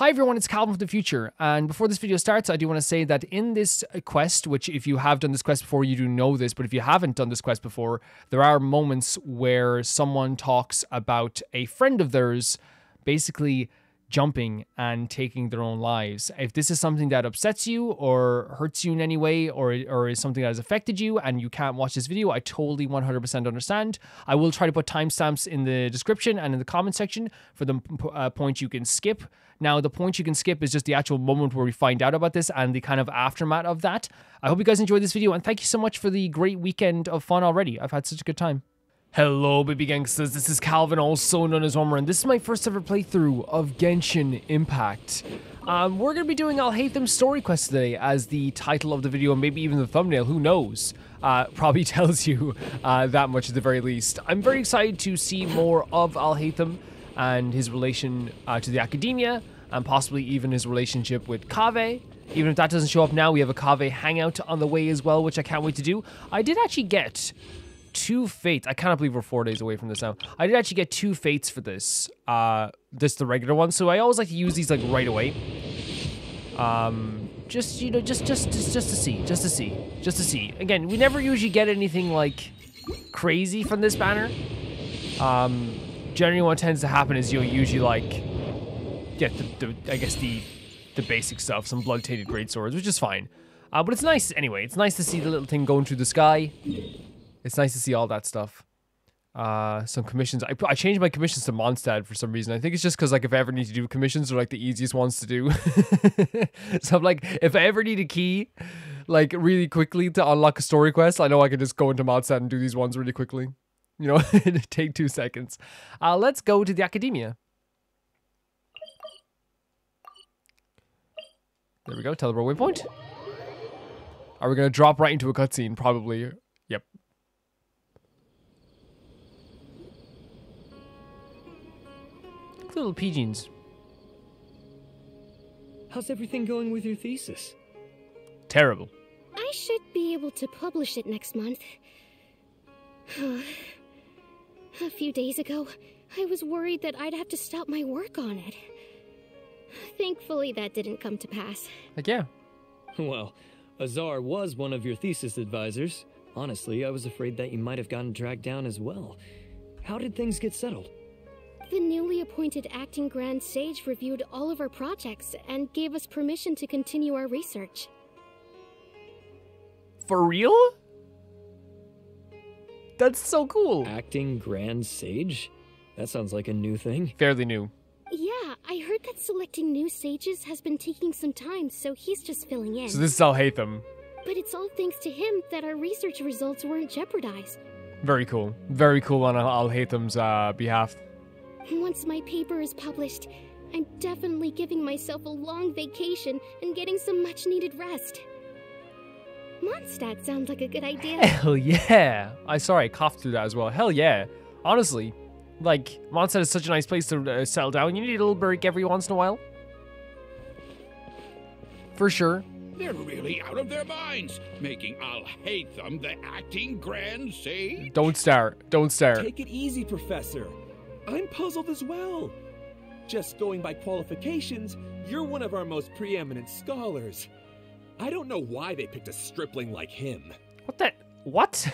Hi everyone, it's Calvin from the future, and before this video starts, I do want to say that in this quest, which if you have done this quest before, you do know this, but if you haven't done this quest before, there are moments where someone talks about a friend of theirs basically jumping and taking their own lives. If this is something that upsets you or hurts you in any way or is something that has affected you and you can't watch this video, I totally 100% understand. I will try to put timestamps in the description and in the comment section for the point you can skip. Now, the point you can skip is just the actual moment where we find out about this and the kind of aftermath of that. I hope you guys enjoyed this video and thank you so much for the great weekend of fun already. I've had such a good time. Hello baby gangsters, this is Calvin, also known as Homer, and this is my first ever playthrough of Genshin Impact. We're going to be doing Alhaitham Story Quest today as the title of the video, and maybe even the thumbnail, who knows, probably tells you that much at the very least. I'm very excited to see more of Alhaitham and his relation to the academia, and possibly even his relationship with Kaveh. Even if that doesn't show up now, we have a Kaveh hangout on the way as well, which I can't wait to do. I did actually get 2 fates. I cannot believe we're 4 days away from this now. I did actually get 2 fates for this. The regular one. So I always like to use these like right away. Just to see. Again, we never usually get anything like crazy from this banner. Generally what tends to happen is you'll usually like get I guess the basic stuff, some blood-tainted greatswords, which is fine. But it's nice anyway. It's nice to see the little thing going through the sky. It's nice to see all that stuff. Some commissions. I changed my commissions to Mondstadt for some reason. I think it's just because like if I ever need to do commissions, they're like the easiest ones to do. So I'm like, if I ever need a key, like really quickly to unlock a story quest, I know I can just go into Mondstadt and do these ones really quickly. You know, it'd take 2 seconds. Let's go to the academia. There we go. Teleport waypoint. Are we gonna drop right into a cutscene? Probably. Yep. Little pigeons. How's everything going with your thesis? Terrible. I should be able to publish it next month. A few days ago, I was worried that I'd have to stop my work on it. Thankfully, that didn't come to pass. Like, yeah. Well, Azar was one of your thesis advisors. Honestly, I was afraid that you might have gotten dragged down as well. How did things get settled? The newly appointed acting Grand Sage reviewed all of our projects and gave us permission to continue our research. For real? That's so cool. Acting Grand Sage? That sounds like a new thing. Fairly new. Yeah, I heard that selecting new sages has been taking some time, so he's just filling in. So this is Alhaitham. But it's all thanks to him that our research results weren't jeopardized. Very cool. Very cool on Alhaitham's behalf. Once my paper is published, I'm definitely giving myself a long vacation and getting some much-needed rest. Mondstadt sounds like a good idea. Hell yeah! I coughed through that as well. Hell yeah! Honestly, like, Mondstadt is such a nice place to settle down. You need a little break every once in a while. For sure. They're really out of their minds, making Alhaitham the acting Grand Sage. Don't start. Don't start. Take it easy, Professor. I'm puzzled as well. Just going by qualifications, you're one of our most preeminent scholars. I don't know why they picked a stripling like him. What?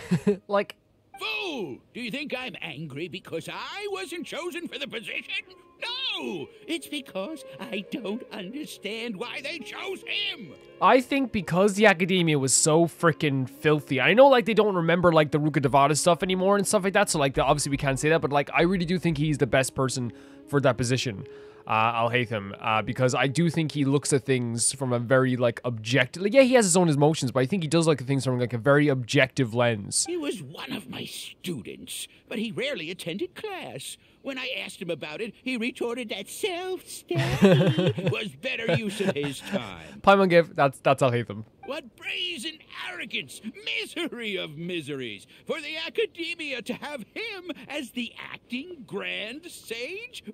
Like... Fool! Do you think I'm angry because I wasn't chosen for the position? No! It's because I don't understand why they chose him! I think because the academia was so freaking filthy. I know, like, they don't remember, like, the Ruka Devada stuff anymore and stuff like that, so, like, obviously we can't say that, but, like, I really do think he's the best person for that position, Alhaitham, because I do think he looks at things from a very, like, objective... Like, yeah, he has his own emotions, but I think he does look at things from, like, a very objective lens. He was one of my students, but he rarely attended class. When I asked him about it, he retorted that self-study was better use of his time. Paimon gave, that's Alhaitham. What brazen arrogance, misery of miseries, for the academia to have him as the acting Grand Sage?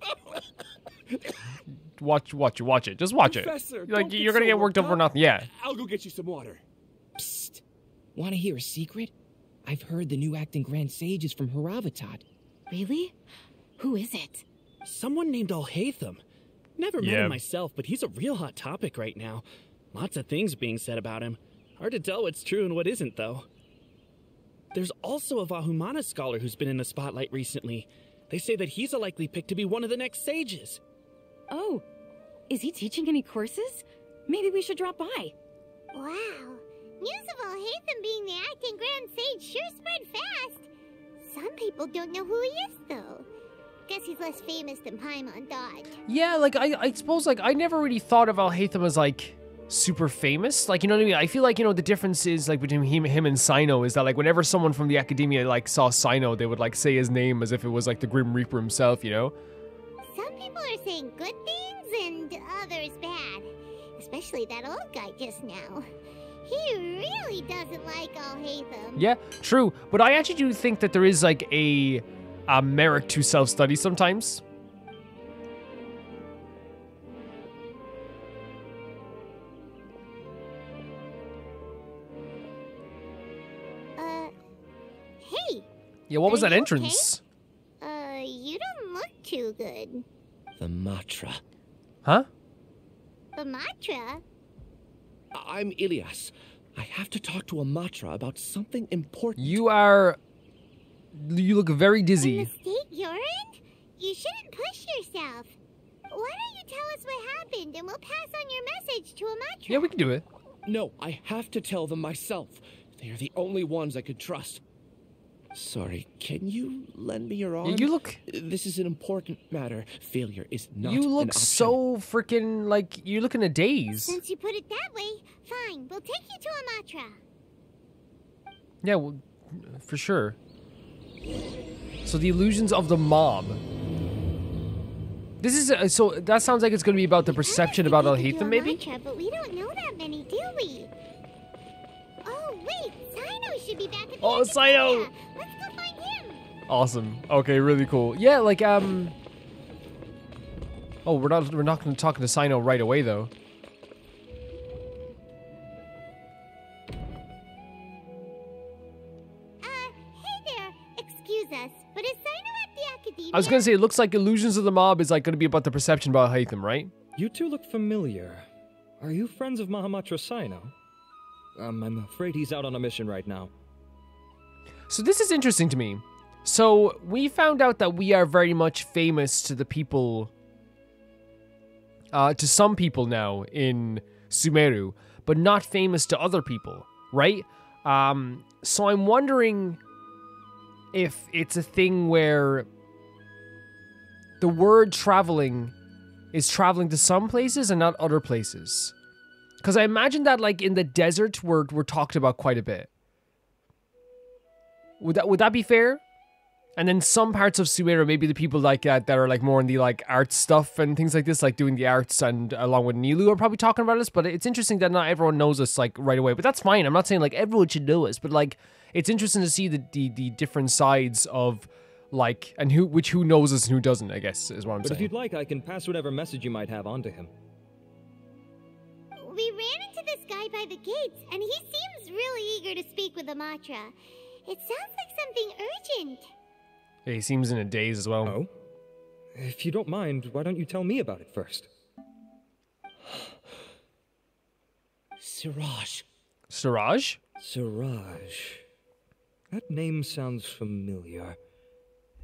Watch it. Just watch Professor, it. Like, don't you're get gonna so get worked up for up. nothing. Yeah. I'll go get you some water. Psst. Want to hear a secret? I've heard the new acting Grand Sage is from Haravatat. Really? Who is it? Someone named Alhaitham. Never met him myself, but he's a real hot topic right now. Lots of things being said about him. Hard to tell what's true and what isn't, though. There's also a Vahumana scholar who's been in the spotlight recently. They say that he's a likely pick to be one of the next sages. Oh, is he teaching any courses? Maybe we should drop by. Wow. News of Alhaitham being the acting Grand Sage sure spread fast. Some people don't know who he is, though. Guess he's less famous than Paimon thought. Yeah, like, I suppose, like, I never really thought of Alhaitham as, like, super famous. Like, you know what I mean? I feel like, you know, the difference is, like, between him and Sino is that, like, whenever someone from the academia, like, saw Sino, they would, like, say his name as if it was, like, the Grim Reaper himself, you know? Some people are saying good things and others bad. Especially that old guy just now. He really doesn't like Alhaitham. Yeah, true. But I actually do think that there is, like, a merit to self-study sometimes. Hey. Yeah, what was that you entrance? Okay? You don't look too good. The Matra. Huh? The Matra? I'm Ilias. I have to talk to a Matra about something important. You look very dizzy. In the state you're in? You shouldn't push yourself. Why don't you tell us what happened and we'll pass on your message to a Matra? Yeah, we can do it. No, I have to tell them myself. They are the only ones I could trust. Sorry, can you lend me your arm? Yeah, you look... This is an important matter. Failure is not You an look option. so freaking, like, you look in a daze. Since you put it that way, fine. We'll take you to a Matra. Yeah, well, for sure. So the illusions of the mob. This is so that sounds like it's going to be about the perception about Alhaitham, maybe. Matra, but we don't know that many, do we? Oh wait, Sino should be back at the Sino! academia. Let's go find him. Awesome. Okay, really cool. Yeah, like Oh, we're not going to talk to Sino right away though. Hey there. Excuse us, but is Sino at the academia? I was going to say it looks like illusions of the mob is like going to be about the perception about Alhaitham, right? You two look familiar. Are you friends of Mahamatra Sino? I'm afraid he's out on a mission right now. So this is interesting to me. So we found out that we are very much famous to the people, to some people now in Sumeru, but not famous to other people, right? So I'm wondering if it's a thing where the word traveling is traveling to some places and not other places. Because I imagine that, like, in the desert, we're talked about quite a bit. Would that be fair? And then some parts of Sumeru, maybe the people like that are like more in the like art stuff and things like this, like doing the arts, and along with Nilu are probably talking about us. But it's interesting that not everyone knows us like right away. But that's fine. I'm not saying like everyone should know us, but like it's interesting to see the different sides of like and who knows us and who doesn't. I guess is what I'm saying. But if you'd like, I can pass whatever message you might have on to him. We ran into this guy by the gates, and he seems really eager to speak with the Matra. It sounds like something urgent. Yeah, he seems in a daze as well. Oh? If you don't mind, why don't you tell me about it first? Siraj. Siraj? Siraj. That name sounds familiar.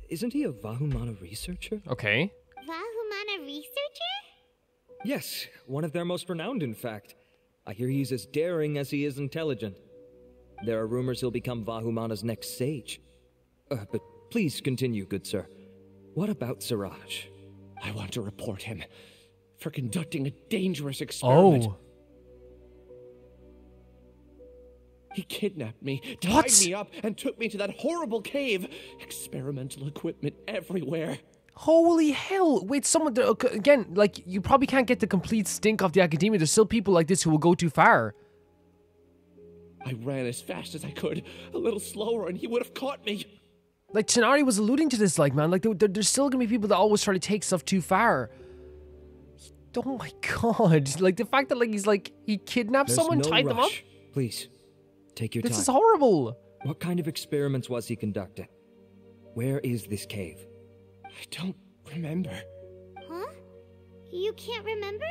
Isn't he a Vahumana researcher? Okay. Vahumana researcher? Yes, one of their most renowned, in fact. I hear he's as daring as he is intelligent. There are rumors he'll become Vahumana's next sage. But please continue, good sir. What about Siraj? I want to report him for conducting a dangerous experiment. Oh. He kidnapped me, tied me up, and took me to that horrible cave. Experimental equipment everywhere. Holy hell! Wait, someone again, like you probably can't get the complete stink off the academia. There's still people like this who will go too far. I ran as fast as I could, a little slower, and he would have caught me. Like Chinari was alluding to this, like man, like there's still gonna be people that always try to take stuff too far. Oh my god! Like the fact that like he kidnapped someone, tied them up. Please, take your time. This is horrible. What kind of experiments was he conducting? Where is this cave? I don't remember. Huh? You can't remember?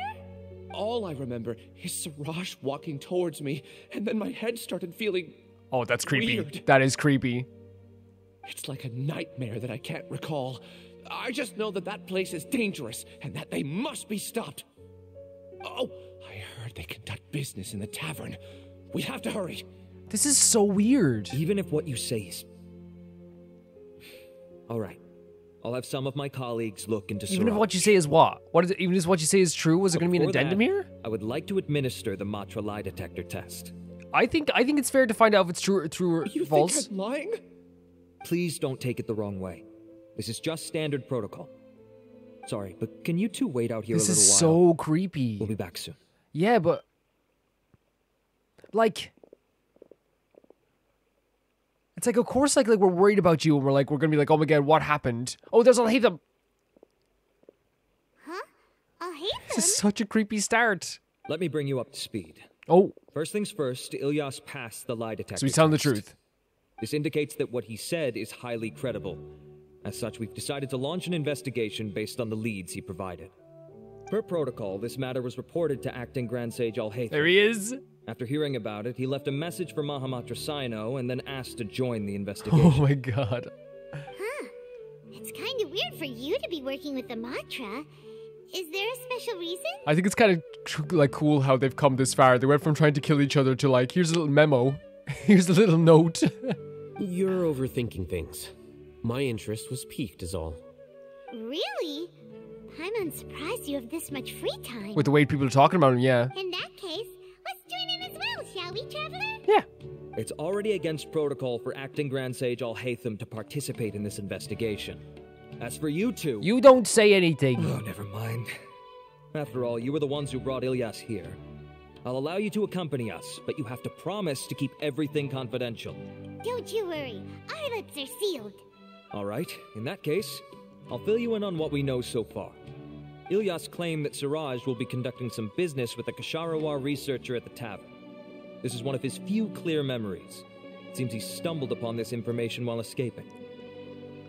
All I remember is Siraj walking towards me, and then my head started feeling Oh, that's creepy. weird. That is creepy. It's like a nightmare that I can't recall. I just know that that place is dangerous, and that they must be stopped. Oh, I heard they conduct business in the tavern. We have to hurry. This is so weird. Even if what you say is... Alright. I'll have some of my colleagues look into Even if Siraj. what you say is what? What is it? Even if what you say is true, was it going to be an Before that, addendum here? I would like to administer the Matra lie detector test. I think it's fair to find out if it's true or You false. think I'm lying? Please don't take it the wrong way. This is just standard protocol. Sorry, but can you two wait out here This a little is while? so creepy. We'll be back soon. Yeah, but like, it's like, of course, like we're worried about you, and we're gonna be like, oh my god, what happened? Oh, there's Alhaitham. Huh? Alhaitham? This is such a creepy start. Let me bring you up to speed. Oh, First things first, Ilyas passed the lie detector so he's telling the test. truth. This indicates that what he said is highly credible. As such, we've decided to launch an investigation based on the leads he provided. Per protocol, this matter was reported to Acting Grand Sage Alhaitham. There he is. After hearing about it, he left a message for Mahamatra Sino and then asked to join the investigation. Oh my god. Huh. It's kind of weird for you to be working with the Matra. Is there a special reason? I think it's kind of like cool how they've come this far. They went from trying to kill each other to like, here's a little memo, here's a little note. You're overthinking things. My interest was piqued is all. Really? I'm unsurprised you have this much free time. With the way people are talking about him, yeah. In that case, let's join in as well, shall we, Traveler? Yeah. It's already against protocol for Acting Grand Sage Alhaitham to participate in this investigation. As for you two... You don't say anything. Oh, never mind. After all, you were the ones who brought Ilyas here. I'll allow you to accompany us, but you have to promise to keep everything confidential. Don't you worry. Our lips are sealed. Alright, in that case, I'll fill you in on what we know so far. Ilyas claimed that Siraj will be conducting some business with a Kasharawar researcher at the tavern. This is one of his few clear memories. It seems he stumbled upon this information while escaping.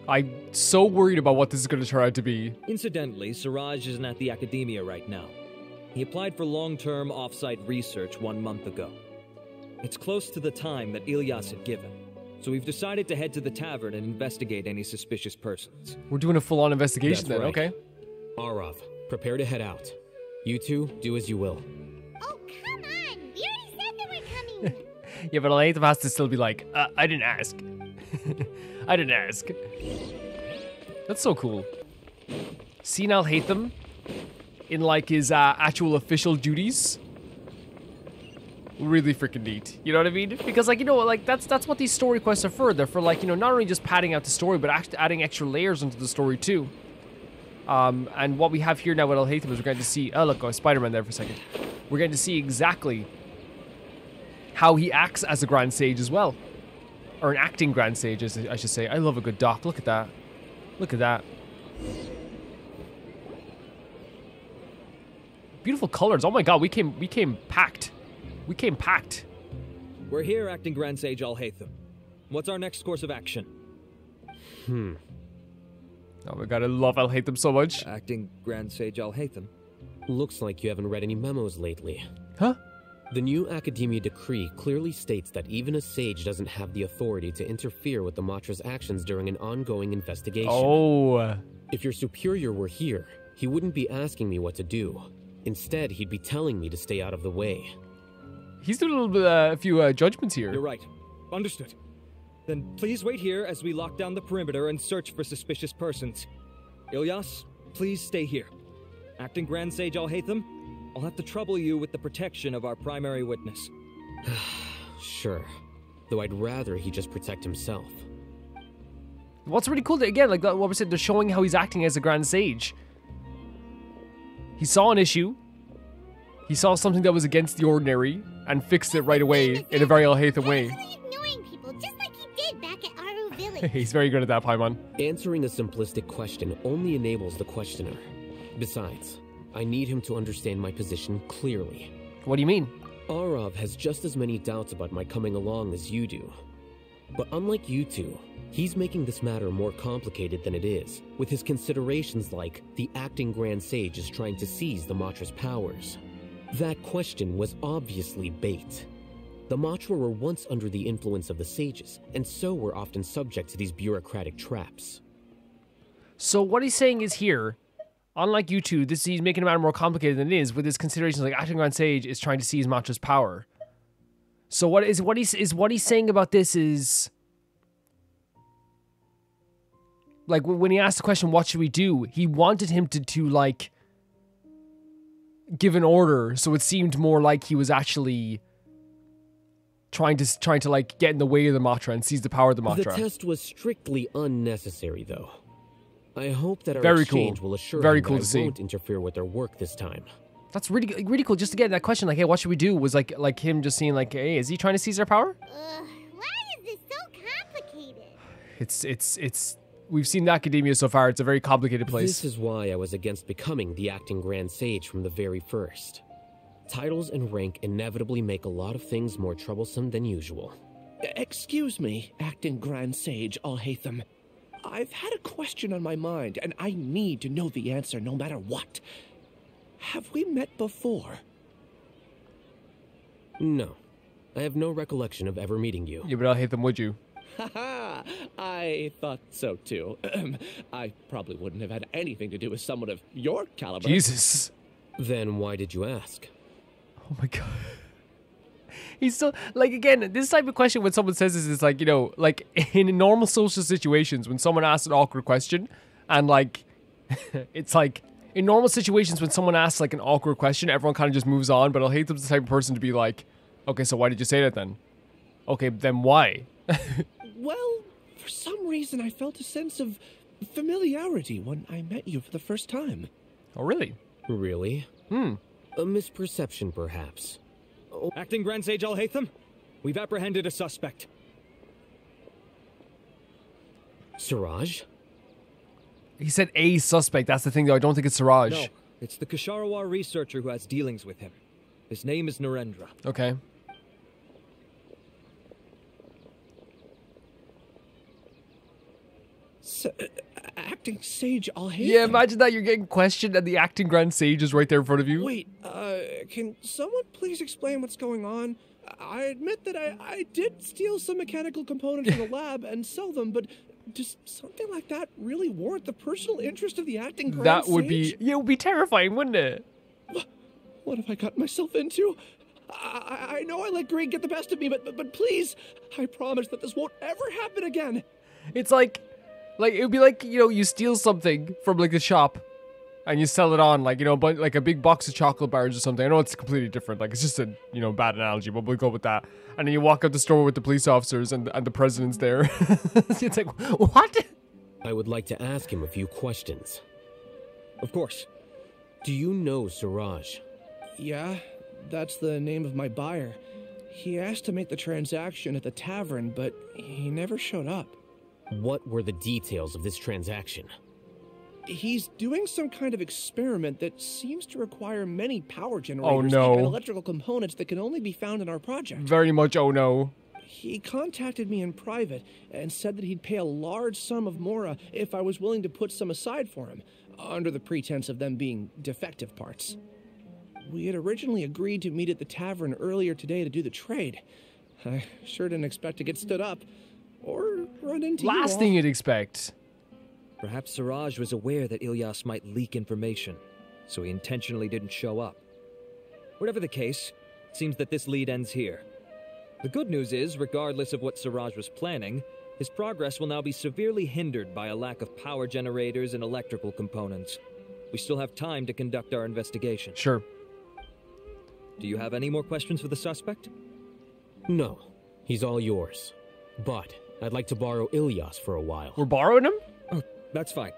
I'm so worried about what this is going to turn out to be. Incidentally, Siraj isn't at the academia right now. He applied for long-term off-site research 1 month ago. It's close to the time that Ilyas had given, so we've decided to head to the tavern and investigate any suspicious persons. We're doing a full-on investigation That's then, right. okay? Arav, prepare to head out. You two, do as you will. Oh, come on. We already said that we're coming. Yeah, but Alhaitham has to still be like, I didn't ask. I didn't ask. That's so cool. Seeing Alhaitham in like his actual official duties, really freaking neat. You know what I mean? Because like, you know, like that's what these story quests are for. They're for like, you know, not only just padding out the story, but actually adding extra layers into the story too. And what we have here now with Alhaitham is we're going to see, oh look, Spider-Man there for a second. We're going to see exactly how he acts as a Grand Sage as well. Or an acting Grand Sage, as I should say. I love a good doc. Look at that. Look at that. Beautiful colors. Oh my god, we came packed. We came packed. We're here, Acting Grand Sage Alhaitham. What's our next course of action? Oh my god, I love Alhaitham so much. Acting Grand Sage Alhaitham? Looks like you haven't read any memos lately. Huh? The new Academia decree clearly states that even a sage doesn't have the authority to interfere with the Matra's actions during an ongoing investigation. Oh. If your superior were here, he wouldn't be asking me what to do. Instead, he'd be telling me to stay out of the way. He's doing a little bit, a few judgments here. You're right. Understood. Then please wait here as we lock down the perimeter and search for suspicious persons. Ilyas, please stay here. Acting Grand Sage Alhaitham, I'll have to trouble you with the protection of our primary witness. Sure. Though I'd rather he just protect himself. What's really cool, again, like what we said, they're showing how he's acting as a Grand Sage. He saw an issue. He saw something that was against the ordinary and fixed it right away in a very Alhaitham way. Ignoring people, just like he did back at Aru Village. He's very good at that, Paimon. Answering a simplistic question only enables the questioner. Besides, I need him to understand my position clearly. What do you mean? Arav has just as many doubts about my coming along as you do. But unlike you two, he's making this matter more complicated than it is, with his considerations like the acting Grand Sage is trying to seize the Matra's powers. That question was obviously bait. The Matra were once under the influence of the sages, and so were often subject to these bureaucratic traps. So what he's saying is here, unlike you two, he's making the matter more complicated than it is, with his considerations like acting Grand Sage is trying to seize Matra's power. So what he's saying about this is, like, when he asked the question, what should we do? He wanted him to like give an order, so it seemed more like he was actually trying to like get in the way of the Matra and seize the power of the Matra. The test was strictly unnecessary, though. I hope that our exchange will assure him that I won't interfere with their work this time. That's really cool. Just to get that question, like, hey, what should we do? Was like him just seeing like, hey, is he trying to seize our power? Why is this so complicated? It's. We've seen the academia so far. It's a very complicated place. This is why I was against becoming the acting Grand Sage from the very first. Titles and rank inevitably make a lot of things more troublesome than usual. Excuse me, acting Grand Sage Alhaitham. I've had a question on my mind, and I need to know the answer no matter what. Have we met before? No. I have no recollection of ever meeting you. Yeah, but Alhaitham, would you? Haha, I thought so too. I probably wouldn't have had anything to do with someone of your caliber. Jesus. Then why did you ask? Oh my god. He's still, like, again, this type of question when someone says this is like, you know, like in normal social situations when someone asks an awkward question and like, it's like, in normal situations when someone asks like an awkward question, everyone kind of just moves on, but Alhaitham's the type of person to be like, okay, so why did you say that then? Okay, then why? Well, for some reason I felt a sense of familiarity when I met you for the first time. Oh, really? Really? A misperception, perhaps. Oh. Acting Grand Sage Alhaitham, we've apprehended a suspect. Siraj? He said a suspect. That's the thing, though. I don't think it's Siraj. No, it's the Ksharawar researcher who has dealings with him. His name is Narendra. Okay. Acting Sage Alhaitham? Yeah, imagine that you're getting questioned and the acting Grand Sage is right there in front of you. Wait, can someone please explain what's going on? I admit that I did steal some mechanical components from the lab and sell them, but does something like that really warrant the personal interest of the acting Grand That would Sage? be, yeah, it would be terrifying, wouldn't it? What have I gotten myself into? I know I let greed get the best of me, but please, I promise that this won't ever happen again. It's like it would be like, you know, you steal something from like the shop and you sell it on, like, you know, but like a big box of chocolate bars or something. I know it's completely different. Like, it's just a, you know, bad analogy, but we'll go with that. And then you walk out the store with the police officers and the president's there. It's like, what? I would like to ask him a few questions. Of course. Do you know Siraj? Yeah, that's the name of my buyer. He asked to make the transaction at the tavern, but he never showed up. What were the details of this transaction? He's doing some kind of experiment that seems to require many power generators and electrical components that can only be found in our project. Very much oh no. He contacted me in private and said that he'd pay a large sum of mora if I was willing to put some aside for him, under the pretense of them being defective parts. We had originally agreed to meet at the tavern earlier today to do the trade. I sure didn't expect to get stood up or run into you all. Last thing you'd expect. Perhaps Siraj was aware that Ilyas might leak information, so he intentionally didn't show up. Whatever the case, it seems that this lead ends here. The good news is, regardless of what Siraj was planning, his progress will now be severely hindered by a lack of power generators and electrical components. We still have time to conduct our investigation. Sure. Do you have any more questions for the suspect? No. He's all yours. But I'd like to borrow Ilyas for a while. We're borrowing him? Oh, that's fine.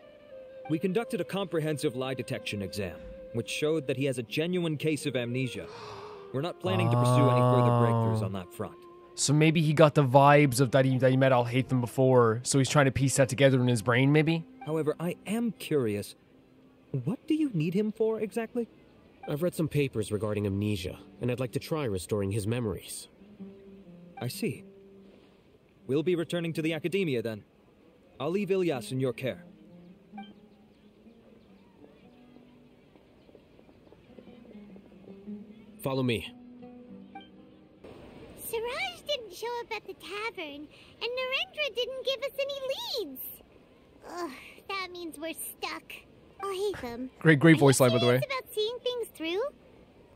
We conducted a comprehensive lie detection exam, which showed that he has a genuine case of amnesia. We're not planning to pursue any further breakthroughs on that front. So maybe he got the vibes of that he met Alhaitham before, so he's trying to piece that together in his brain, maybe? However, I am curious. What do you need him for, exactly? I've read some papers regarding amnesia, and I'd like to try restoring his memories. I see. We'll be returning to the Academia then. I'll leave Ilyas in your care. Follow me. Siraj didn't show up at the tavern, and Narendra didn't give us any leads. Ugh, that means we're stuck. Alhaitham. Great voice line, by the way. About seeing things through?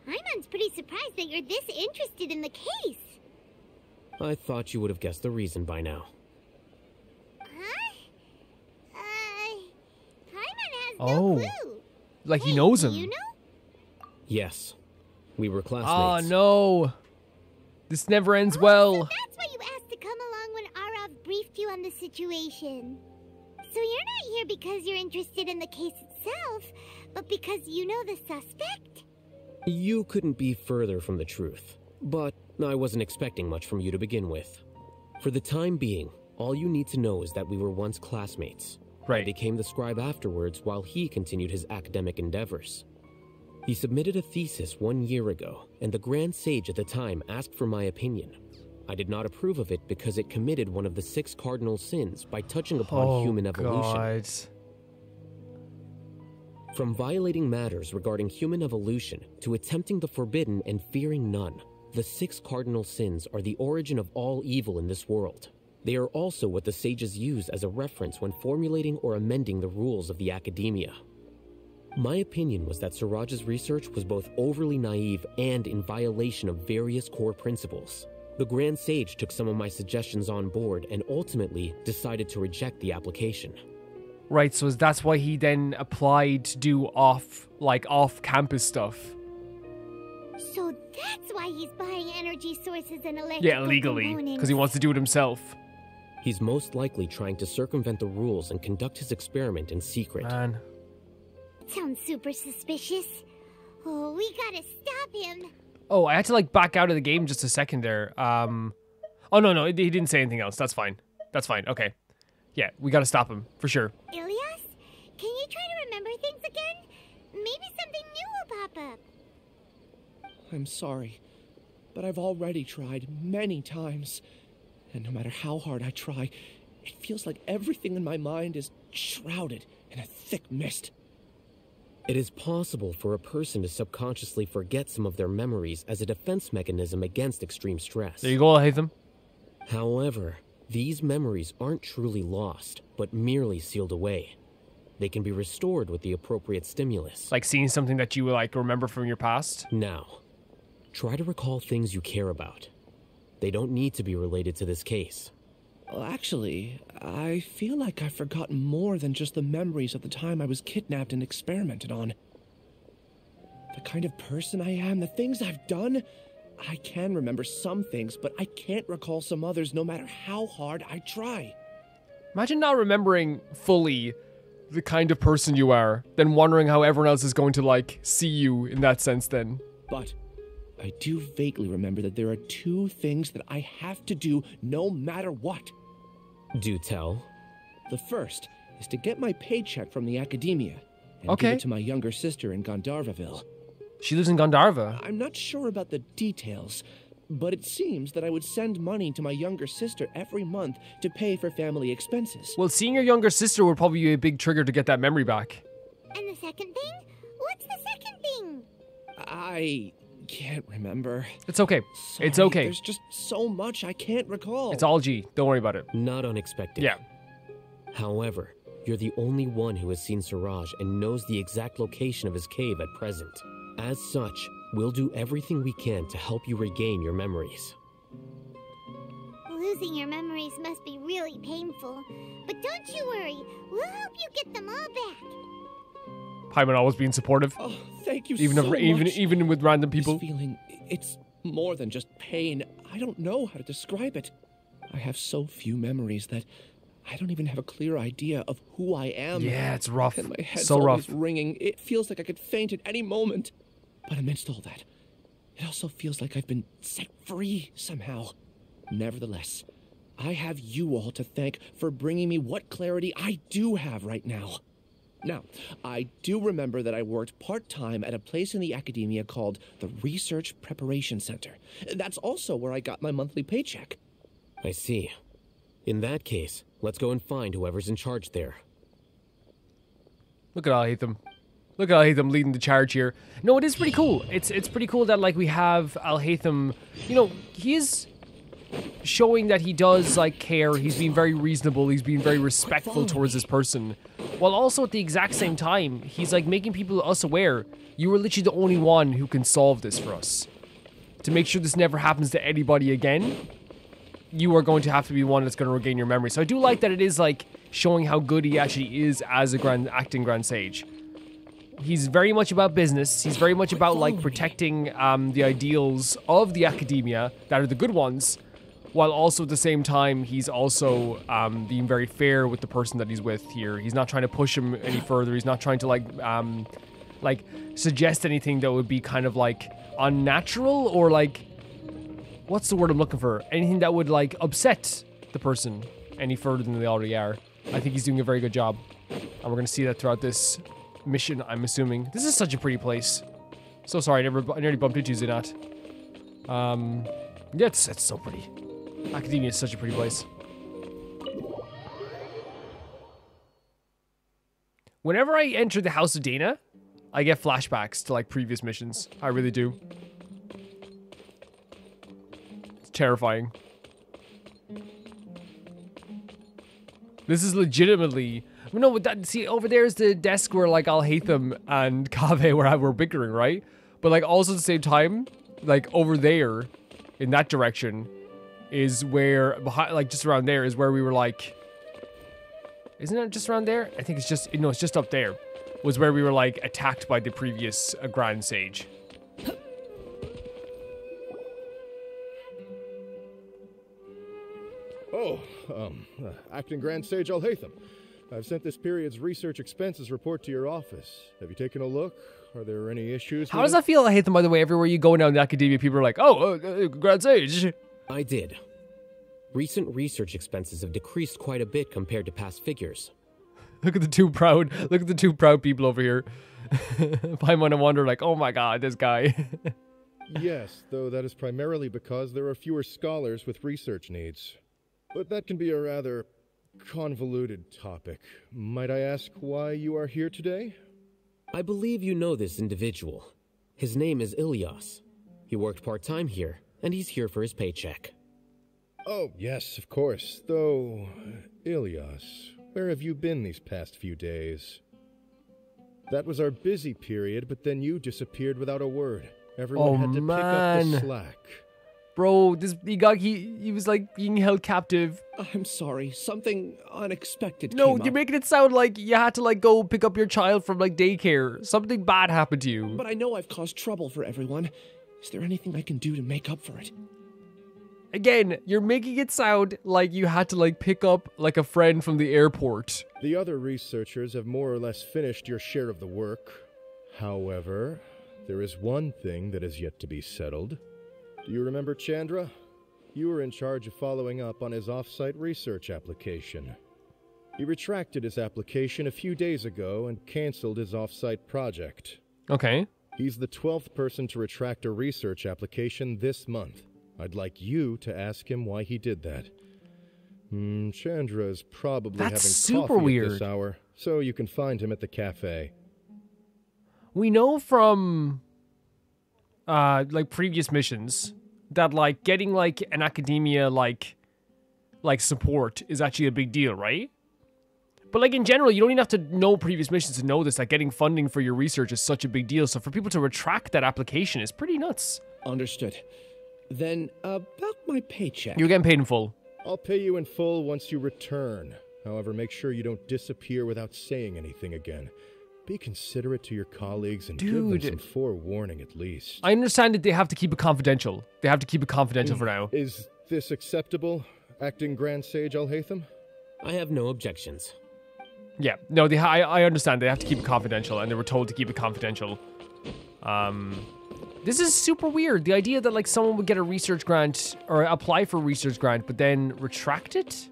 Paimon's pretty surprised that you're this interested in the case. I thought you would have guessed the reason by now. Huh? Paimon has Oh. no clue. Like he Wait, knows him. You know? Yes. We were Oh classmates. no. This never ends well. So that's why you asked to come along when Arav briefed you on the situation. So you're not here because you're interested in the case itself, but because you know the suspect? You couldn't be further from the truth. But I wasn't expecting much from you to begin with. For the time being, all you need to know is that we were once classmates. Right. I became the scribe afterwards while he continued his academic endeavors. He submitted a thesis 1 year ago, and the Grand Sage at the time asked for my opinion. I did not approve of it because it committed one of the 6 cardinal sins by touching upon human evolution. God. From violating matters regarding human evolution to attempting the forbidden and fearing none, the 6 cardinal sins are the origin of all evil in this world. They are also what the sages use as a reference when formulating or amending the rules of the Academia. My opinion was that Siraj's research was both overly naive and in violation of various core principles. The Grand Sage took some of my suggestions on board and ultimately decided to reject the application. Right, so that's why he then applied to do off-campus stuff. So that's why he's buying energy sources and electrical Yeah, illegally, because he wants to do it himself. He's most likely trying to circumvent the rules and conduct his experiment in secret. Man. Sounds super suspicious. Oh, we gotta stop him. Oh, I had to back out of the game just a second there. Oh no, he didn't say anything else. That's fine. Okay. Yeah, we gotta stop him, for sure. Ilyas, can you try to remember things again? Maybe something new will pop up. I'm sorry, but I've already tried many times. And no matter how hard I try, it feels like everything in my mind is shrouded in a thick mist. It is possible for a person to subconsciously forget some of their memories as a defense mechanism against extreme stress. There you go, Alhaitham. However, these memories aren't truly lost, but merely sealed away. They can be restored with the appropriate stimulus. Like seeing something that you remember from your past? Now, try to recall things you care about. They don't need to be related to this case. Well, actually, I feel like I've forgotten more than just the memories of the time I was kidnapped and experimented on. The kind of person I am, the things I've done, I can remember some things, but I can't recall some others no matter how hard I try. Imagine not remembering fully the kind of person you are, then wondering how everyone else is going to, see you in that sense then. But I do vaguely remember that there are 2 things that I have to do no matter what. Do tell. The first is to get my paycheck from the Academia and give it to my younger sister in Gandharvaville. She lives in Gandharva. I'm not sure about the details, but it seems that I would send money to my younger sister every month to pay for family expenses. Well, seeing your younger sister would probably be a big trigger to get that memory back. And the second thing? What's the second thing? I can't remember. It's okay. Sorry, It's okay. There's just so much I can't recall. It's all G. Don't worry about it. Not unexpected. Yeah. However, you're the only one who has seen Siraj and knows the exact location of his cave at present. As such, we'll do everything we can to help you regain your memories. Losing your memories must be really painful. But don't you worry. We'll help you get them all back. Paimon always being supportive. Oh, thank you even so much. Even with random people. This feeling, it's more than just pain. I don't know how to describe it. I have so few memories that I don't even have a clear idea of who I am. Yeah, it's rough. And my head's So always rough. ringing. It feels like I could faint at any moment. But amidst all that, it also feels like I've been set free somehow. Nevertheless, I have you all to thank for bringing me what clarity I do have right now. Now, I do remember that I worked part-time at a place in the Academia called the Research Preparation Center. That's also where I got my monthly paycheck. I see. In that case, let's go and find whoever's in charge there. Look at Alhaitham. Look at Alhaitham leading the charge here. No, it is pretty cool. It's pretty cool that, like, we have Alhaitham. You know, he is showing that he does, like, care. He's being very reasonable. He's being very respectful towards this person. While also at the exact same time, he's, like, making us aware. You are literally the only one who can solve this for us. To make sure this never happens to anybody again, you are going to have to be one that's going to regain your memory. So I do like that it is, like, showing how good he actually is as a acting Grand Sage. He's very much about business. He's very much about, like, protecting the ideals of the academia that are the good ones, while also at the same time he's also being very fair with the person that he's with here. He's not trying to push him any further. He's not trying to, like suggest anything that would be kind of, like, unnatural or, like, what's the word I'm looking for? Anything that would, like, upset the person any further than they already are. I think he's doing a very good job. And we're going to see that throughout this mission, I'm assuming. This is such a pretty place. So sorry, I nearly bumped into Zinat. Yeah, it's so pretty. Academia is such a pretty place. Whenever I enter the House of Dana, I get flashbacks to, like, previous missions. I really do. It's terrifying. This is legitimately... No, that, see, over there is the desk where, like, Alhaitham and Kaveh were bickering, right? But, like, also at the same time, like, over there, in that direction, is where, behind, like, just around there is where we were, like... Isn't it just around there? I think it's just... No, it's just up there. Was where we were, like, attacked by the previous Grand Sage. Oh, Acting Grand Sage Alhaitham. I've sent this period's research expenses report to your office. Have you taken a look? Are there any issues? How does that feel, Alhaitham, by the way? Everywhere you go now in the academia, people are like, oh, Grand Sage. I did. Recent research expenses have decreased quite a bit compared to past figures. Look at the two proud people over here. Paimon and Wonder like, oh my god, this guy. Yes, though that is primarily because there are fewer scholars with research needs. But that can be a rather convoluted topic. Might I ask why you are here today? I believe you know this individual. His name is Ilyas. He worked part-time here, and he's here for his paycheck. Oh, yes, of course. Though, Ilyas, where have you been these past few days? That was our busy period, but then you disappeared without a word. Everyone had to pick up the slack. Bro, he was, like, being held captive. I'm sorry, something unexpected came No, up. you're making it sound like you had to, like, go pick up your child from, like, daycare. Something bad happened to you. But I know I've caused trouble for everyone. Is there anything I can do to make up for it? Again, you're making it sound like you had to, like, pick up, like, a friend from the airport. The other researchers have more or less finished your share of the work. However, there is one thing that is yet to be settled. Do you remember Chandra? You were in charge of following up on his off-site research application. He retracted his application a few days ago and canceled his off-site project. Okay. He's the 12th person to retract a research application this month. I'd like you to ask him why he did that. Chandra is probably having coffee at this hour, so you can find him at the cafe. We know from, like, previous missions that, like, getting, like, an academia, like support is actually a big deal, right? But, like, in general, you don't even have to know previous missions to know this, like, getting funding for your research is such a big deal. So for people to retract that application is pretty nuts. Understood. Then, about my paycheck. You're getting paid in full. I'll pay you in full once you return. However, make sure you don't disappear without saying anything again. Be considerate to your colleagues and give them some forewarning at least. I understand that they have to keep it confidential. They have to keep it confidential for now. Is this acceptable, Acting Grand Sage Alhaitham? I have no objections. Yeah, no, I understand. They have to keep it confidential, and they were told to keep it confidential. This is super weird. The idea that, like, someone would get a research grant or apply for a research grant, but then retract it?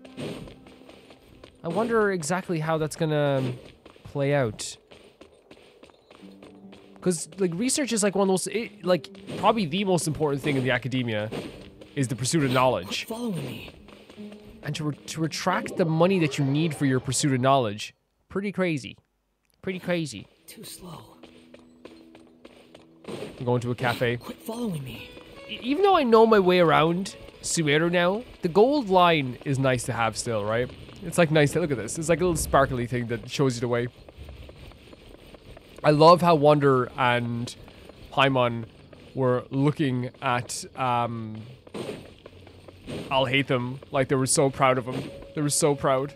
I wonder exactly how that's gonna play out. Because, like, research is, like, one of those, like, probably the most important thing in the academia is the pursuit of knowledge. Follow me. And to retract the money that you need for your pursuit of knowledge. Pretty crazy. Pretty crazy. Too slow. I'm going to a cafe. Quit following me. Even though I know my way around Suero now, the gold line is nice to have still, right? It's like nice to look at this. It's like a little sparkly thing that shows you the way. I love how Wander and Paimon were looking at Alhaitham like they were so proud of him. They were so proud.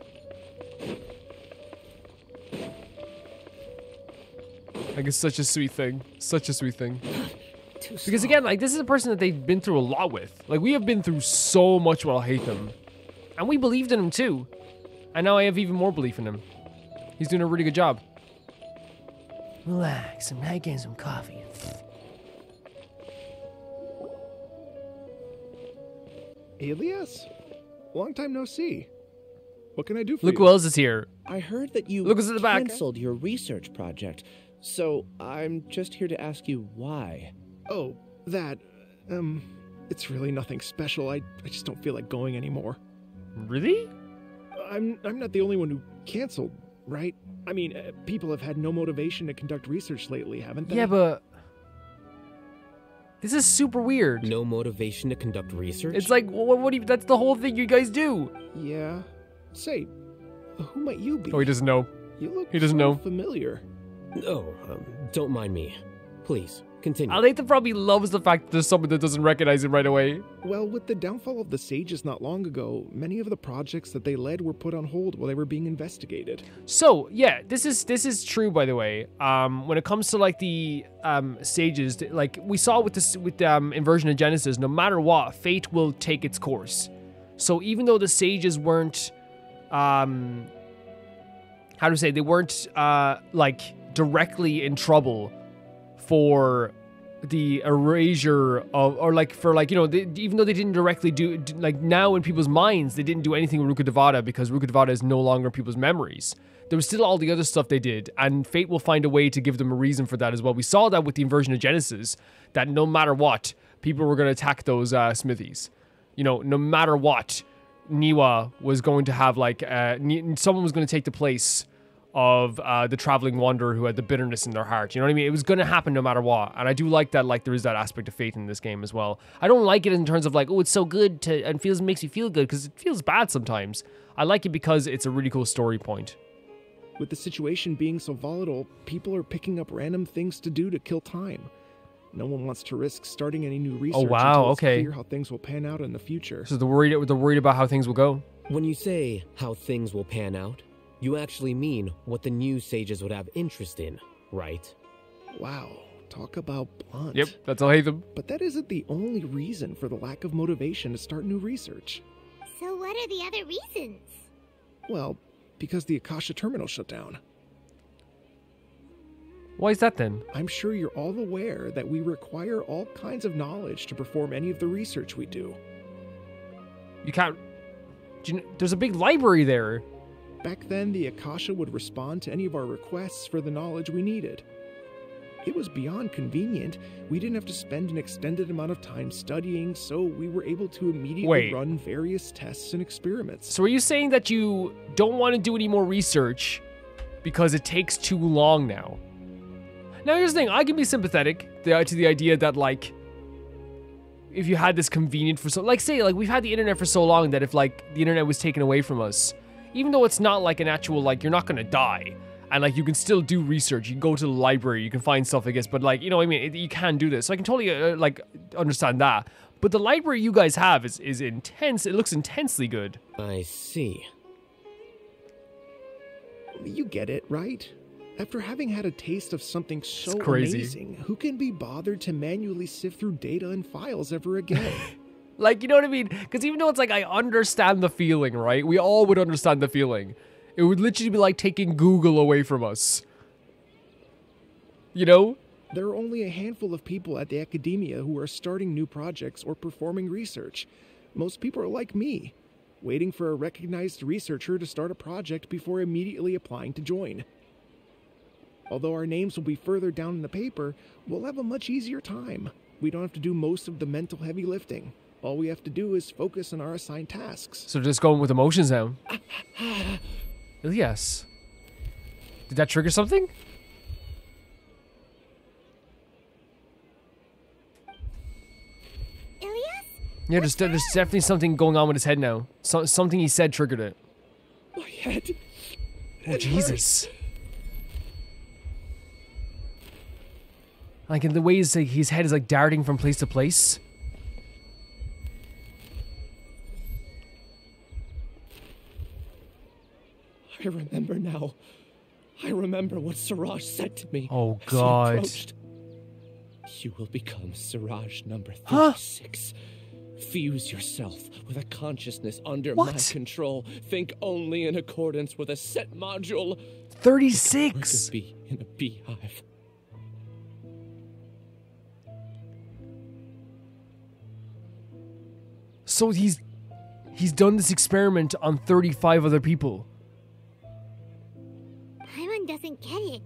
Like, it's such a sweet thing. Such a sweet thing. Because again, like, this is a person that they've been through a lot with. Like, we have been through so much with Alhaitham. And we believed in him too. And now I have even more belief in him. He's doing a really good job. Relax, I'm not getting some coffee. Alias? Long time no see. What can I do for you? Look who else is here. I heard that you Look who's at the back. canceled your research project, so I'm just here to ask you why. Oh, that, it's really nothing special. I just don't feel like going anymore. Really? I'm not the only one who canceled, right? I mean, people have had no motivation to conduct research lately, haven't they? Yeah, but this is super weird. No motivation to conduct research? It's like, what do you, that's the whole thing you guys do. Yeah. Say, who might you be? Oh, he doesn't know. You look he doesn't know. Familiar. Oh, don't mind me. Please, continue. Alhaitham probably loves the fact that there's someone that doesn't recognize him right away. Well, with the downfall of the sages not long ago, many of the projects that they led were put on hold while they were being investigated. So, yeah, this is true, by the way. When it comes to, like, the sages, like, we saw with Inversion and Genesis, no matter what, fate will take its course. So even though the sages weren't, how to say, they weren't, like, directly in trouble for the erasure of, or like for like, you know, even though they didn't directly do, like now in people's minds, they didn't do anything with Rukkhadevata because Rukkhadevata is no longer in people's memories. There was still all the other stuff they did, and fate will find a way to give them a reason for that as well. We saw that with the Inversion of Genesis, that no matter what, people were going to attack those smithies. You know, no matter what, Niwa was going to have like, someone was going to take the place of the traveling wanderer who had the bitterness in their heart. You know what I mean? It was going to happen no matter what. And I do like that, like, there is that aspect of fate in this game as well. I don't like it in terms of like, oh, it's so good to, and makes you feel good, because it feels bad sometimes. I like it because it's a really cool story point. With the situation being so volatile, people are picking up random things to do to kill time. No one wants to risk starting any new research until it's clear how things will pan out in the future. So they're worried about how things will go. When you say how things will pan out, you actually mean what the new sages would have interest in, right? Wow, talk about blunt. Yep, that's Alhaitham. But that isn't the only reason for the lack of motivation to start new research. So what are the other reasons? Well, because the Akasha terminal shut down. Why is that then? I'm sure you're all aware that we require all kinds of knowledge to perform any of the research we do. You can't... there's a big library there. Back then, the Akasha would respond to any of our requests for the knowledge we needed. It was beyond convenient. We didn't have to spend an extended amount of time studying, so we were able to immediately run various tests and experiments. So are you saying that you don't want to do any more research because it takes too long now? Now here's the thing, I can be sympathetic to the idea that, like, if you had this convenient for so, like, say, like, we've had the internet for so long that if, like, the internet was taken away from us, even though it's not like an actual, like, you're not gonna die, and like you can still do research, you can go to the library, you can find stuff, I guess, but like, you know what I mean, you can do this, so I can totally like understand that. But the library you guys have is intense. It looks intensely good. I see. You get it, right? After having had a taste of something so crazy. Amazing, who can be bothered to manually sift through data and files ever again? Like, you know what I mean? Because even though it's like, I understand the feeling, right? We all would understand the feeling. It would literally be like taking Google away from us. You know? There are only a handful of people at the academia who are starting new projects or performing research. Most people are like me, waiting for a recognized researcher to start a project before immediately applying to join. Although our names will be further down in the paper, we'll have a much easier time. We don't have to do most of the mental heavy lifting. All we have to do is focus on our assigned tasks. So just going with emotions now. Yes. Did that trigger something? Yeah, there's definitely something going on with his head now. Something he said triggered it. My head. Oh, Jesus. Like in the way his head is like darting from place to place. I remember now. I remember what Siraj said to me. Oh, God. You will become Siraj number 36. Fuse yourself with a consciousness under my control. Think only in accordance with a set module. 36. Be in a beehive. So he's done this experiment on 35 other people. Paimon doesn't get it.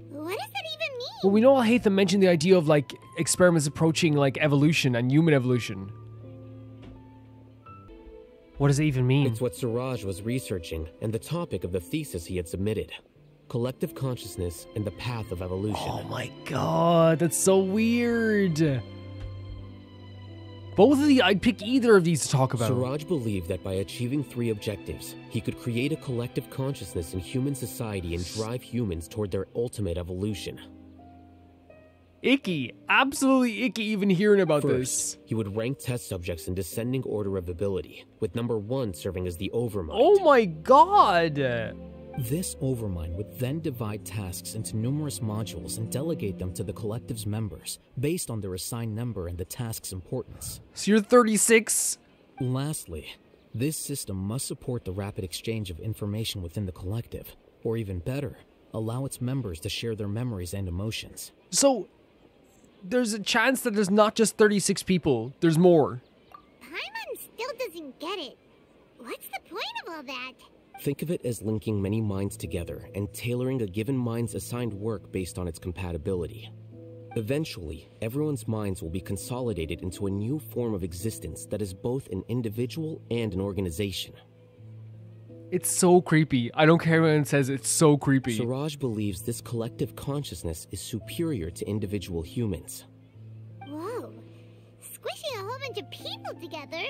What does that even mean? Well, we know Alhaitham mentioned the idea of like experiments approaching like evolution and human evolution. What does it even mean? It's what Siraj was researching and the topic of the thesis he had submitted. Collective consciousness and the path of evolution. Oh my god, that's so weird. Both of the, I'd pick either of these to talk about. Siraj believed that by achieving 3 objectives, he could create a collective consciousness in human society and drive humans toward their ultimate evolution. Icky. Absolutely icky even hearing about this. He would rank test subjects in descending order of ability, with number 1 serving as the overmind. Oh my god! This overmind would then divide tasks into numerous modules and delegate them to the collective's members, based on their assigned number and the task's importance. So you're 36? Lastly, this system must support the rapid exchange of information within the collective, or even better, allow its members to share their memories and emotions. So, there's a chance that there's not just 36 people, there's more. Paimon still doesn't get it. What's the point of all that? Think of it as linking many minds together and tailoring a given mind's assigned work based on its compatibility. Eventually, everyone's minds will be consolidated into a new form of existence that is both an individual and an organization. It's so creepy. I don't care what anyone says, it's so creepy. Siraj believes this collective consciousness is superior to individual humans. Whoa. Squishing a whole bunch of people together?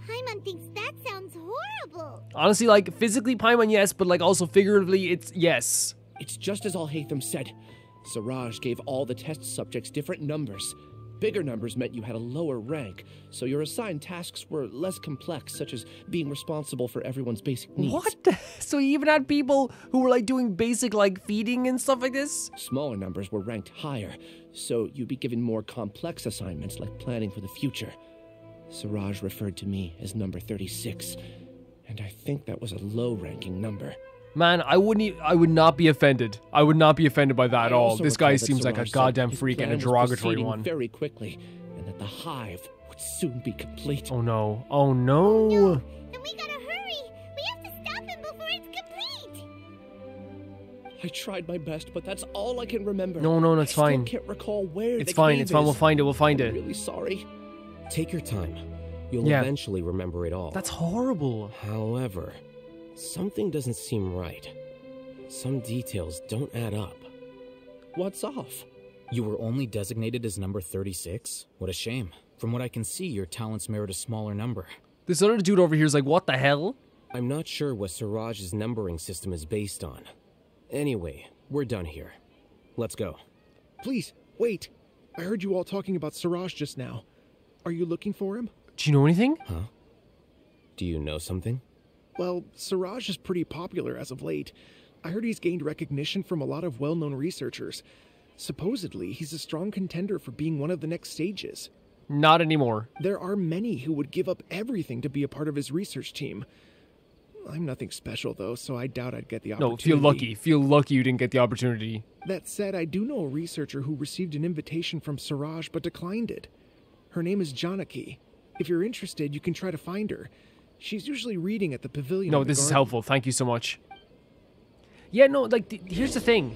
Paimon thinks that sounds horrible. Honestly, like, physically Paimon, yes, but like also figuratively, it's yes. It's just as Alhaitham said. Siraj gave all the test subjects different numbers. Bigger numbers meant you had a lower rank, so your assigned tasks were less complex, such as being responsible for everyone's basic needs. What? So you even had people who were like doing basic like feeding and stuff like this? Smaller numbers were ranked higher, so you'd be given more complex assignments like planning for the future. Siraj referred to me as number 36, and I think that was a low-ranking number. Man, I would not be offended. I would not be offended by that at all. This guy seems like a goddamn freak and a derogatory one. Very quickly, and that the hive would soon be complete. Oh no. Oh no. Then we gotta hurry. We have to stop him before it's complete. I tried my best, but that's all I can remember. No, that's fine. I can't recall where it's fine. It's fine. We'll find it. We'll find it. I'm really sorry. Take your time. You'll eventually remember it all. That's horrible. However, something doesn't seem right. Some details don't add up. What's off? You were only designated as number 36? What a shame. From what I can see, your talents merit a smaller number. This other dude over here is like, what the hell? I'm not sure what Siraj's numbering system is based on. Anyway, we're done here. Let's go. Please, wait. I heard you all talking about Siraj just now. Are you looking for him? Do you know anything? Huh? Do you know something? Well, Siraj is pretty popular as of late. I heard he's gained recognition from a lot of well-known researchers. Supposedly, he's a strong contender for being one of the next sages. Not anymore. There are many who would give up everything to be a part of his research team. I'm nothing special, though, so I doubt I'd get the opportunity. No, feel lucky. Feel lucky you didn't get the opportunity. That said, I do know a researcher who received an invitation from Siraj but declined it. Her name is Janaki. If you're interested, you can try to find her. She's usually reading at the pavilion. No, this is helpful. Thank you so much. Yeah, no, like, here's the thing.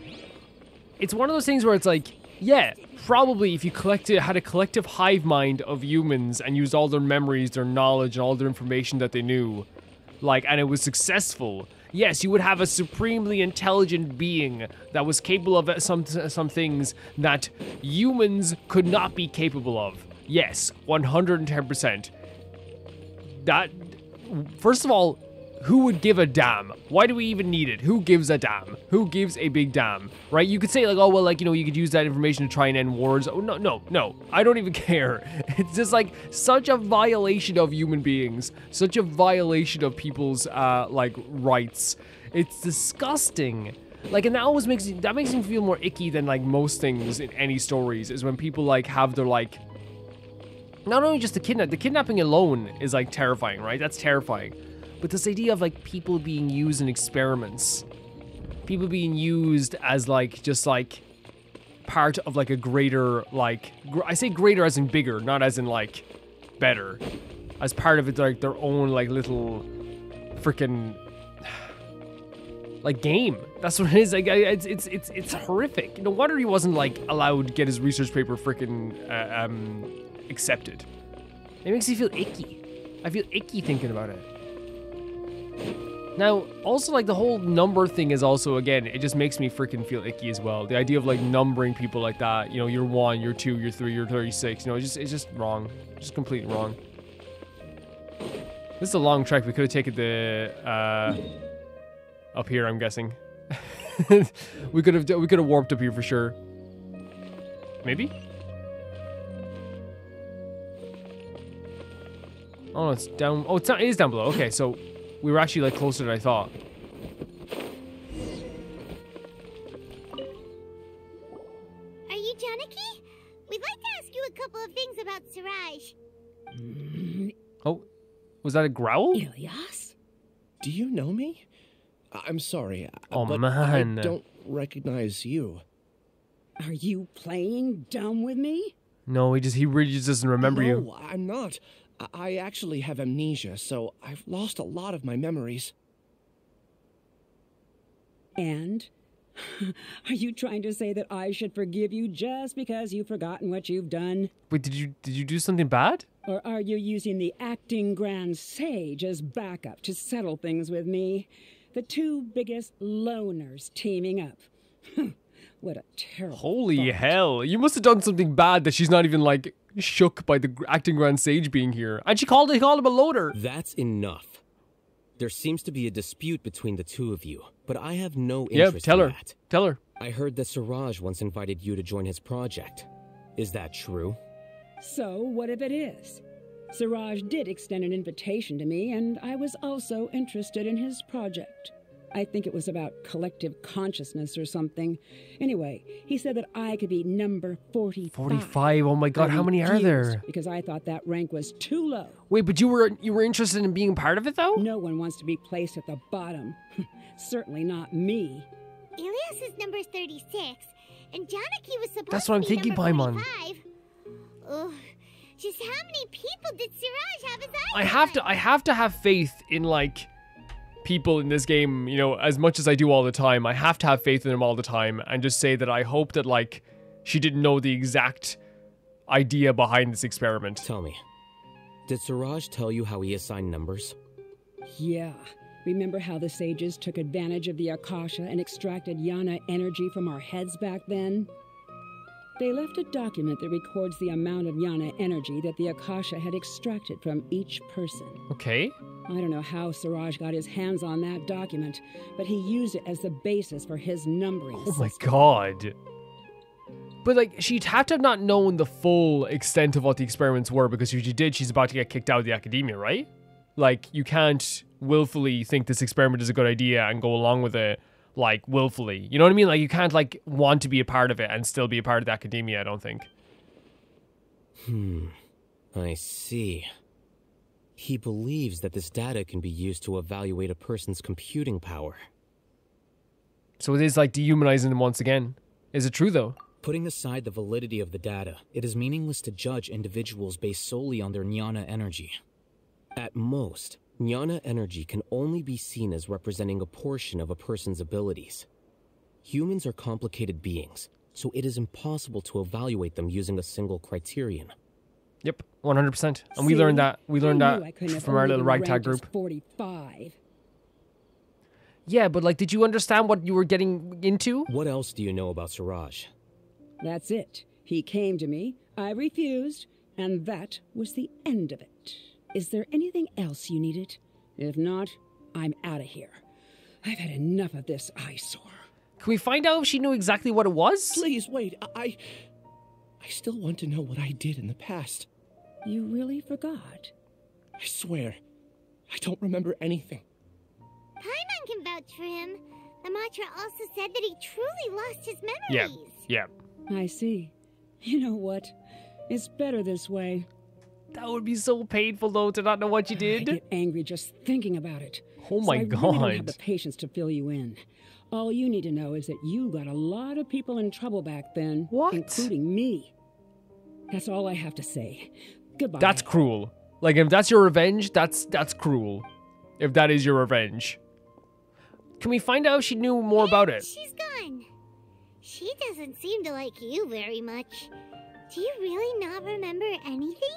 It's one of those things where it's like, Yeah, probably if you had a collective hive mind of humans and used all their memories, their knowledge, and all their information that they knew, like, and it was successful, yes, you would have a supremely intelligent being that was capable of some things that humans could not be capable of. Yes, 110%. That, first of all, who would give a damn? Why do we even need it? Who gives a damn? Who gives a big damn? Right? You could say like, oh, well, like, you know, you could use that information to try and end wars. Oh, no. I don't even care. It's just like such a violation of human beings. Such a violation of people's, like, rights. It's disgusting. Like, and that makes me feel more icky than, like, most things in any stories, is when people, like, have their, like, not only just the kidnapping alone is, like, terrifying, right? That's terrifying. But this idea of, like, people being used in experiments, people being used as, like, just, like, part of, like, a greater, like, I say greater as in bigger, not as in, like, better, as part of it, like, their own, like, little freaking, like, game. That's what it is. Like, it's horrific. No wonder he wasn't, like, allowed to get his research paper freaking accepted. It makes me feel icky. I feel icky thinking about it. Now, also, like, the whole number thing is also, again, it just makes me freaking feel icky as well. The idea of, like, numbering people like that, you know, you're 1, you're 2, you're 3, you're 36, you know, it's just wrong. Just completely wrong. This is a long trek. We could have taken the, up here, I'm guessing. we could have warped up here for sure. Maybe? Oh, it's down. Oh, it is down below. Okay, so we were actually, like, closer than I thought. Are you Janaki? We'd like to ask you a couple of things about Siraj. Oh, was that a growl? Ilyas? Do you know me? I'm sorry, oh, but man. I don't recognize you. Are you playing dumb with me? No, he really just doesn't remember you. No, I'm not. I actually have amnesia, so I've lost a lot of my memories. And? Are you trying to say that I should forgive you just because you've forgotten what you've done? Wait, did you do something bad? Or are you using the acting Grand Sage as backup to settle things with me? The two biggest loners teaming up. What a terrible Holy thought. hell. You must have done something bad that she's not even, like, shook by the acting Grand Sage being here. And he called him a loader. That's enough. There seems to be a dispute between the two of you, but I have no interest in that. Tell her. I heard that Siraj once invited you to join his project. Is that true? So, what if it is? Siraj did extend an invitation to me, and I was also interested in his project. I think it was about collective consciousness or something. Anyway, he said that I could be number 45. 45? Oh my god, how many are there? Because I thought that rank was too low. Wait, but you were interested in being part of it, though? No one wants to be placed at the bottom. Certainly not me. Ilyas is number 36, and Janaki was supposed That's what I'm to be thinking, number Paimon. 45. Ugh. Just how many people did Siraj have as I have to have faith in, like, people in this game, you know, as much as I do all the time. I have to have faith in them all the time and just say that I hope that, like, she didn't know the exact idea behind this experiment. Tell me, did Siraj tell you how he assigned numbers? Yeah. Remember how the sages took advantage of the Akasha and extracted Yana energy from our heads back then? They left a document that records the amount of Yana energy that the Akasha had extracted from each person. Okay. I don't know how Siraj got his hands on that document, but he used it as the basis for his numbering Oh my system. god. But, like, she'd have to have not known the full extent of what the experiments were, because if she did, she's about to get kicked out of the academia, right? Like, you can't willfully think this experiment is a good idea and go along with it, like, willfully. You know what I mean? Like, you can't, like, want to be a part of it and still be a part of the academia, I don't think. I see. He believes that this data can be used to evaluate a person's computing power. So it is, like, dehumanizing them once again. Is it true, though? Putting aside the validity of the data, it is meaningless to judge individuals based solely on their jnana energy. At most, jnana energy can only be seen as representing a portion of a person's abilities. Humans are complicated beings, so it is impossible to evaluate them using a single criterion. Yep, 100%. And we learned that. We learned that from our little ragtag group. 45. Yeah, but like, did you understand what you were getting into? What else do you know about Siraj? That's it. He came to me, I refused, and that was the end of it. Is there anything else you needed? If not, I'm out of here. I've had enough of this eyesore. Can we find out if she knew exactly what it was? Please, wait. I still want to know what I did in the past. You really forgot? I swear, I don't remember anything. Paimon can vouch for him. The mantra also said that he truly lost his memories. Yeah. I see. You know what? It's better this way. That would be so painful, though, to not know what you did. I get angry just thinking about it. Oh my God. I really don't have the patience to fill you in. All you need to know is that you got a lot of people in trouble back then. What? Including me. That's all I have to say. Goodbye. That's cruel. Like, if that's your revenge, that's cruel. If that is your revenge. Can we find out if she knew more about it? She's gone. She doesn't seem to like you very much. Do you really not remember anything?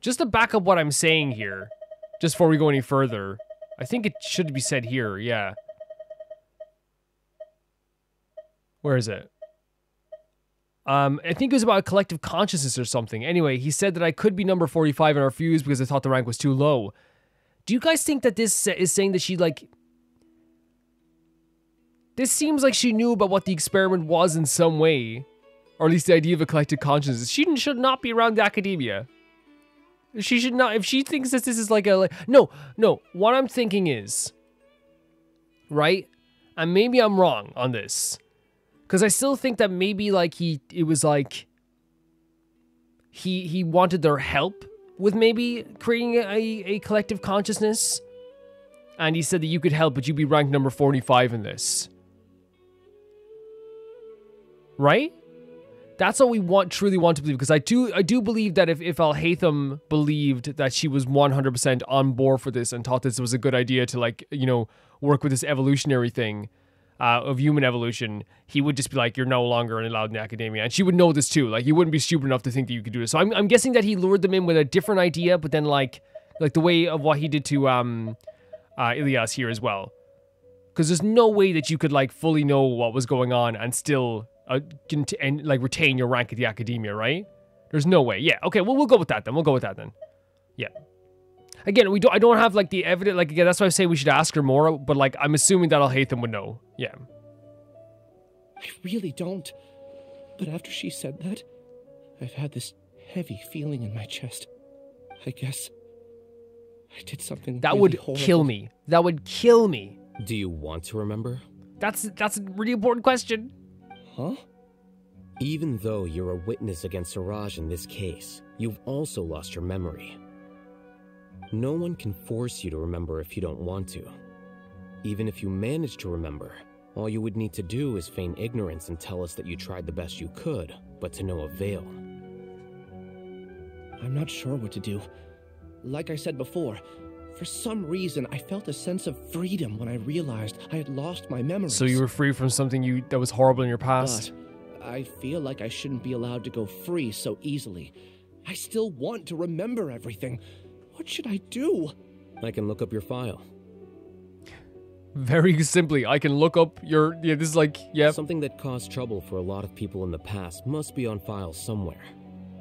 Just to back up what I'm saying here, just before we go any further, I think it should be said here, yeah. Where is it? I think it was about collective consciousness or something. Anyway, he said that I could be number 45 and I refused because I thought the rank was too low. Do you guys think that this is saying that she, like... This seems like she knew about what the experiment was in some way. Or at least the idea of a collective consciousness. She should not be around the academia. She should not... If she thinks that this is like a... No. What I'm thinking is... Right? And maybe I'm wrong on this. Because I still think that maybe, like, it was like... He wanted their help with maybe creating a collective consciousness. And he said that you could help, but you'd be ranked number 45 in this. Right? That's what we truly want to believe, because I do believe that if Alhaitham believed that she was 100% on board for this and thought this was a good idea to, like, you know, work with this evolutionary thing of human evolution, he would just be like, you're no longer allowed in the academia. And she would know this too. Like, he wouldn't be stupid enough to think that you could do this. So I'm guessing that he lured them in with a different idea, but then like the way of what he did to Ilyas here as well. Because there's no way that you could, like, fully know what was going on and still retain your rank at the academia, right? There's no way. Yeah, okay, well, we'll go with that then. Yeah. Again, I don't have, like, the evidence. Like, again, that's why I say we should ask her more, but, like, I'm assuming that Alhaitham would know. Yeah. I really don't. But after she said that, I've had this heavy feeling in my chest. I guess I did something that really would horrible. kill me. That would kill me. Do you want to remember? That's a really important question. Huh? Even though you're a witness against Siraj in this case, you've also lost your memory. No one can force you to remember if you don't want to. Even if you manage to remember, all you would need to do is feign ignorance and tell us that you tried the best you could, but to no avail. I'm not sure what to do. Like I said before, for some reason I felt a sense of freedom when I realized I had lost my memories. So you were free from something that was horrible in your past? But I feel like I shouldn't be allowed to go free so easily. I still want to remember everything. What should I do? I can look up your file. Very simply, I can look up your... Yeah, this is like... Yeah. Something that caused trouble for a lot of people in the past must be on file somewhere.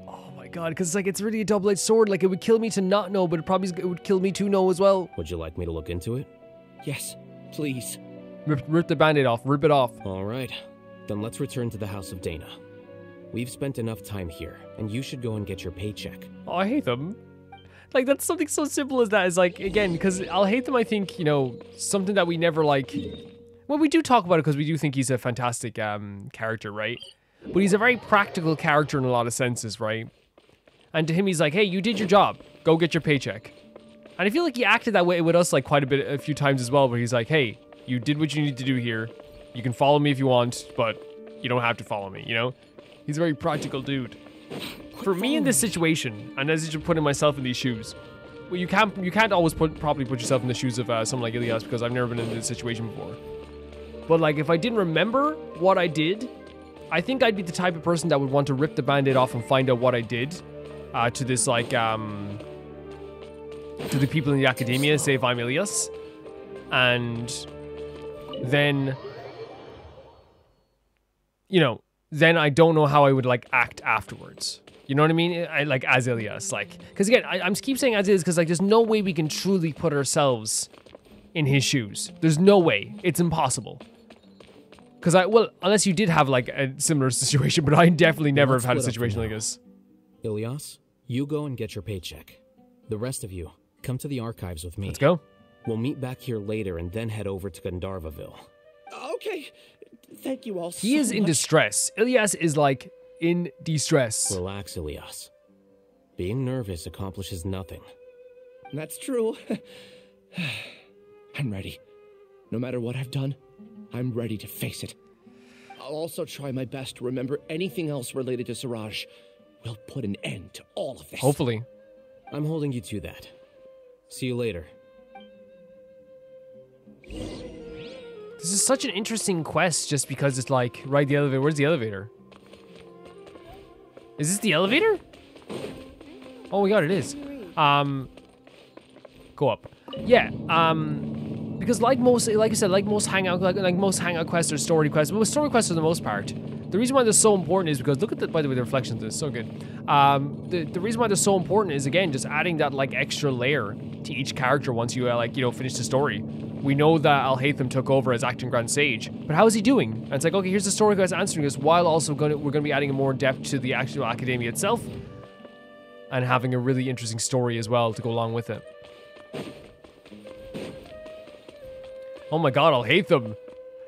Oh my god, because it's like, it's really a double-edged sword. Like, it would kill me to not know, but it would kill me to know as well. Would you like me to look into it? Yes, please. Rip the band-aid off. Rip it off. Alright. Then let's return to the House of Dana. We've spent enough time here, and you should go and get your paycheck. Oh, I hate them. Like, that's something so simple as that. Is like, again, because Alhaitham, I think, you know, something that we never, like... Well, we do talk about it because we do think he's a fantastic character, right? But he's a very practical character in a lot of senses, right? And to him, he's like, hey, you did your job. Go get your paycheck. And I feel like he acted that way with us, like, a few times as well, where he's like, hey, you did what you need to do here. You can follow me if you want, but you don't have to follow me, you know? He's a very practical dude. For me in this situation, and as you putting myself in these shoes, well, you can't always properly put yourself in the shoes of someone like Ilyas, because I've never been in this situation before. But like, if I didn't remember what I did, I think I'd be the type of person that would want to rip the band-aid off and find out what I did to this, like, to the people in the academia, say if I'm Ilias. And then, you know, then I don't know how I would, like, act afterwards. You know what I mean? I like, as Ilias, like, because again, I'm keep saying as is because, like, there's no way we can truly put ourselves in his shoes. There's no way. It's impossible. Because well, unless you did have, like, a similar situation, but I definitely never have had a situation like this. Ilias, you go and get your paycheck. The rest of you, come to the archives with me. Let's go. We'll meet back here later and then head over to Gandharvaville. Okay. Thank you all so much. He is in distress. Ilias is, like, in distress. Relax, Ilias. Being nervous accomplishes nothing. That's true. I'm ready. No matter what I've done, I'm ready to face it. I'll also try my best to remember anything else related to Siraj. We'll put an end to all of this. Hopefully. I'm holding you to that. See you later. This is such an interesting quest just because it's like, ride the elevator. Where's the elevator? Is this the elevator? Oh my god, it is. Go up. Yeah, because like I said, like most hangout quests or story quests, but with story quests for the most part, the reason why they're so important is because, look at the, by the way, the reflections is so good. The reason why they're so important is, again, just adding that, like, extra layer to each character once you, like, you know, finish the story. We know that Alhaitham took over as Acting Grand Sage, but how is he doing? And it's like, okay, here's the story quest answering us, while also we're going to be adding more depth to the actual academia itself, and having a really interesting story as well to go along with it. Oh my god, Alhaitham.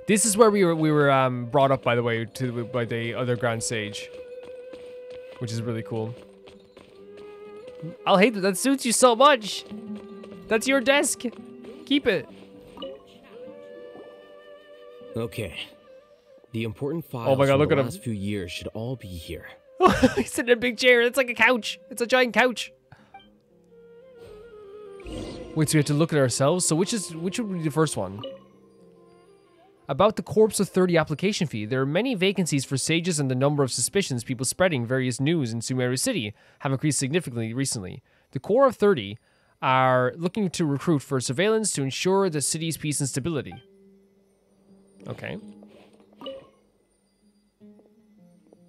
This is where we were brought up, by the way, by the other Grand Sage, which is really cool. Alhaitham, that suits you so much. That's your desk. Keep it. Okay. The important files oh my god, from look the at last few years should all be here. He's sitting in a big chair. It's like a couch. It's a giant couch. Wait, so we have to look at ourselves? So which would be the first one? About the Corpse of 30 application fee. There are many vacancies for sages, and the number of suspicions people spreading various news in Sumeru City have increased significantly recently. The Core of 30 are looking to recruit for surveillance to ensure the city's peace and stability. Okay.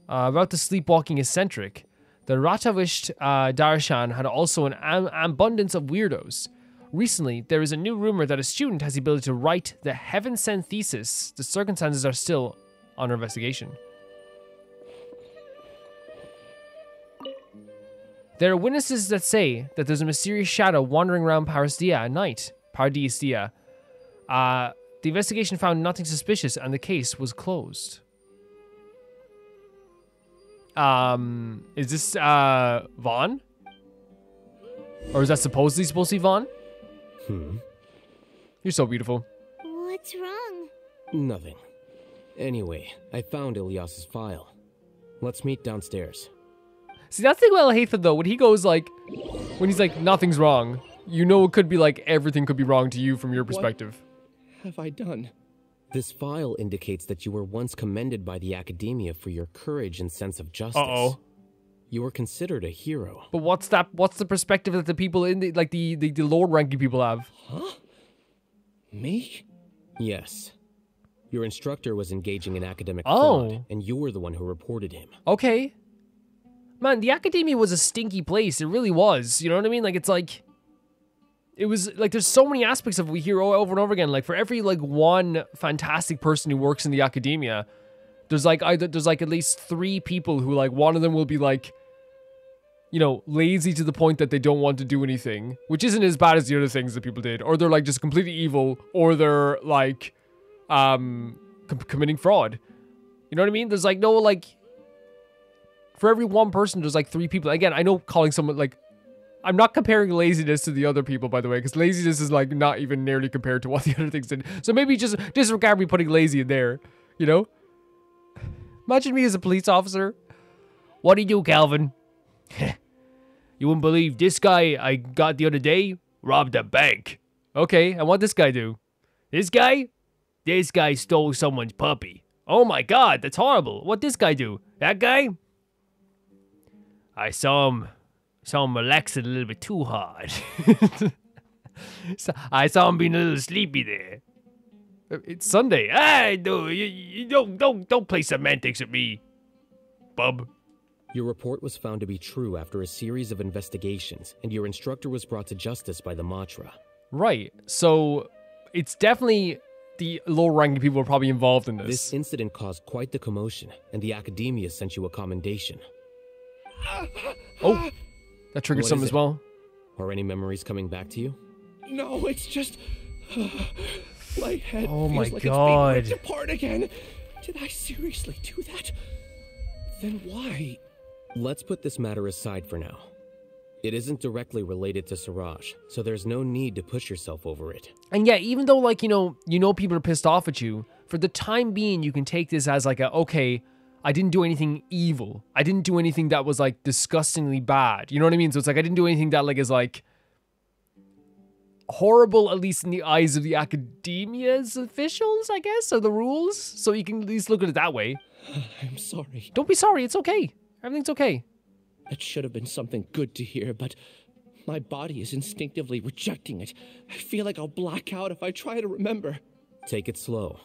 About the sleepwalking eccentric. The Ratavisht Darshan had also an abundance of weirdos. Recently, there is a new rumor that a student has the ability to write the heaven-sent thesis. The circumstances are still under investigation. There are witnesses that say that there's a mysterious shadow wandering around Paradisdia at night. Paradisdia. The investigation found nothing suspicious and the case was closed. Is this, Vaughn? Or is that supposed to be Vaughn? You're so beautiful. What's wrong? Nothing. Anyway, I found Ilias's file. Let's meet downstairs. See, that's the thing about Alhaitham, though. When he goes, like, when he's like, nothing's wrong, you know it could be like everything could be wrong to you from your perspective. What have I done? This file indicates that you were once commended by the academia for your courage and sense of justice. Uh-oh. You were considered a hero. But what's the perspective that the people in the, like, the lower ranking people have? Huh? Me? Yes. Your instructor was engaging in academic fraud, and you were the one who reported him. Okay. Man, the academia was a stinky place. It really was. You know what I mean? Like, it's like... It was, like, there's so many aspects of it we hear over and over again. Like, for every, like, one fantastic person who works in the academia, there's, like, at least 3 people who, like, one of them will be, like, you know, lazy to the point that they don't want to do anything, which isn't as bad as the other things that people did. Or they're, like, just completely evil, or they're, like, committing fraud. You know what I mean? There's, like, no, like... For every one person, there's, like, 3 people. Again, I know calling someone, like... I'm not comparing laziness to the other people, by the way, because laziness is, like, not even nearly compared to what the other things did. So maybe just disregard me putting lazy in there, you know? Imagine me as a police officer. What do you do, Calvin? You wouldn't believe this guy I got the other day robbed a bank. Okay, and what this guy do? This guy This guy stole someone's puppy. Oh my god, that's horrible. What'd this guy do? That guy? I saw him relaxing a little bit too hard. I saw him being a little sleepy there. It's Sunday. Hey, dude, you don't play semantics with me, bub. Your report was found to be true after a series of investigations, and your instructor was brought to justice by the Matra. Right. So it's definitely the low-ranking people are probably involved in this. This incident caused quite the commotion, and the academia sent you a commendation. Oh, that triggered some as well. Are any memories coming back to you? No, it's just my head oh feels my like god. it's being ripped apart again. Did I seriously do that? Then why? Let's put this matter aside for now. It isn't directly related to Siraj, so there's no need to push yourself over it. And yeah, even though, like, you know people are pissed off at you, for the time being, you can take this as like okay, I didn't do anything evil. I didn't do anything that was like disgustingly bad. You know what I mean? So it's like I didn't do anything that like is like horrible, at least in the eyes of the academia's officials, I guess, or the rules. So you can at least look at it that way. I'm sorry. Don't be sorry. It's okay. Everything's okay. It should have been something good to hear, but my body is instinctively rejecting it. I feel like I'll black out if I try to remember. Take it slow.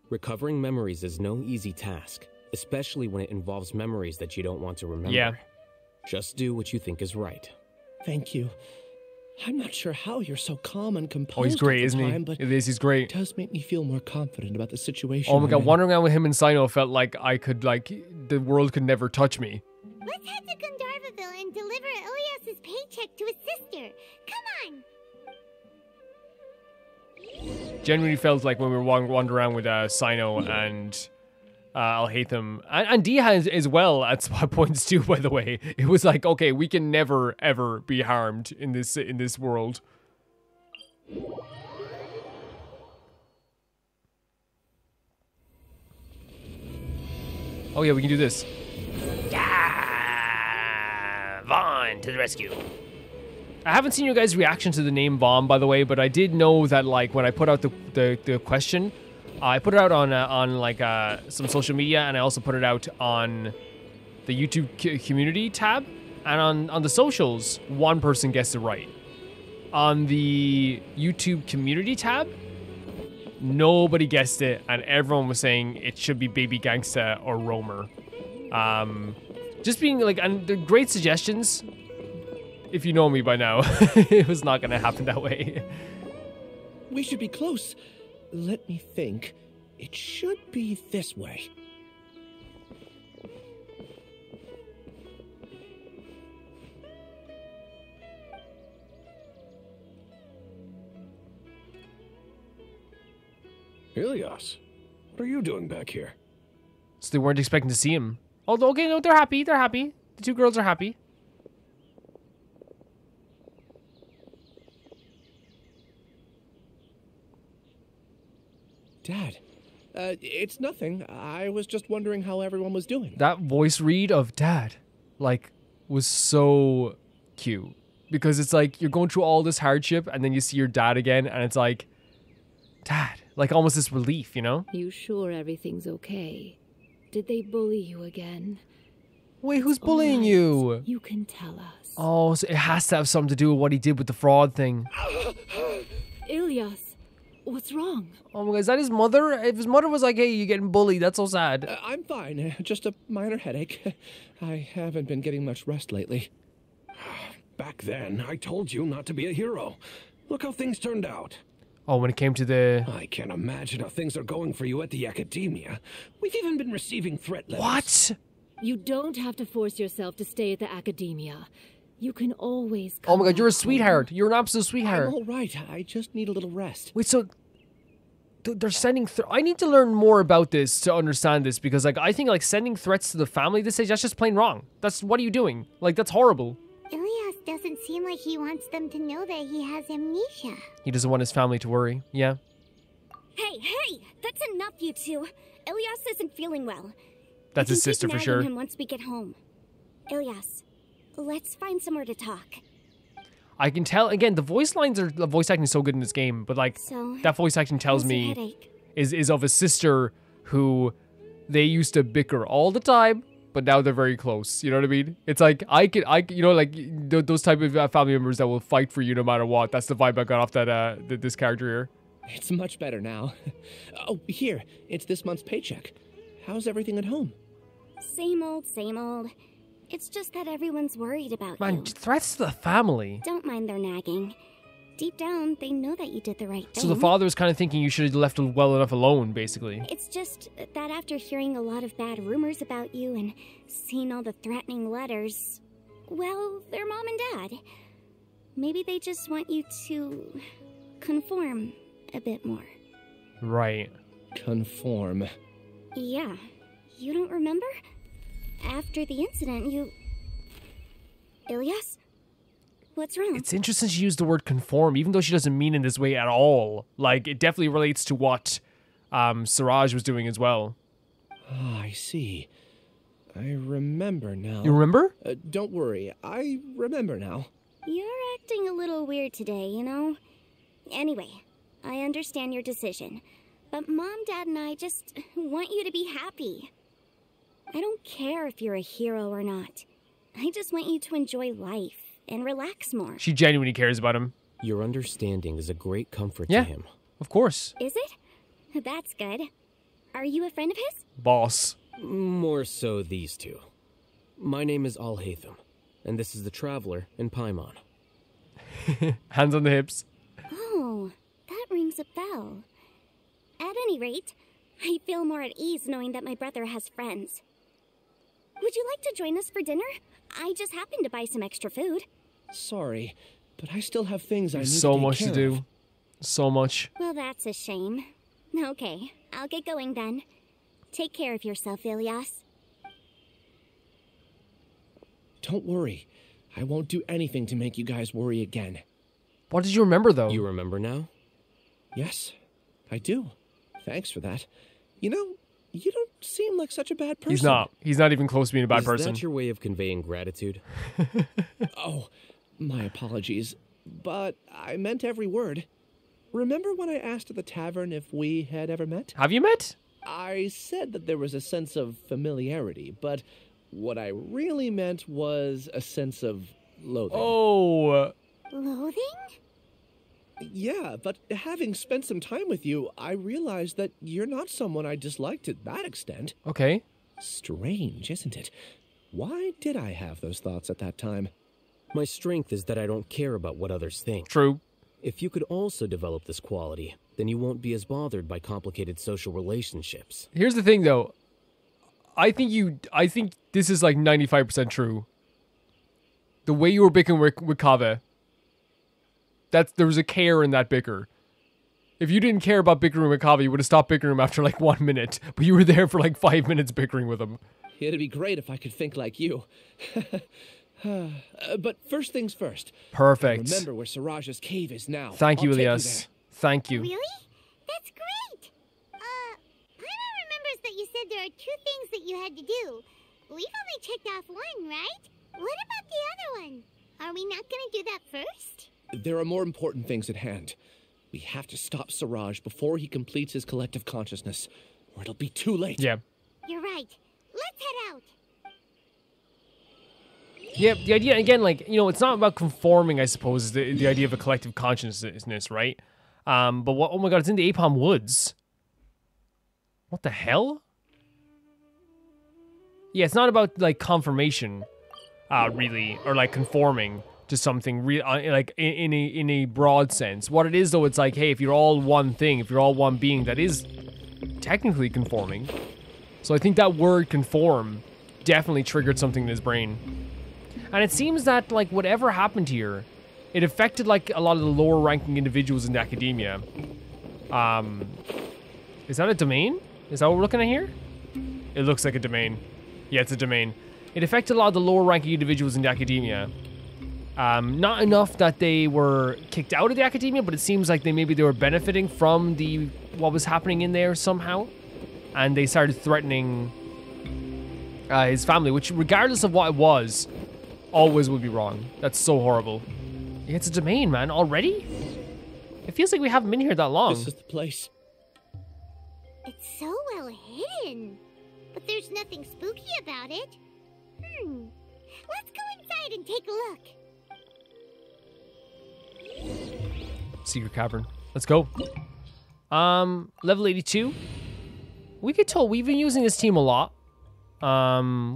Recovering memories is no easy task, especially when it involves memories that you don't want to remember. Yeah. Just do what you think is right. Thank you. I'm not sure how you're so calm and composed. Oh, he's great, isn't he? But it is, he's great. It does make me feel more confident about the situation. Oh my god, wandering around with him and Sino felt like I could, like, the world could never touch me. Let's head to Gandharvaville and deliver Ilias's paycheck to his sister. Come on! Genuinely felt like when we were wandering around with Sino and Alhaitham and Dia as well at points too, by the way. It was like, okay, we can never ever be harmed in this world. Oh yeah, we can do this. Vaughn to the rescue. I haven't seen your guys' reaction to the name Vaughn, by the way, but I did know that, like, when I put out the question, I put it out on some social media, and I also put it out on the YouTube community tab, and on the socials, one person guessed it right. On the YouTube community tab, nobody guessed it, and everyone was saying it should be Baby Gangsta or Roamer. Just being like, and they're great suggestions. If you know me by now, it was not going to happen that way. We should be close. Let me think. It should be this way. Ilias, what are you doing back here? So they weren't expecting to see him. Although, okay, no, they're happy. They're happy. The two girls are happy. Dad, it's nothing. I was just wondering how everyone was doing. That voice read of Dad, like, was so cute. Because it's like, you're going through all this hardship, and then you see your dad again, and it's like, Dad. Like, almost this relief, you know? You sure everything's okay? Did they bully you again? Wait, who's bullying you? You can tell us. Oh, so it has to have something to do with what he did with the fraud thing. Ilias, what's wrong? Oh my god, is that his mother? If his mother was like, hey, you're getting bullied, that's so sad. I'm fine. Just a minor headache. I haven't been getting much rest lately. Back then, I told you not to be a hero. Look how things turned out. Oh, when it came to the... I can't imagine how things are going for you at the academia. We've even been receiving threat letters. What? You don't have to force yourself to stay at the academia. You can always come Oh my god, you're a back sweetheart. You're an absolute sweetheart. I'm all right. I just need a little rest. Wait, so... They're sending... I need to learn more about this to understand this, because, like, I think, like, sending threats to the family at this age, that's just plain wrong. That's... What are you doing? Like, that's horrible. Ilias doesn't seem like he wants them to know that he has amnesia. He doesn't want his family to worry. Yeah. Hey! That's enough, you two. Ilias isn't feeling well. That's his sister for sure. Him once we get home. Ilias, let's find somewhere to talk. I can tell, again, the voice acting is so good in this game, but, like, that voice acting tells me is of a sister who they used to bicker all the time, but now they're very close. You know what I mean? It's like you know, like those type of family members that will fight for you no matter what. That's the vibe I got off that this character here. It's much better now. Oh, here, it's this month's paycheck. How's everything at home? Same old, same old. It's just that everyone's worried about you. Man, threats to the family. Don't mind their nagging. Deep down, they know that you did the right thing. So the father was kind of thinking you should have left him well enough alone, basically. It's just that after hearing a lot of bad rumors about you and seeing all the threatening letters, well, they're mom and dad. Maybe they just want you to conform a bit more. Right. Conform. Yeah. You don't remember? After the incident, you... Ilyas? What's wrong? It's interesting she used the word conform, even though she doesn't mean in this way at all. Like, it definitely relates to what Siraj was doing as well. Ah, I see. I remember now. You remember? Don't worry, I remember now. You're acting a little weird today, you know? Anyway, I understand your decision. But Mom, Dad, and I just want you to be happy. I don't care if you're a hero or not. I just want you to enjoy life and relax more. She genuinely cares about him. Your understanding is a great comfort to him. Of course. Is it? That's good. Are you a friend of his? Boss. More so these two. My name is Alhaitham, and this is the Traveler in Paimon. Hands on the hips. Oh, that rings a bell. At any rate, I feel more at ease knowing that my brother has friends. Would you like to join us for dinner? I just happened to buy some extra food. Sorry, but I still have things I need so to take much care to do. of. So much. Well, that's a shame. Okay, I'll get going then. Take care of yourself, Ilyas. Don't worry. I won't do anything to make you guys worry again. What did you remember, though? You remember now? Yes, I do. Thanks for that. You know, you don't seem like such a bad person. He's not. He's not even close to being a bad person. Is that your way of conveying gratitude? Oh, my apologies. But I meant every word. Remember when I asked at the tavern if we had ever met? Have you met? I said that there was a sense of familiarity, but what I really meant was a sense of loathing. Oh. Loathing? Yeah, but having spent some time with you, I realized that you're not someone I dislike to that extent. Okay. Strange, isn't it? Why did I have those thoughts at that time? My strength is that I don't care about what others think. True. If you could also develop this quality, then you won't be as bothered by complicated social relationships. Here's the thing, though. I think this is like 95% true. The way you were bickering with Kaveh, there was a care in that bicker. If you didn't care about bickering with Kaveh, you would have stopped bickering him after like 1 minute. But you were there for like 5 minutes bickering with him. It'd be great if I could think like you. But first things first. Perfect. Remember where Siraj's cave is now. Thank you, I'll take Ilyas. Thank you. Really? That's great! Paimon remembers that you said there are 2 things that you had to do. We've only checked off 1, right? What about the other one? Are we not gonna do that first? There are more important things at hand. We have to stop Siraj before he completes his collective consciousness, or it'll be too late. Yeah. You're right. Let's head out. Yeah, the idea, again, like, you know, it's not about conforming, I suppose, is the idea of a collective consciousness, right? But what, oh my god, it's in the Apom Woods. What the hell? Yeah, it's not about, like, confirmation, really, or, like, conforming to something, like, in a broad sense. What it is, though, it's like, hey, if you're all one thing, if you're all one being, that is technically conforming. So I think that word conform definitely triggered something in his brain. And it seems that, like, whatever happened here, it affected, like, a lot of the lower-ranking individuals in the academia. Is that a domain? Is that what we're looking at here? It looks like a domain. Yeah, it's a domain. It affected a lot of the lower-ranking individuals in the academia. Not enough that they were kicked out of the academia, but it seems like maybe they were benefiting from what was happening in there somehow. And they started threatening his family, which, regardless of what it was, always would be wrong. That's so horrible. Yeah, it's a domain, man. Already? It feels like we haven't been here that long. This is the place. It's so well hidden. But there's nothing spooky about it. Let's go inside and take a look. Secret cavern. Let's go. Level 82. We could tell we've been using this team a lot.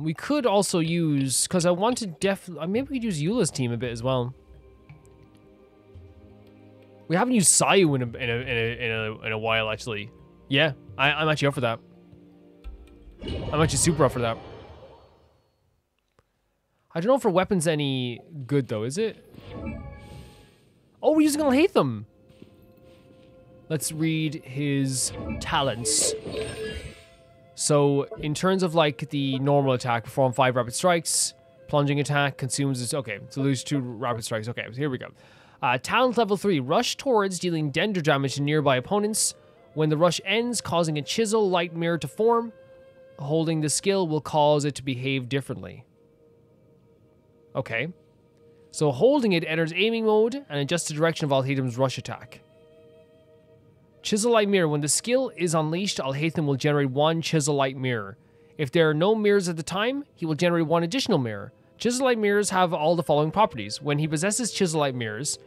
We could also use, because I want to maybe we could use Eula's team a bit as well. We haven't used Sayu in a while, actually. Yeah, I'm actually up for that. I'm actually super up for that. I don't know if her weapon's any good though, is it? Oh, we're using Alhaitham. Let's read his talents. So, in terms of like the normal attack, perform 5 rapid strikes. Plunging attack consumes this. Okay, so lose 2 rapid strikes. Okay, so here we go. Talent level 3, rush towards, dealing dendro damage to nearby opponents. When the rush ends, causing a chisel light mirror to form. Holding the skill will cause it to behave differently. Okay. So holding it enters aiming mode and adjusts the direction of Alhaitham's rush attack. Chisel light mirror. When the skill is unleashed, Alhaitham will generate 1 chisel light mirror. If there are no mirrors at the time, he will generate 1 additional mirror. Chisel light mirrors have all the following properties. When he possesses chisel light mirrors,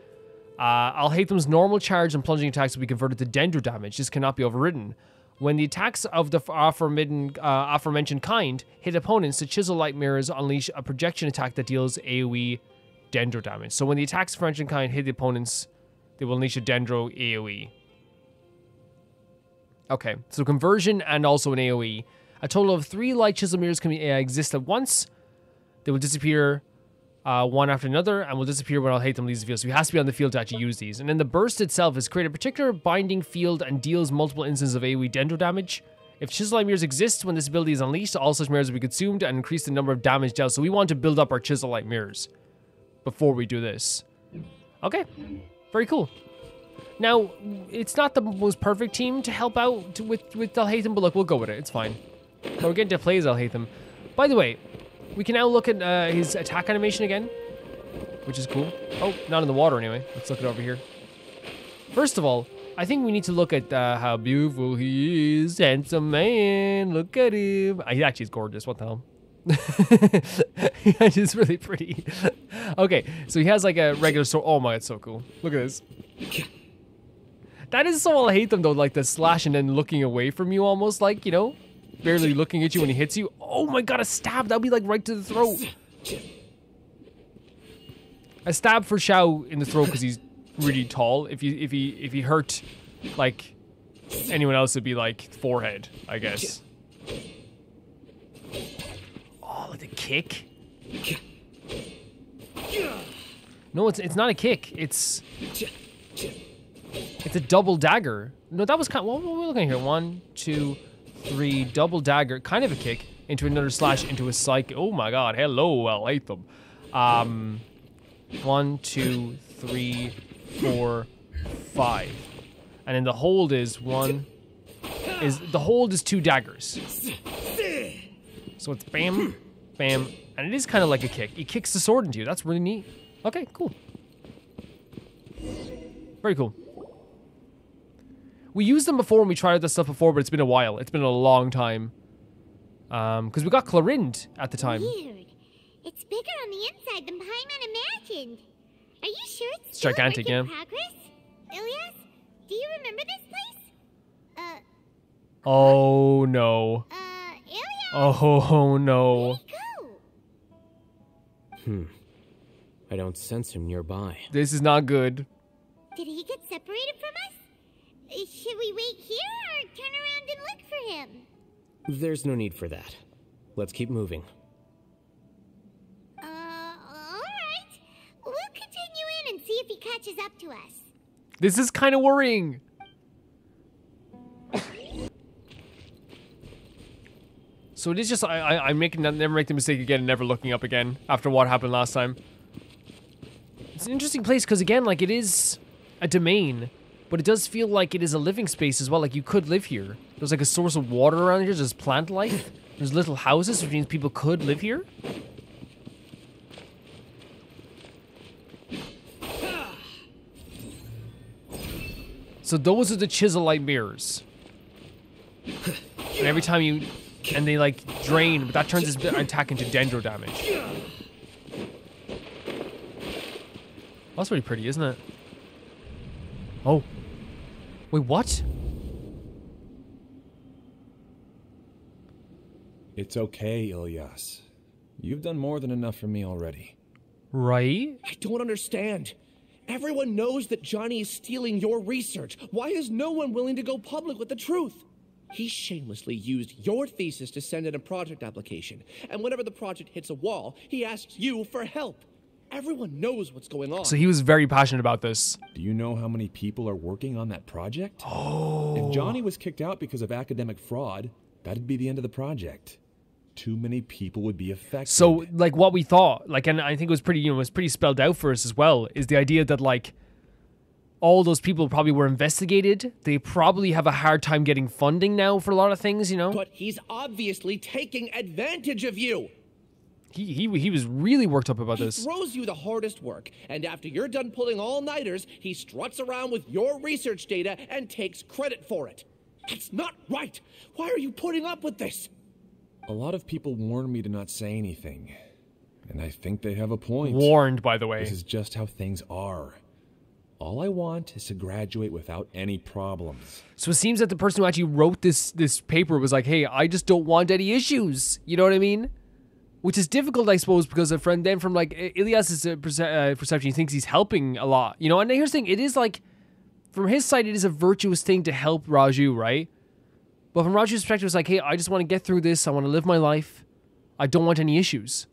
Alhaitham's normal charge and plunging attacks will be converted to dendro damage. This cannot be overridden. When the attacks of the aforementioned kind hit opponents, the chisel light mirrors unleash a projection attack that deals AoE dendro damage. So when the attacks of aforementioned kind hit the opponents, they will unleash a dendro AoE. Okay, so conversion and also an AoE. A total of 3 light chisel mirrors can exist at once. They will disappear one after another and will disappear when Alhaitham leaves the field. So he has to be on the field to actually use these. And then the burst itself is create a particular binding field and deals multiple instances of AoE dendro damage. If chisel light mirrors exist when this ability is unleashed, all such mirrors will be consumed and increase the number of damage dealt. So we want to build up our chisel light mirrors before we do this. Okay, very cool. Now, it's not the most perfect team to help out with Alhaitham, but look, we'll go with it. It's fine. But we're getting to play as Alhaitham. By the way, we can now look at his attack animation again, which is cool. Oh, not in the water anyway. Let's look it over here. First of all, I think we need to look at how beautiful he is. Handsome man. Look at him. He actually is gorgeous. What the hell? He's really pretty. Okay, so he has like a regular sword. Oh my, it's so cool. Look at this. That is so Alhaitham though, like the slash and then looking away from you almost, like, you know, barely looking at you when he hits you. Oh my god, a stab. That'd be like right to the throat. A stab for Xiao in the throat because he's really tall. If he hurt like anyone else, it'd be like forehead, I guess. Oh, like the kick. No, it's not a kick. It's a double dagger. No, that was kind of, what were we looking at here? 1, 2, 3, double dagger, kind of a kick into another slash into a psych. Oh my god, hello, Alhaitham. 1, 2, 3, 4, 5, and then the hold is the hold is 2 daggers. So it's bam, bam, and it is kind of like a kick. He kicks the sword into you. That's really neat. Okay, cool. Very cool. We used them before when we tried this stuff before, but it's been a while. It's been a long time. Because we got Clorind at the time. Weird. It's bigger on the inside than Paimon imagined. Are you sure it's gigantic, yeah. Progress? Ilyas, do you remember this place? Oh no. Ilyas? Oh no. I don't sense him nearby. This is not good. Did he get separated from us? Should we wait here or turn around and look for him? There's no need for that. Let's keep moving. Alright. We'll continue in and see if he catches up to us. This is kind of worrying. So it is just, I'm never make the mistake again and never looking up again after what happened last time. It's an interesting place because, again, like, it is a domain, but it does feel like it is a living space as well. Like, you could live here. There's like a source of water around here. There's plant life. There's little houses, which means people could live here. So those are the chisel light mirrors. And every time you... And they, like, drain, but that turns his attack into dendro damage. That's pretty pretty, isn't it? Oh. Wait, what? It's okay, Ilyas. You've done more than enough for me already. Right? I don't understand. Everyone knows that Johnny is stealing your research. Why is no one willing to go public with the truth? He shamelessly used your thesis to send in a project application, and whenever the project hits a wall, he asks you for help. Everyone knows what's going on. So he was very passionate about this. Do you know how many people are working on that project? Oh. If Johnny was kicked out because of academic fraud, that'd be the end of the project. Too many people would be affected. So, like, what we thought, like, and I think it was pretty, was pretty spelled out for us as well, is the idea that, like, all those people probably were investigated. They probably have a hard time getting funding now for a lot of things, you know? But he's obviously taking advantage of you. He was really worked up about this. He throws you the hardest work, and after you're done pulling all-nighters, he struts around with your research data and takes credit for it. That's not right. Why are you putting up with this? A lot of people warned me to not say anything. And I think they have a point. Warned, by the way. This is just how things are. All I want is to graduate without any problems. So it seems that the person who actually wrote this paper was like, hey, I just don't want any issues. You know what I mean? Which is difficult, I suppose, because from like Ilyas's perception, he thinks he's helping a lot. You know, and here's the thing, it is like, from his side, it is a virtuous thing to help Raju, right? But from Raju's perspective, it's like, hey, I just want to get through this. I want to live my life. I don't want any issues.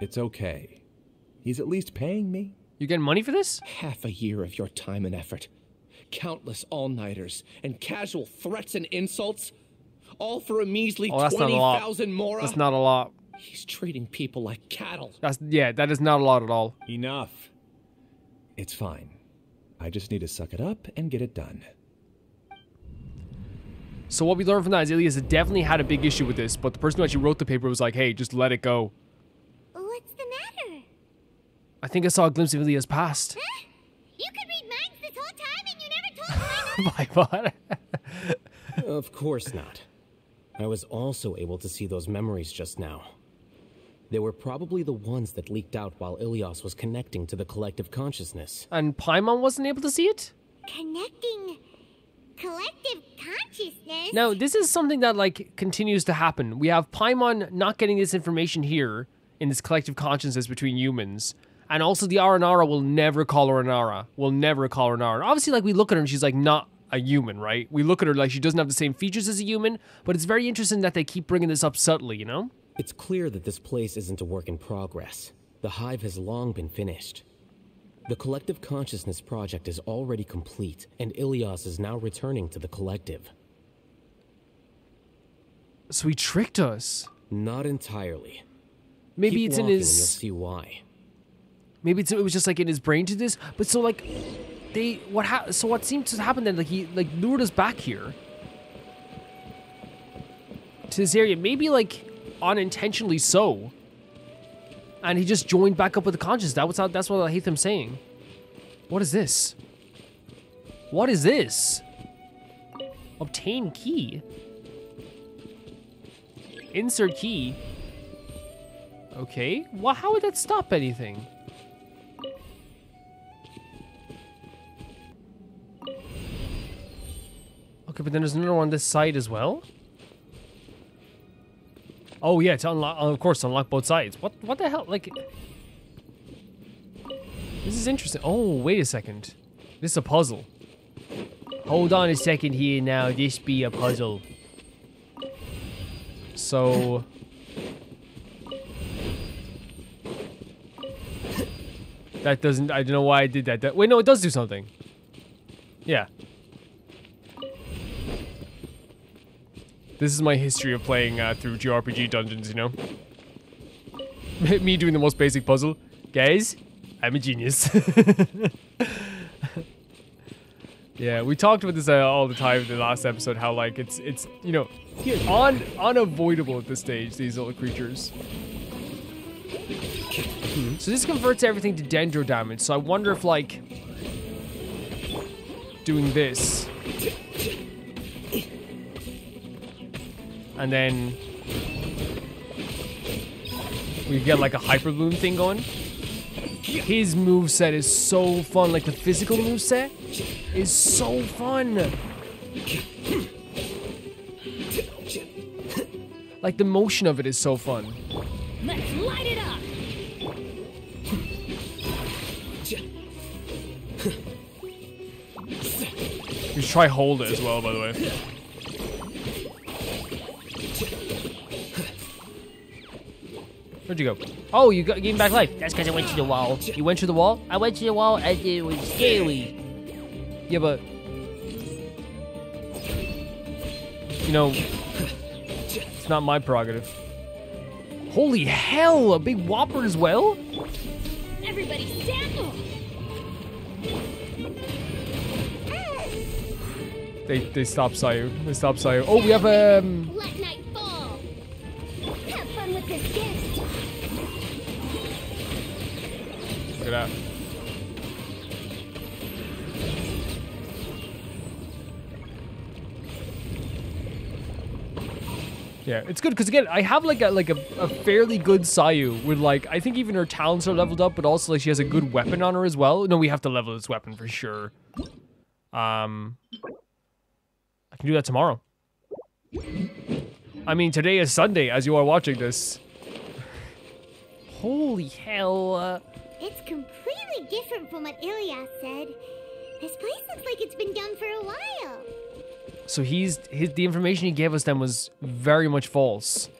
It's okay. He's at least paying me. You getting money for this? Half a year of your time and effort. Countless all-nighters and casual threats and insults. All for a measly 20,000 mora. That's not a lot. He's treating people like cattle. That is not a lot at all. Enough. It's fine. I just need to suck it up and get it done. So what we learned from that is Ilyas definitely had a big issue with this, but the person who actually wrote the paper was like, hey, just let it go. What's the matter? I think I saw a glimpse of Ilyas' past. Huh? You could read minds this whole time and you never told me. My what? Of course not. I was also able to see those memories just now. They were probably the ones that leaked out while Ilyas was connecting to the collective consciousness. And Paimon wasn't able to see it? Connecting collective consciousness? Now, this is something that, like, continues to happen. We have Paimon not getting this information here in this collective consciousness between humans. And also the Aranara will never call her Anara. Will never call her Anara. Obviously, like, we look at her and she's, like, not a human, right? We look at her like she doesn't have the same features as a human, but it's very interesting that they keep bringing this up subtly, you know? It's clear that this place isn't a work in progress. The hive has long been finished. The collective consciousness project is already complete, and Ilyas is now returning to the collective. So he tricked us. Not entirely. Maybe Keep it's in walking his... and you'll see why. Maybe it was just like in his brain to this, but so like... So what seemed to happen then, like he like lured us back here to this area, maybe like unintentionally so, and he just joined back up with the conscious. That's what Alhaitham's saying. What is this? What is this? Obtain key. Insert key. Okay. Well, how would that stop anything? Okay, but then there's another one on this side as well. Oh yeah, to unlock, of course, to unlock both sides. What the hell? Like, this is interesting. Oh, wait a second. This is a puzzle. Hold on a second here now. This be a puzzle. So, that doesn't. I don't know why I did that. Wait, no, it does do something. Yeah. This is my history of playing through JRPG dungeons, you know? Me doing the most basic puzzle. Guys, I'm a genius. Yeah, we talked about this all the time in the last episode, how, like, it's you know, unavoidable at this stage, these little creatures. So this converts everything to dendro damage, so I wonder if, like, doing this... And then we get like a hyper bloom thing going. His moveset is so fun. Like the physical moveset is so fun. Like the motion of it is so fun. Let's light it up. You should try hold it as well, by the way. Where'd you go? Oh, you gave him back life. That's because I went through the wall. You went through the wall? I went through the wall and it was scary. Yeah, but... You know... It's not my prerogative. Holy hell! A big whopper as well? Everybody sample! They stopped Sayu. They stopped Sayu. Oh, we have Let night fall. Have fun with this gift. Look at that. Yeah, it's good because again, I have like a fairly good Sayu with like I think even her talents are leveled up, but also like she has a good weapon on her as well. No, we have to level this weapon for sure. I can do that tomorrow. I mean, today is Sunday as you are watching this. Holy hell. It's completely different from what Ilyas said. This place looks like it's been done for a while. So the information he gave us then was very much false.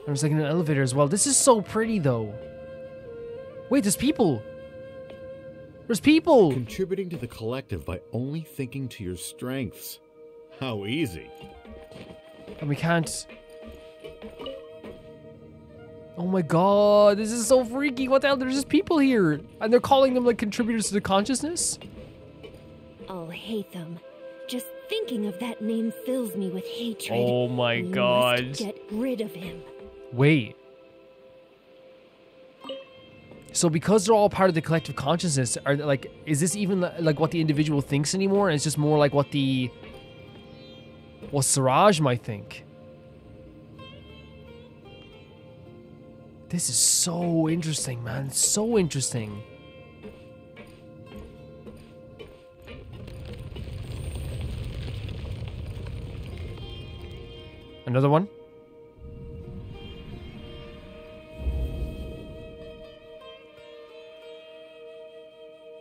There's like an elevator as well. This is so pretty though. Wait, there's people. There's people! Contributing to the collective by only thinking to your strengths. How easy. And we can't... Oh my god, this is so freaky. What the hell? There's just people here. And they're calling them like contributors to the consciousness? Alhaitham. Just thinking of that name fills me with hatred. Oh my god. We must get rid of him. Wait. So because they're all part of the collective consciousness, are like, is this even like what the individual thinks anymore? And it's just more like what Siraj might think. This is so interesting, man. So interesting. Another one?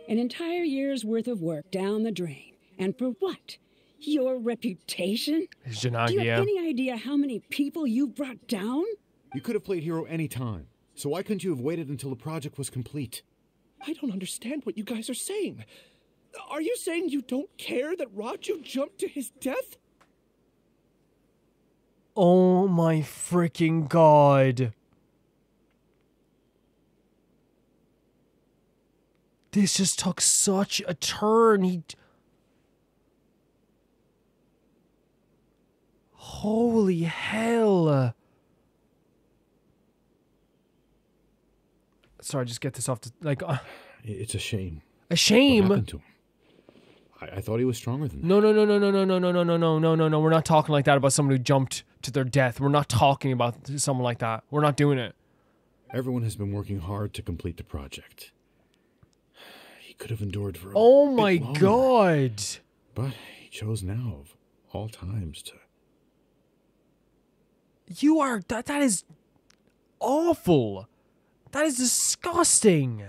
An entire year's worth of work down the drain. And for what? Your reputation? Janagi, Do you have any idea how many people you brought down? You could have played hero any time. So why couldn't you have waited until the project was complete? I don't understand what you guys are saying. Are you saying you don't care that Raju jumped to his death? Oh my freaking god. This just took such a turn. Holy hell. Sorry, just get this off the... It's a shame. A shame? What happened to him? I thought he was stronger than that. No. We're not talking like that about someone who jumped to their death. We're not talking about someone like that. We're not doing it. Everyone has been working hard to complete the project. He could have endured for Oh my god. But he chose now of all times to... You are... That is awful. That is disgusting.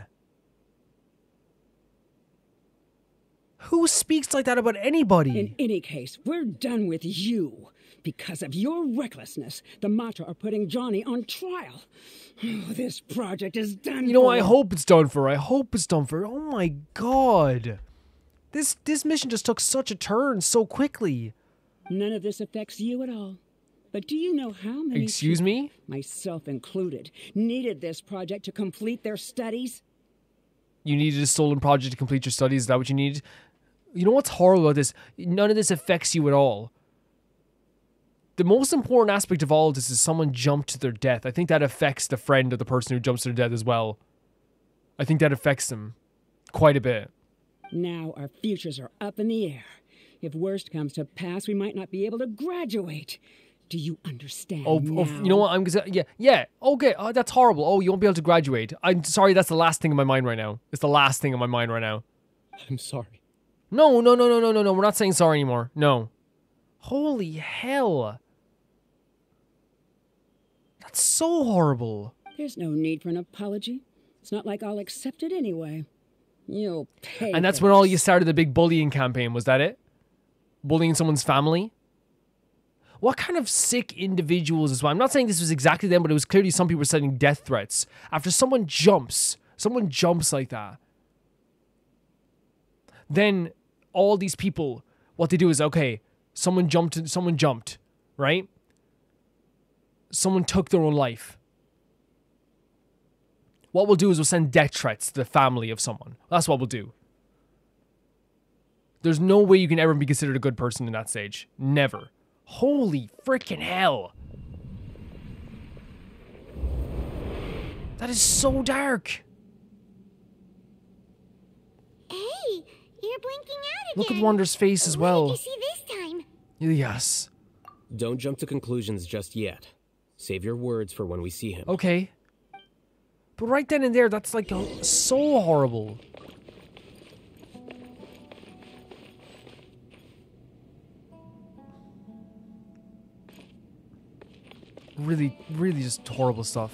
Who speaks like that about anybody? In any case, we're done with you. Because of your recklessness, the Matra are putting Johnny on trial. Oh, this project is done. You know, for. I hope it's done for. I hope it's done for. Oh my god. This mission just took such a turn so quickly. None of this affects you at all. But do you know how many Excuse me? Myself included, needed this project to complete their studies? You needed a stolen project to complete your studies? Is that what you needed? You know what's horrible about this? None of this affects you at all. The most important aspect of all of this is someone jumped to their death. I think that affects the friend of the person who jumps to their death as well. I think that affects them quite a bit. Now our futures are up in the air. If worst comes to pass, we might not be able to graduate. Do you understand Oh, now? you know what? I'm gonna say, yeah. Okay, that's horrible. Oh, you won't be able to graduate. I'm sorry. That's the last thing in my mind right now. It's the last thing in my mind right now. I'm sorry. No. We're not saying sorry anymore. No. Holy hell. That's so horrible. There's no need for an apology. It's not like I'll accept it anyway. You'll pay. And that's for when all you this. started the big bullying campaign. Was that it? Bullying someone's family? What kind of sick individuals as well? I'm not saying this was exactly them, but it was clearly some people were sending death threats. After someone jumps like that, then all these people, what they do is, okay, someone jumped, right? Someone took their own life. What we'll do is we'll send death threats to the family of someone. That's what we'll do. There's no way you can ever be considered a good person in that stage. Never. Holy freaking hell. That is so dark. Hey, you're blinking out again. Look at Wander's face as well. What did you see this time? Yes. Don't jump to conclusions just yet. Save your words for when we see him. Okay. But right then and there, that's like so horrible. Really, really just horrible stuff.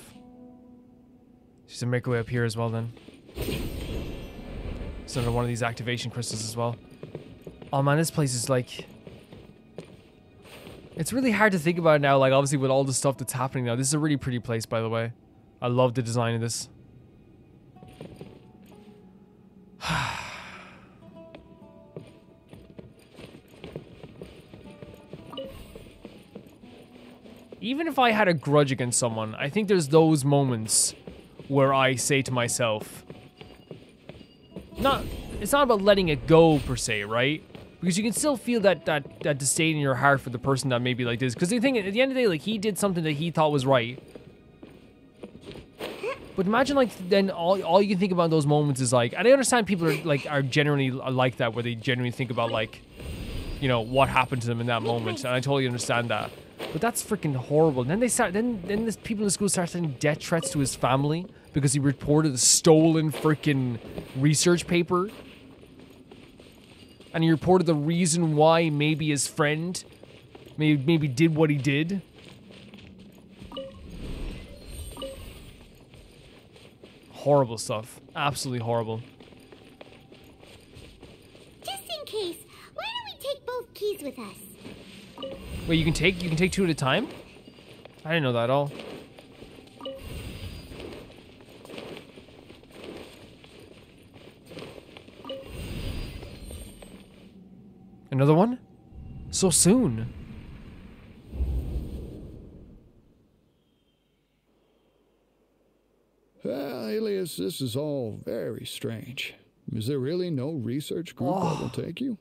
She's gonna make her way up here as well then. It's another one of these activation crystals as well. Oh man, this place is like... It's really hard to think about it now, like obviously with all the stuff that's happening now. This is a really pretty place, by the way. I love the design of this. Even if I had a grudge against someone, I think there's those moments where I say to myself, it's not about letting it go per se, right? Because you can still feel that disdain in your heart for the person that maybe like this. Because the thing, at the end of the day, like he did something that he thought was right. But imagine like then all you can think about in those moments is like, and I understand people are generally like that, where they genuinely think about like, you know, what happened to them in that moment, and I totally understand that. But that's freaking horrible. And then then this people in the school start sending death threats to his family because he reported a stolen freaking research paper. And he reported the reason why maybe his friend maybe did what he did. Horrible stuff. Absolutely horrible. Just in case, why don't we take both keys with us? Wait, you can take two at a time? I didn't know that at all. Another one? So soon. Well, Alias, this is all very strange. Is there really no research group that will take you?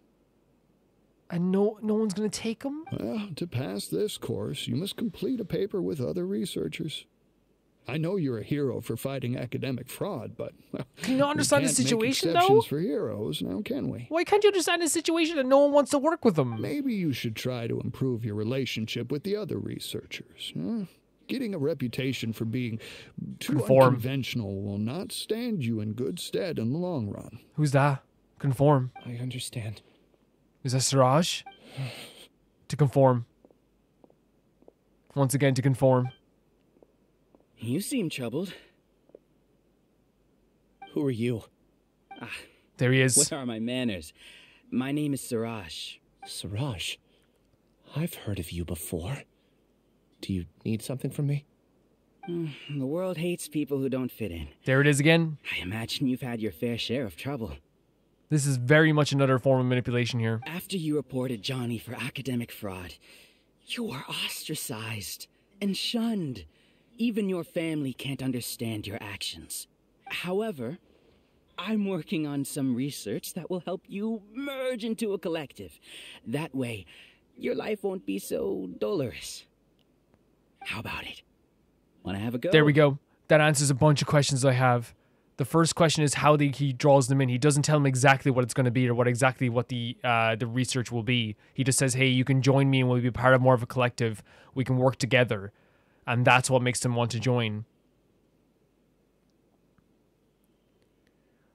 And no one's gonna take him? Well, to pass this course, you must complete a paper with other researchers. I know you're a hero for fighting academic fraud, but well, can you not understand the situation, make exceptions though? for heroes, now can we? Why can't you understand the situation and no one wants to work with them? Maybe you should try to improve your relationship with the other researchers. Getting a reputation for being too unconventional will not stand you in good stead in the long run. Who's that? Conform. I understand. Is that Siraj? To conform. Once again, to conform. You seem troubled. Who are you? There he is. What are my manners? My name is Siraj. Siraj? I've heard of you before. Do you need something from me? The world hates people who don't fit in. There it is again. I imagine you've had your fair share of trouble. This is very much another form of manipulation here. After you reported Johnny for academic fraud, you were ostracized and shunned. Even your family can't understand your actions. However, I'm working on some research that will help you merge into a collective. That way, your life won't be so dolorous. How about it? Want to have a go? There we go. That answers a bunch of questions I have. The first question is how he draws them in. He doesn't tell them exactly what it's going to be or what the research will be. He just says, hey, you can join me and we'll be part of more of a collective. We can work together. And that's what makes them want to join.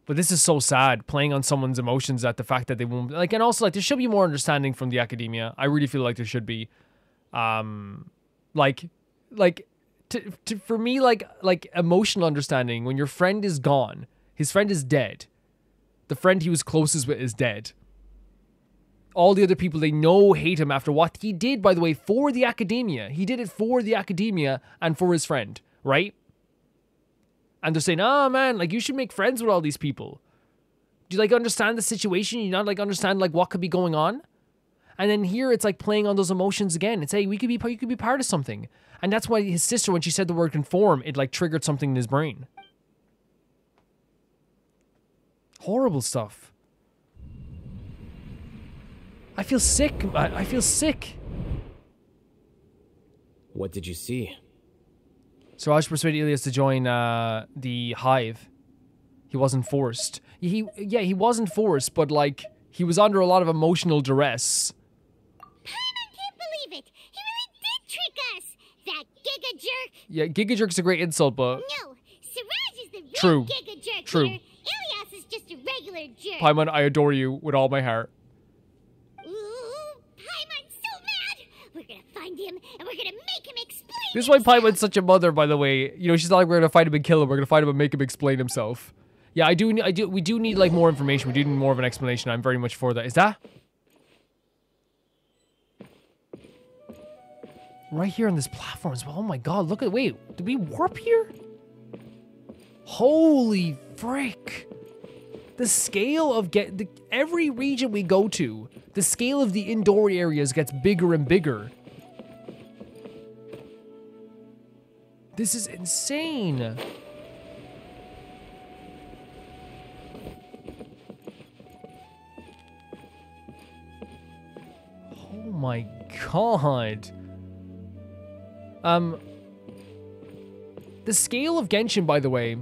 But this is so sad, playing on someone's emotions, at the fact that they won't, like, and also, like, there should be more understanding from the academia. I really feel like there should be. For me, like emotional understanding, when your friend is gone, his friend is dead, the friend he was closest with is dead. All the other people they know hate him after what he did, by the way, for the academia. He did it for the academia and for his friend, right? And they're saying, oh man, like, you should make friends with all these people. Do you, like, understand the situation? You not, like, understand, like, what could be going on? And then here it's like playing on those emotions again. It's, hey, you could be part of something. And that's why his sister, when she said the word conform, it, like, triggered something in his brain. Horrible stuff. I feel sick. I feel sick. What did you see? Siraj persuaded Ilias to join the Hive. He wasn't forced. He wasn't forced, but, like, he was under a lot of emotional duress. Paimon can't believe it. He really did trick us. That Giga Jerk. Yeah, Giga Jerk's a great insult, but... No, Siraj is the real True. Giga Jerk. True. Here. Ilias is just a regular jerk. Paimon, I adore you with all my heart. Ooh, Paimon's so mad. We're gonna find him, and we're gonna make him explain. This is why Paimon's such a mother, by the way. You know, she's not like, we're gonna fight him and kill him. We're gonna fight him and make him explain himself. Yeah, we do need, like, more information. We do need more of an explanation. I'm very much for that. Is that? Right here on this platform as well. Oh my god, look at, wait, did we warp here? Holy frick. The scale of every region we go to, the scale of the indoor areas gets bigger and bigger. This is insane. Oh my god. The scale of Genshin, by the way,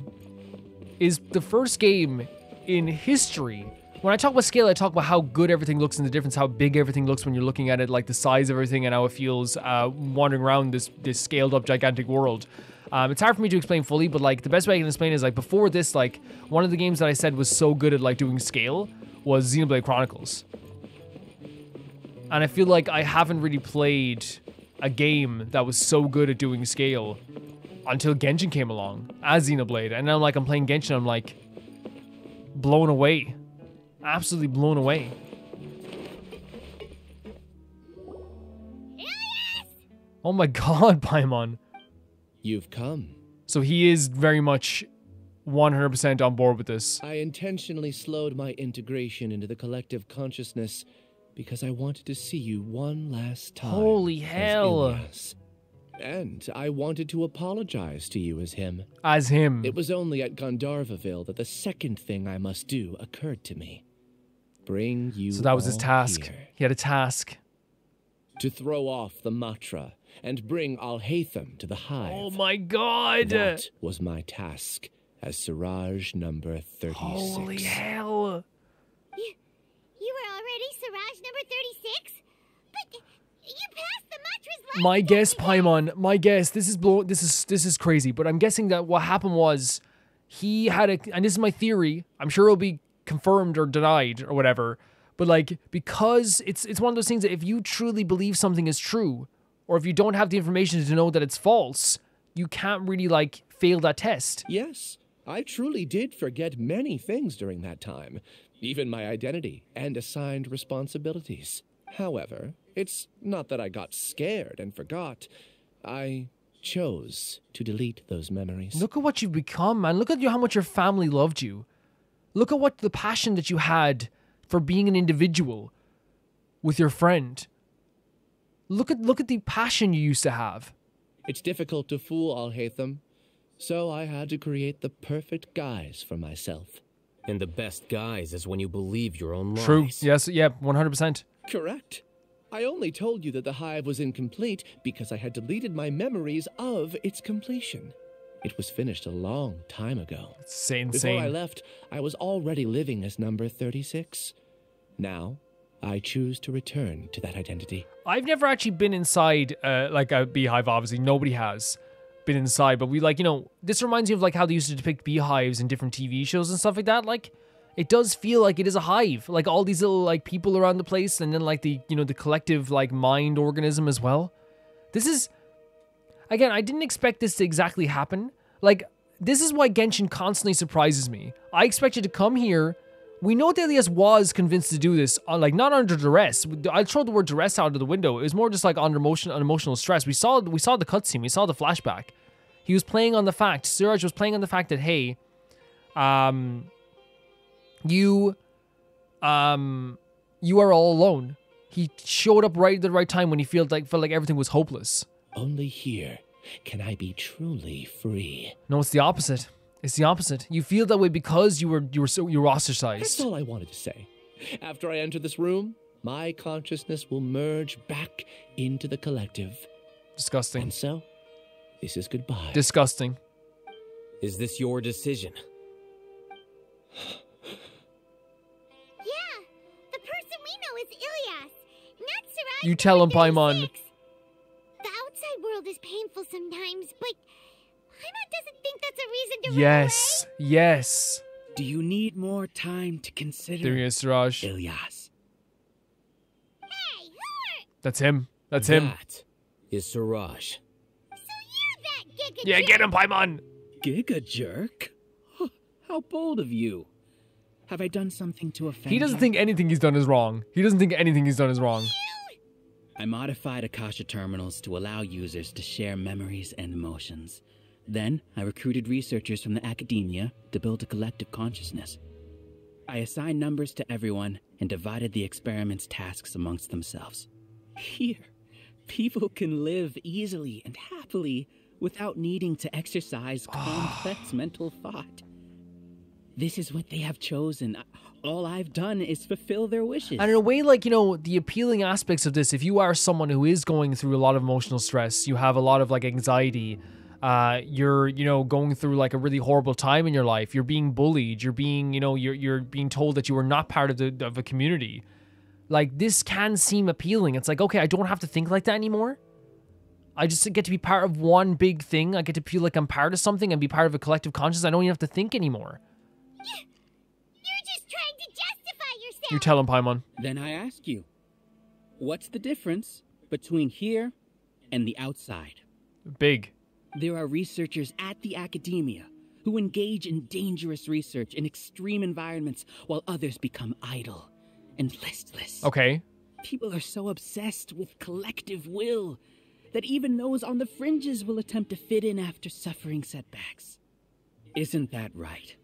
is the first game in history. When I talk about scale, I talk about how good everything looks and the difference, how big everything looks when you're looking at it, like the size of everything and how it feels wandering around this scaled up gigantic world. It's hard for me to explain fully, but, like, the best way I can explain is, like, before this, like, one of the games that I said was so good at, like, doing scale was Xenoblade Chronicles. And I feel like I haven't really played a game that was so good at doing scale until Genshin came along as Xenoblade. And now, like, I'm playing Genshin, I'm, like, blown away. Absolutely blown away. Oh my god, Paimon. You've come. So he is very much 100% on board with this. I intentionally slowed my integration into the collective consciousness because I wanted to see you one last time. Holy hell. Ilias. And I wanted to apologize to you as him. As him. It was only at Gandharvaville that the second thing I must do occurred to me. Bring you So that was his task. Here. He had a task. To throw off the Matra and bring Alhaitham to the Hive. Oh my god! That was my task as Siraj number 36. Holy hell! You were already Siraj number 36? But you passed the Matra's life. My guess, Paimon, my guess, this is crazy, but I'm guessing that what happened was he had and this is my theory, I'm sure it'll be confirmed or denied or whatever, but, like, because it's one of those things that if you truly believe something is true, or if you don't have the information to know that it's false, you can't really, like, fail that test. Yes, I truly did forget many things during that time, even my identity and assigned responsibilities. However, it's not that I got scared and forgot. I chose to delete those memories. Look at what you've become, man. Look at how much your family loved you. Look at what the passion that you had for being an individual with your friend. Look at the passion you used to have. It's difficult to fool Alhaitham, so I had to create the perfect guise for myself. And the best guise is when you believe your own lies. True. Yes. Yeah. 100%. Correct. I only told you that the Hive was incomplete because I had deleted my memories of its completion. It was finished a long time ago. It's insane. Before I left, I was already living as number 36. Now, I choose to return to that identity. I've never actually been inside like a beehive, obviously. Nobody has been inside, but we like, you know, this reminds me of like how they used to depict beehives in different TV shows and stuff like that. Like, it does feel like it is a hive. Like all these little like people around the place, and then like the, you know, the collective like mind organism as well. This is, again, I didn't expect this to exactly happen. Like, this is why Genshin constantly surprises me. I expected to come here. We know that Elias was convinced to do this, like not under duress. I throw the word duress out of the window. It was more just like under emotional stress. We saw the cutscene. We saw the flashback. He was playing on the fact. Suraj was playing on the fact that, hey, you are all alone. He showed up right at the right time when he felt like everything was hopeless. Only here can I be truly free. No, it's the opposite. It's the opposite. You feel that way because you were ostracized. That's all I wanted to say. After I enter this room, my consciousness will merge back into the collective. Disgusting. And so, this is goodbye. Disgusting. Is this your decision? Yeah, the person we know is Ilias, not Sarai. You tell him, Paimon. The outside world is painful sometimes, but Paimon doesn't think that's a reason to Yes, yes. Do you need more time to consider? There he is, Siraj. Ilias. Hey, who are... That's him. That's him. That is Siraj. So you're that giga Yeah, jerk. get him, Paimon. Giga jerk? How bold of you. Have I done something to offend He doesn't you? think anything he's done is wrong. He doesn't think anything he's done is wrong. I modified Akasha terminals to allow users to share memories and emotions. Then, I recruited researchers from the academia to build a collective consciousness. I assigned numbers to everyone and divided the experiment's tasks amongst themselves. Here, people can live easily and happily without needing to exercise complex mental thought. This is what they have chosen. All I've done is fulfill their wishes. And in a way, like, you know, the appealing aspects of this, if you are someone who is going through a lot of emotional stress, you have a lot of like anxiety, you're, you know, going through like a really horrible time in your life, you're being bullied, you're being, you know, you're being told that you are not part of a community. Like, this can seem appealing. It's like, okay, I don't have to think like that anymore. I just get to be part of one big thing. I get to feel like I'm part of something and be part of a collective consciousness. I don't even have to think anymore. You're just trying to justify yourself. You tell him, Paimon. Then I ask you, what's the difference between here and the outside? Big. There are researchers at the academia who engage in dangerous research in extreme environments while others become idle and listless. Okay. People are so obsessed with collective will that even those on the fringes will attempt to fit in after suffering setbacks. Isn't that right,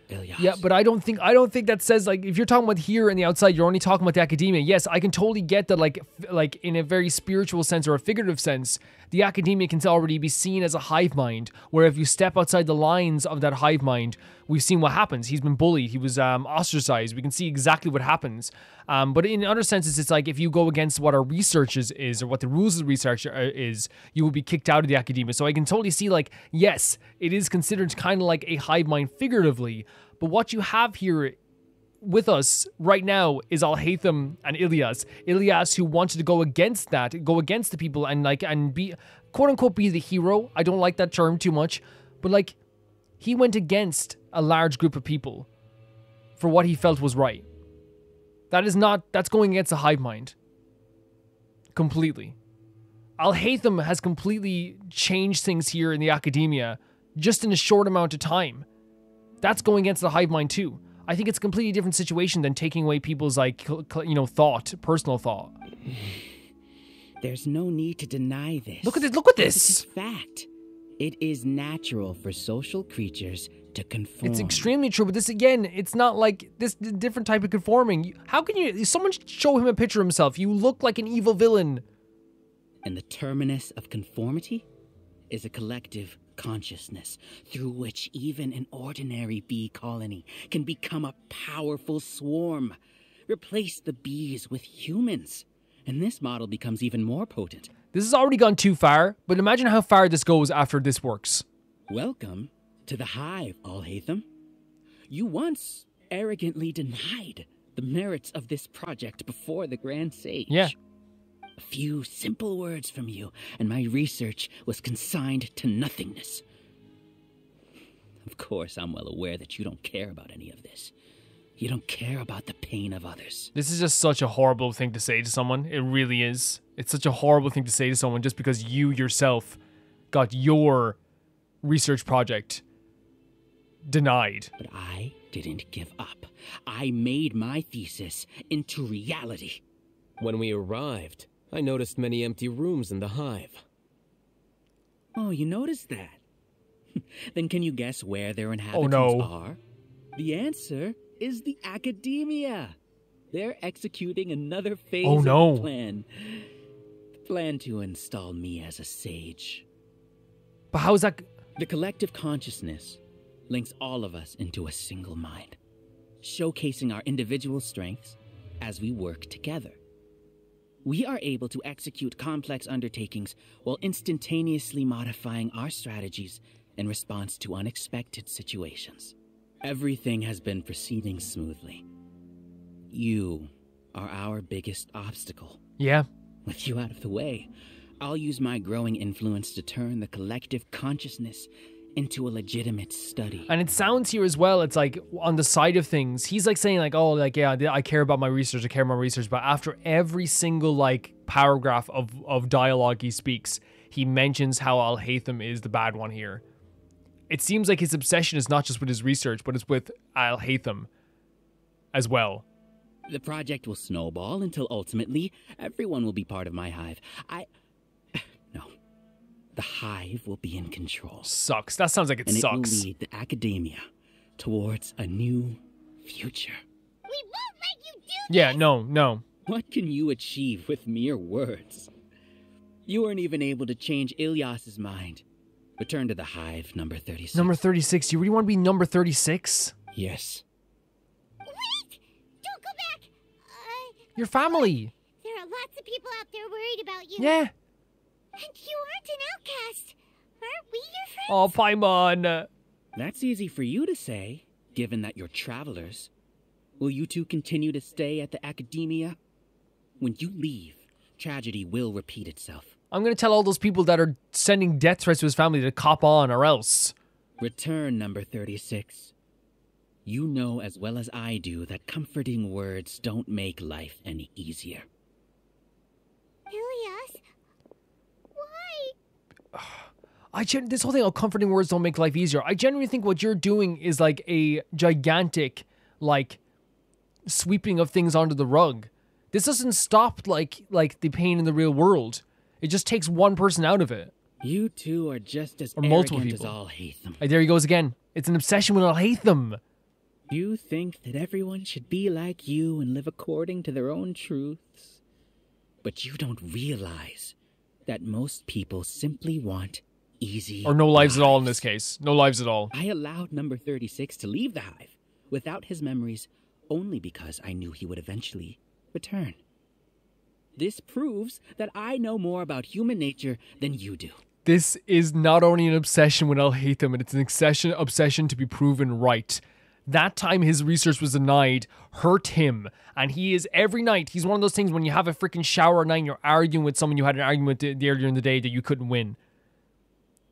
Ilias? Yeah, but I don't think that says, like, if you're talking about here and the outside, you're only talking about the academia. Yes, I can totally get that, like in a very spiritual sense or a figurative sense, the academia can already be seen as a hive mind, where if you step outside the lines of that hive mind, we've seen what happens. He's been bullied. He was ostracized. We can see exactly what happens. But in other senses, it's like if you go against what our research is or what the rules of the research is, you will be kicked out of the academia. So I can totally see, like, yes, it is considered kind of like a hive mind figuratively. But what you have here with us right now is Alhaitham and Ilias. Ilias, who wanted to go against that, go against the people and be, quote unquote, be the hero. I don't like that term too much, but like, he went against a large group of people for what he felt was right. That's going against the hive mind. Completely. Alhaitham has completely changed things here in the academia just in a short amount of time. That's going against the hive mind too. I think it's a completely different situation than taking away people's, like, you know, personal thought. There's no need to deny this. Look at this. Look at this. It's fact. It is natural for social creatures to conform. It's extremely true, but this, again, it's not like this different type of conforming. How can you, someone show him a picture of himself? You look like an evil villain. And the terminus of conformity is a collective consciousness through which even an ordinary bee colony can become a powerful swarm. Replace the bees with humans, and this model becomes even more potent. This has already gone too far, but imagine how far this goes after this works. Welcome to the Hive, Alhaitham. You once arrogantly denied the merits of this project before the Grand Sage. Yeah. A few simple words from you, and my research was consigned to nothingness. Of course, I'm well aware that you don't care about any of this. You don't care about the pain of others. This is just such a horrible thing to say to someone. It really is. It's such a horrible thing to say to someone just because you yourself got your research project denied. But I didn't give up. I made my thesis into reality. When we arrived, I noticed many empty rooms in the hive. Oh, you noticed that? Then can you guess where their inhabitants are? The answer is the academia. They're executing another phase of the plan. The plan to install me as a sage. But how is that? The collective consciousness links all of us into a single mind, showcasing our individual strengths as we work together. We are able to execute complex undertakings while instantaneously modifying our strategies in response to unexpected situations. Everything has been proceeding smoothly. You are our biggest obstacle. Yeah. With you out of the way, I'll use my growing influence to turn the collective consciousness into a legitimate study. And it sounds here as well, it's like on the side of things, he's like saying like, oh, like, yeah, I care about my research, but after every single like paragraph of dialogue he speaks, he mentions how Alhaitham is the bad one here. It seems like his obsession is not just with his research, but it's with Alhaitham as well. The project will snowball until ultimately everyone will be part of my hive. No. The hive will be in control. Sucks. That sounds like it sucks. And it will lead the academia towards a new future. We won't let you do this! Yeah, no. What can you achieve with mere words? You weren't even able to change Ilyas's mind. Return to the hive, number 36. Number 36? You really want to be number 36? Yes. Wait! Don't go back! Your family! There are lots of people out there worried about you. Yeah. And you aren't an outcast. Aren't we your friends? Oh, Paimon. That's easy for you to say, given that you're travelers. Will you two continue to stay at the academia? When you leave, tragedy will repeat itself. I'm going to tell all those people that are sending death threats to his family to cop on or else. Return, number 36. You know as well as I do that comforting words don't make life any easier. Ilyas? Why? This whole thing of comforting words don't make life easier. I genuinely think what you're doing is like a gigantic, like, sweeping of things onto the rug. This doesn't stop, like the pain in the real world. It just takes one person out of it. You two are just as or multiple arrogant people. as Alhaitham. There he goes again. It's an obsession with Alhaitham. You think that everyone should be like you and live according to their own truths. But you don't realize that most people simply want easy or no lives at all in this case. No lives at all. I allowed number 36 to leave the hive without his memories only because I knew he would eventually return. This proves that I know more about human nature than you do. This is not only an obsession with Alhaitham, and it's an obsession to be proven right. That time his research was denied hurt him. And he is every night, he's one of those things when you have a freaking shower at night and you're arguing with someone you had an argument with earlier in the day that you couldn't win.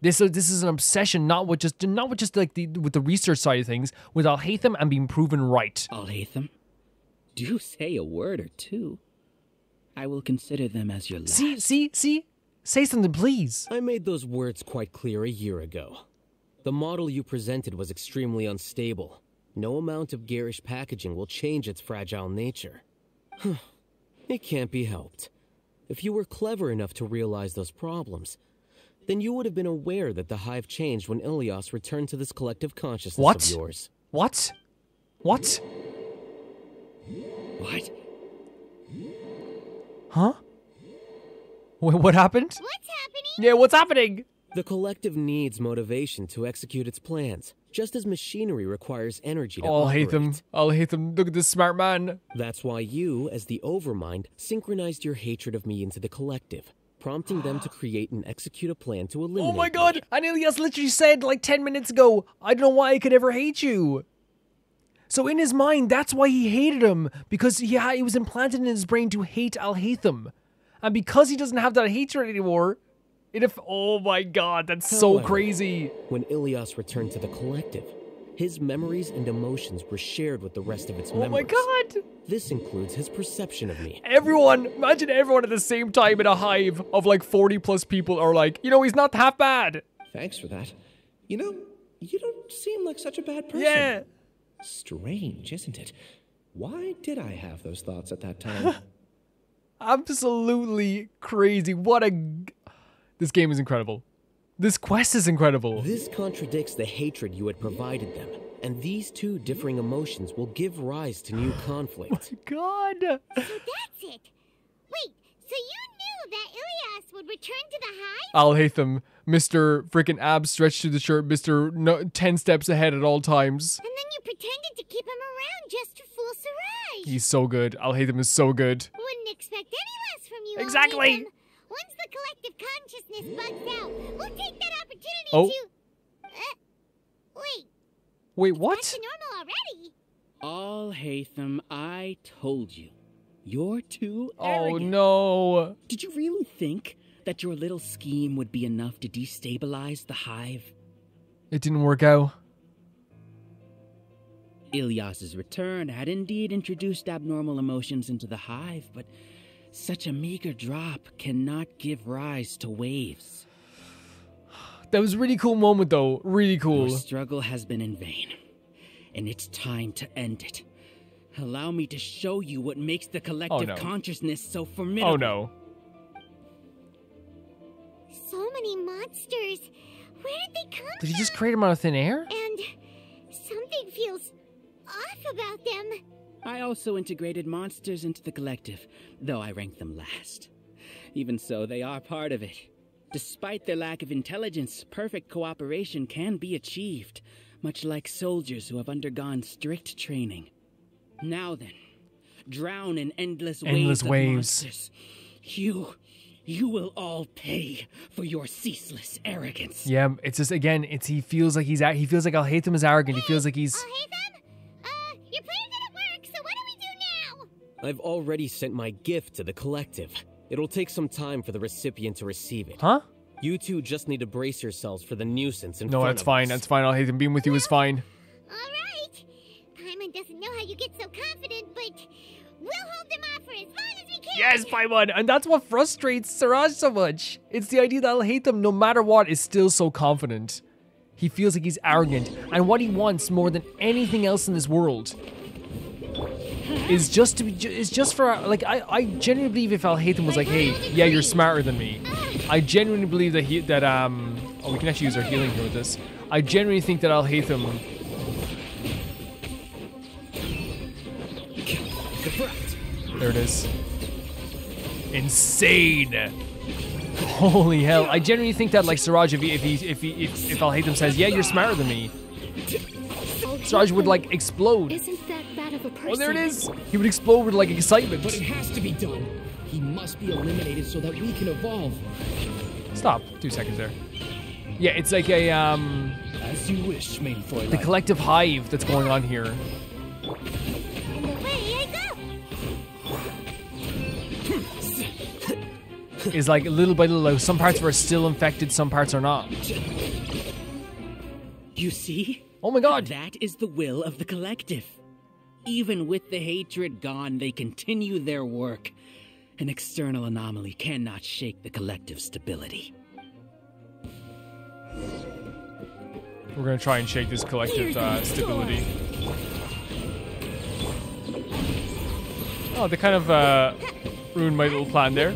This is an obsession, not with just like with the research side of things, with Alhaitham and being proven right. Alhaitham, do say a word or two. I will consider them as your last. See? Say something, please. I made those words quite clear a year ago. The model you presented was extremely unstable. No amount of garish packaging will change its fragile nature. It can't be helped. If you were clever enough to realize those problems, then you would have been aware that the hive changed when Ilyas returned to this collective consciousness of yours. What? Huh? What happened? What's happening? Yeah, what's happening? The collective needs motivation to execute its plans, just as machinery requires energy to operate. Alhaitham, look at this smart man. That's why you, as the Overmind, synchronized your hatred of me into the collective, prompting them to create and execute a plan to eliminate Oh my me. god! And Ilias literally said like 10 minutes ago, I don't know why I could ever hate you. So in his mind, that's why he hated him, because he was implanted in his brain to hate Alhaitham. And because he doesn't have that hatred anymore, oh my god, that's so However, crazy. When Ilias returned to the collective, his memories and emotions were shared with the rest of its members. Oh my god! This includes his perception of me. Imagine everyone at the same time in a hive of like 40 plus people are like, he's not half bad. Thanks for that. You don't seem like such a bad person. Yeah. Strange, isn't it? Why did I have those thoughts at that time? Absolutely crazy. This game is incredible. This quest is incredible. This contradicts the hatred you had provided them, and these two differing emotions will give rise to new conflict. Oh my god. So that's it. Wait, so you knew that Ilias would return to the hive? Alhaitham, Mr. freaking abs stretched to the shirt, Mr. 10 steps ahead at all times. And then you pretended to keep him around just to fool Siraj. He's so good. Alhaitham is so good. Wouldn't expect any less from you, Exactly. Alhaitham. Once the collective consciousness bugs out, we'll take that opportunity Oh. to... wait. Wait, what? Back to normal already. Alhaitham, I told you. You're too Oh arrogant. no. Did you really think that your little scheme would be enough to destabilize the hive? It didn't work out. Ilias's return had indeed introduced abnormal emotions into the hive, but such a meager drop cannot give rise to waves. That was a really cool moment though. Really cool. Your struggle has been in vain, and it's time to end it. Allow me to show you what makes the collective consciousness so formidable. Oh no. So many monsters. Where did they come Did he just create them out of thin air? And something feels off about them. I also integrated monsters into the collective, though I ranked them last. Even so, they are part of it. Despite their lack of intelligence, perfect cooperation can be achieved, much like soldiers who have undergone strict training. Now then, drown in endless waves of monsters. You will all pay for your ceaseless arrogance. Yeah, it's just again, he feels like Alhaitham is arrogant. He feels like he's Alhaitham? Your plan didn't work, so what do we do now? I've already sent my gift to the collective. It'll take some time for the recipient to receive it. Huh? You two just need to brace yourselves for the nuisance in front No, of that's fine. us. That's fine. Alhaitham, being with you is fine. Alright. Paimon doesn't know how you get so confident, but we'll hold them off for as long as we can. Yes, Paimon! And that's what frustrates Siraj so much. It's the idea that Alhaitham, no matter what, is still so confident. He feels like he's arrogant. And what he wants more than anything else in this world is just for, like, I genuinely believe if Alhaitham was like, hey, yeah, you're smarter than me. I genuinely believe that we can actually use our healing here with this. I genuinely think that Alhaitham... There it is. Insane. Holy hell. I genuinely think that, like, Siraj, if Alhaitham says, yeah, you're smarter than me, Siraj would, like, explode. Isn't that bad of a person? Oh, there it is. He would explode with, like, excitement. But it has to be done. He must be eliminated so that we can evolve. Stop. 2 seconds there. Yeah, it's like a, As you wish, main Fräulein. the collective hive that's going on here. Is like little by little, some parts are still infected, some parts are not. You see? Oh my god! That is the will of the collective. Even with the hatred gone, they continue their work. An external anomaly cannot shake the collective stability. We're gonna try and shake this collective stability. Oh, they kind of ruined my little plan there.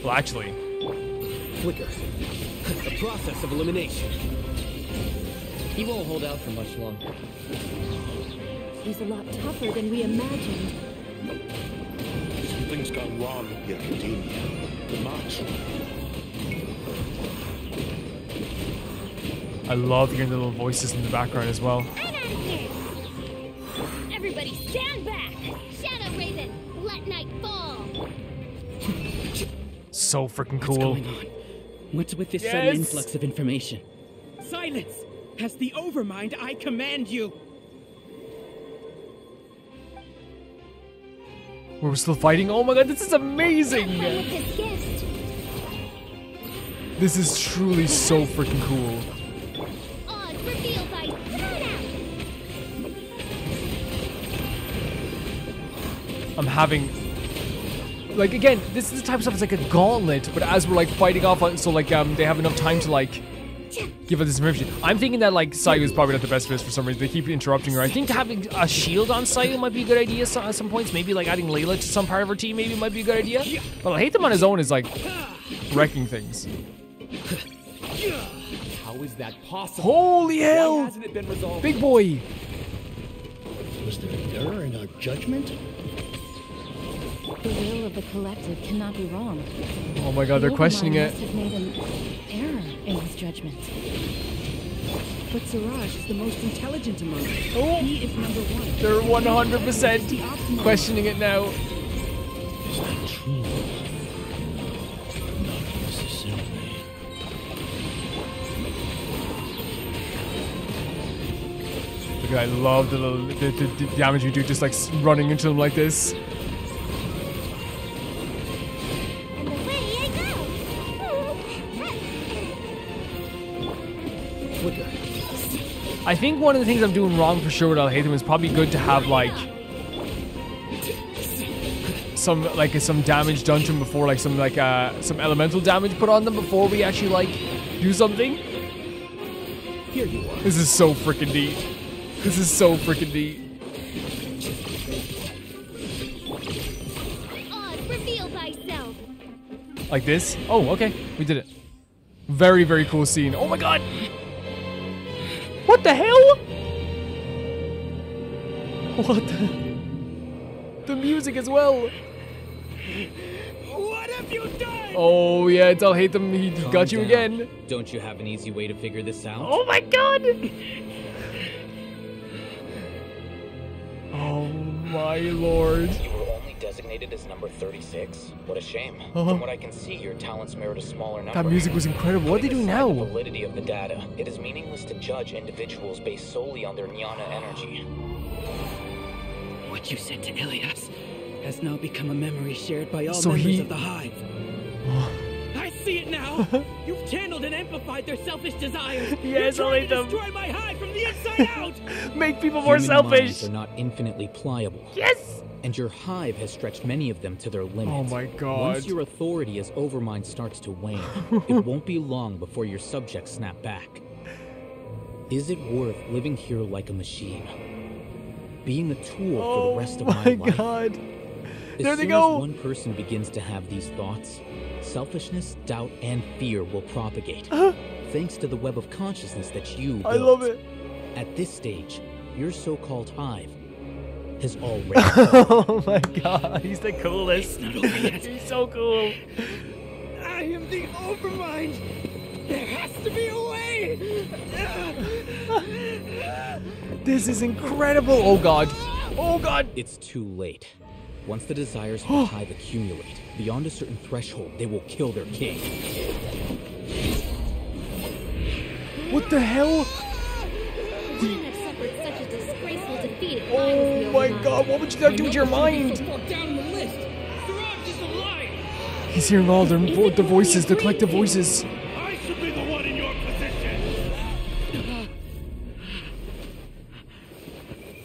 Well, actually... Flicker. The process of elimination. He won't hold out for much longer. He's a lot tougher than we imagined. Something's gone wrong with the Academia. The march. I love hearing the little voices in the background as well. Everybody stand back! Shadow Raven, let night fall! So freaking cool. What's going on? What's with this sudden influx of information? Silence! As the Overmind, I command you! We're still fighting? Oh my god, this is amazing! This is truly so freaking cool. I'm having... Like, again, this is the type of stuff, it's like a gauntlet, but as we're, like, fighting off, so, like, they have enough time to, like, give us this information. I'm thinking that, like, Sayu is probably not the best for this for some reason. They keep interrupting her. I think having a shield on Sayu might be a good idea at some points. Maybe, like, adding Layla to some part of her team maybe might be a good idea. But Alhaitham on his own is, like, wrecking things. How is that possible? Holy hell! Why hasn't it been resolved? Big boy! Was there an error in our judgment? The will of the collective cannot be wrong. Oh my god, they're questioning it. Must have made an error in his judgment. But Siraj is the most intelligent among us. Oh. He is number one. They're 100% questioning it now. Is that true? Not necessarily. Look, I love the damage you do just like running into them like this. I think one of the things I'm doing wrong for sure with Alhaitham is probably good to have like some damage done to them before, like some elemental damage put on them before we actually like do something. Here you are. This is so freaking neat. This is so freaking neat. Reveal thyself. Like this? Oh, okay. We did it. Very, very cool scene. Oh my god! What the hell? What the music as well. What have you done? Oh yeah, it's Alhaitham. He got you down. again. Don't you have an easy way to figure this out? Oh my god! Oh my lord. You were only designated as number 36? What a shame. From what I can see, your talents merit a smaller number. That music was incredible. What are they doing now? The validity of the data. It is meaningless to judge individuals based solely on their jnana energy. What you said to Ilias has now become a memory shared by all So members of the Hive. I see it now! You've channeled and amplified their selfish desires! Yes, You're trying to Alhaitham. destroy my Hive from the inside out! Make people more Human selfish. minds are not infinitely pliable. Yes! And your Hive has stretched many of them to their limit. Oh my god. Once your authority as Overmind starts to wane, it won't be long before your subjects snap back. Is it worth living here like a machine? Being a tool for the rest of my life? God. As There they soon go. as one person begins to have these thoughts, selfishness, doubt, and fear will propagate. Thanks to the web of consciousness that you built. I love it. At this stage, your so-called Hive has already... Oh my god, he's the coolest. He's so cool. I am the Overmind! There has to be a way! This is incredible. Oh god. Oh god. It's too late. Once the desires of the Hive accumulate, beyond a certain threshold, they will kill their king. What the hell? Wouldn't have suffered such a disgraceful defeat if I was the Oh my Overmind. god, what would you do with your mind? So far down the list! Siraj is alive! He's hearing all the voices, the collective voices. I should be the one in your position.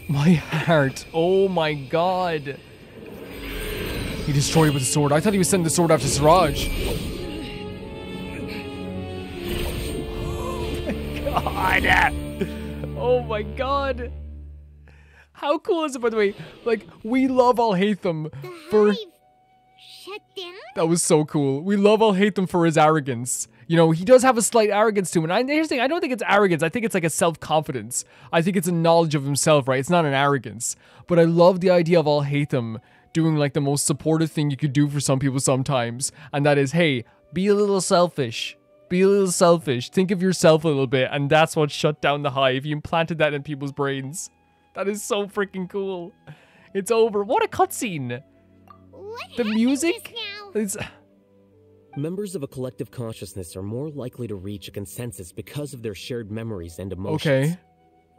My heart. Oh my god. He destroyed it with a sword. I thought he was sending the sword after Siraj. Oh my god. Oh my god. How cool is it, by the way? Like, we love Alhaitham for... Shut down? That was so cool. We love Alhaitham for his arrogance. You know, he does have a slight arrogance to him. And here's the thing, I don't think it's arrogance. I think it's like a self-confidence. I think it's a knowledge of himself, right? It's not an arrogance. But I love the idea of Alhaitham doing like the most supportive thing you could do for some people sometimes. And that is, hey, be a little selfish. Be a little selfish. Think of yourself a little bit. And that's what shut down the Hive. He implanted that in people's brains. That is so freaking cool. It's over. What a cutscene. The music? It's... Members of a collective consciousness are more likely to reach a consensus because of their shared memories and emotions. Okay.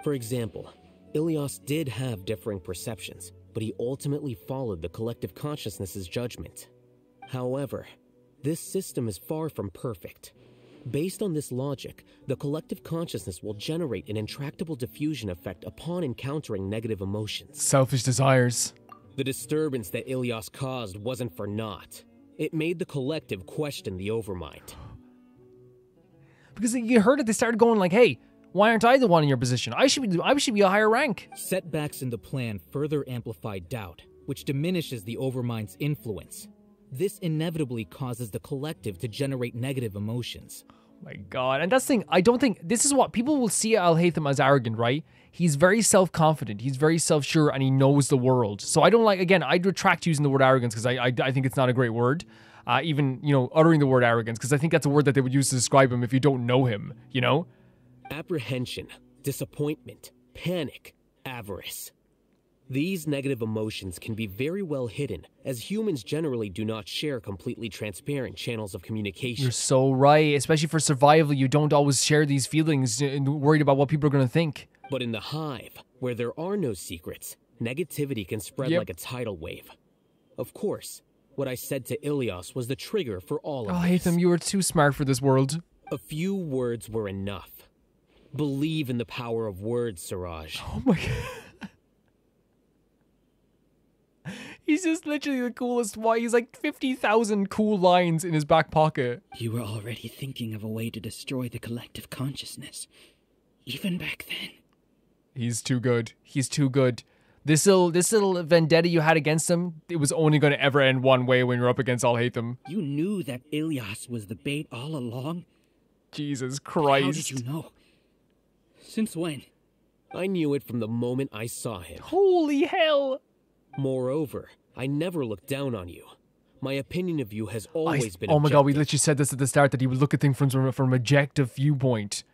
For example, Ilias did have differing perceptions, but he ultimately followed the collective consciousness's judgment. However, this system is far from perfect. Based on this logic, the collective consciousness will generate an intractable diffusion effect upon encountering negative emotions. Selfish desires. The disturbance that Ilias caused wasn't for naught. It made the collective question the Overmind. Because you heard it, they started going like, hey, why aren't I the one in your position? I should be a higher rank. Setbacks in the plan further amplify doubt, which diminishes the Overmind's influence. This inevitably causes the collective to generate negative emotions. Oh my god. And that's the thing, I don't think, this is what, people will see Alhaitham as arrogant, right? He's very self-confident, he's very self-sure, and he knows the world. So I don't like, again, I'd retract using the word arrogance because I think it's not a great word. Even, you know, uttering the word arrogance, because I think that's a word that they would use to describe him if you don't know him, you know? Apprehension, disappointment, panic, avarice. These negative emotions can be very well hidden, as humans generally do not share completely transparent channels of communication. You're so right. Especially for survival, you don't always share these feelings and worried about what people are going to think. But in the hive, where there are no secrets, negativity can spread like a tidal wave. Of course, what I said to Ilias was the trigger for all of this. Alhaitham, you are too smart for this world. A few words were enough. Believe in the power of words, Siraj. Oh my god. He's just literally the coolest. Why? He's like 50,000 cool lines in his back pocket. You were already thinking of a way to destroy the collective consciousness, even back then. He's too good. He's too good. This little vendetta you had against him, it was only going to ever end one way when you're up against Alhaitham. You knew that Ilias was the bait all along? Jesus Christ. How did you know? Since when? I knew it from the moment I saw him. Holy hell! Moreover, I never looked down on you. My opinion of you has always been objective. Oh my god, we literally said this at the start, that he would look at things from an objective viewpoint.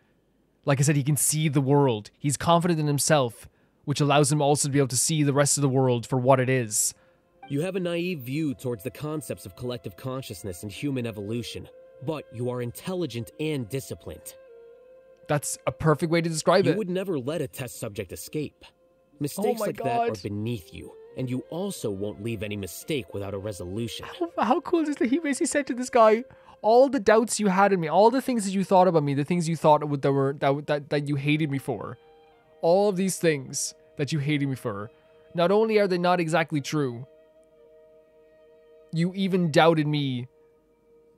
Like I said, he can see the world. He's confident in himself, which allows him also to be able to see the rest of the world for what it is. You have a naive view towards the concepts of collective consciousness and human evolution, but you are intelligent and disciplined. That's a perfect way to describe it. You would never let a test subject escape. Mistakes like that are beneath you, and you also won't leave any mistake without a resolution. How cool is this that he basically said to this guy, all the doubts you had in me, all the things that you thought about me, the things you thought that you hated me for, all of these things that you hated me for, not only are they not exactly true, you even doubted me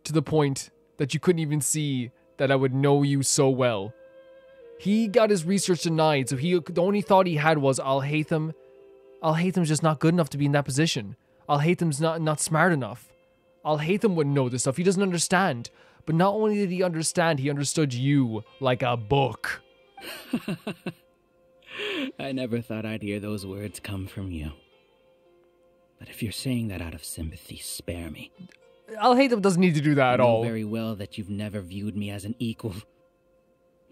to the point that you couldn't even see that I would know you so well. He got his research denied, so the only thought he had was Alhaitham. Alhaitham's just not good enough to be in that position. Alhaitham's not smart enough. Alhaitham wouldn't know this stuff. He doesn't understand. But not only did he understand, he understood you like a book. I never thought I'd hear those words come from you. But if you're saying that out of sympathy, spare me. Alhaitham doesn't need to do that at all. I know very well that you've never viewed me as an equal.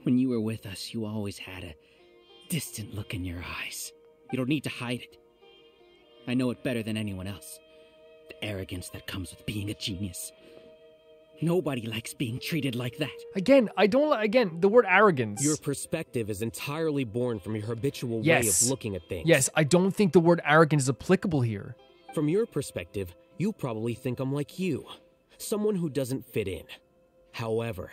When you were with us, you always had a distant look in your eyes. You don't need to hide it. I know it better than anyone else. The arrogance that comes with being a genius. Nobody likes being treated like that. Again, the word arrogance. Your perspective is entirely born from your habitual way of looking at things. Yes, I don't think the word arrogant is applicable here. From your perspective, you probably think I'm like you. Someone who doesn't fit in. However,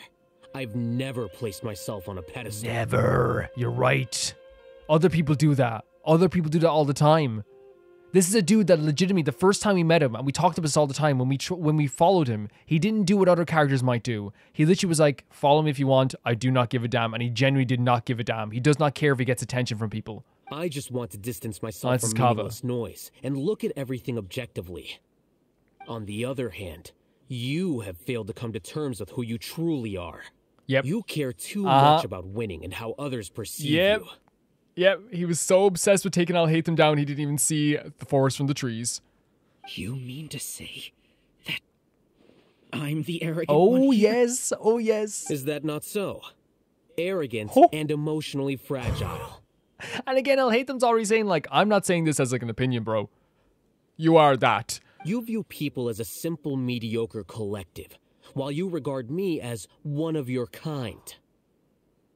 I've never placed myself on a pedestal. Never. You're right. Other people do that. Other people do that all the time. This is a dude that legitimately, the first time we met him, and we talked about this all the time, when we followed him, he didn't do what other characters might do. He literally was like, follow me if you want, I do not give a damn, and he genuinely did not give a damn. He does not care if he gets attention from people. I just want to distance myself from meaningless noise, and look at everything objectively. On the other hand, you have failed to come to terms with who you truly are. Yep. You care too much about winning and how others perceive you. Yep, he was so obsessed with taking Alhaitham down, he didn't even see the forest from the trees. You mean to say that I'm the arrogant one? Oh, yes. Oh, yes. Is that not so? Arrogant and emotionally fragile. And again, Alhaitham's already saying, like, I'm not saying this as like an opinion, bro. You are that. You view people as a simple, mediocre collective, while you regard me as one of your kind.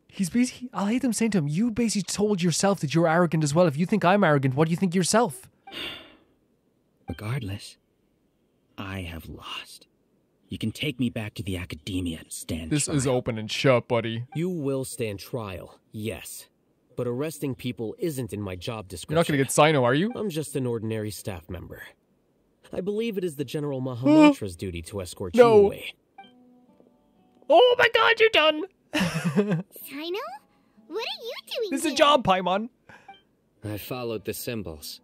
He's basically, Alhaitham's saying to him, you basically told yourself that you're arrogant as well. If you think I'm arrogant, what do you think yourself? Regardless, I have lost. You can take me back to the academia and stand This trial. is open and shut, buddy. You will stand trial, yes. But arresting people isn't in my job description. You're not going to get Sino, are you? I'm just an ordinary staff member. I believe it is the General Mahamatra's duty to escort you away. Oh my god, you're done! Sino? What are you doing This is a here? job, Paimon. I followed the symbols.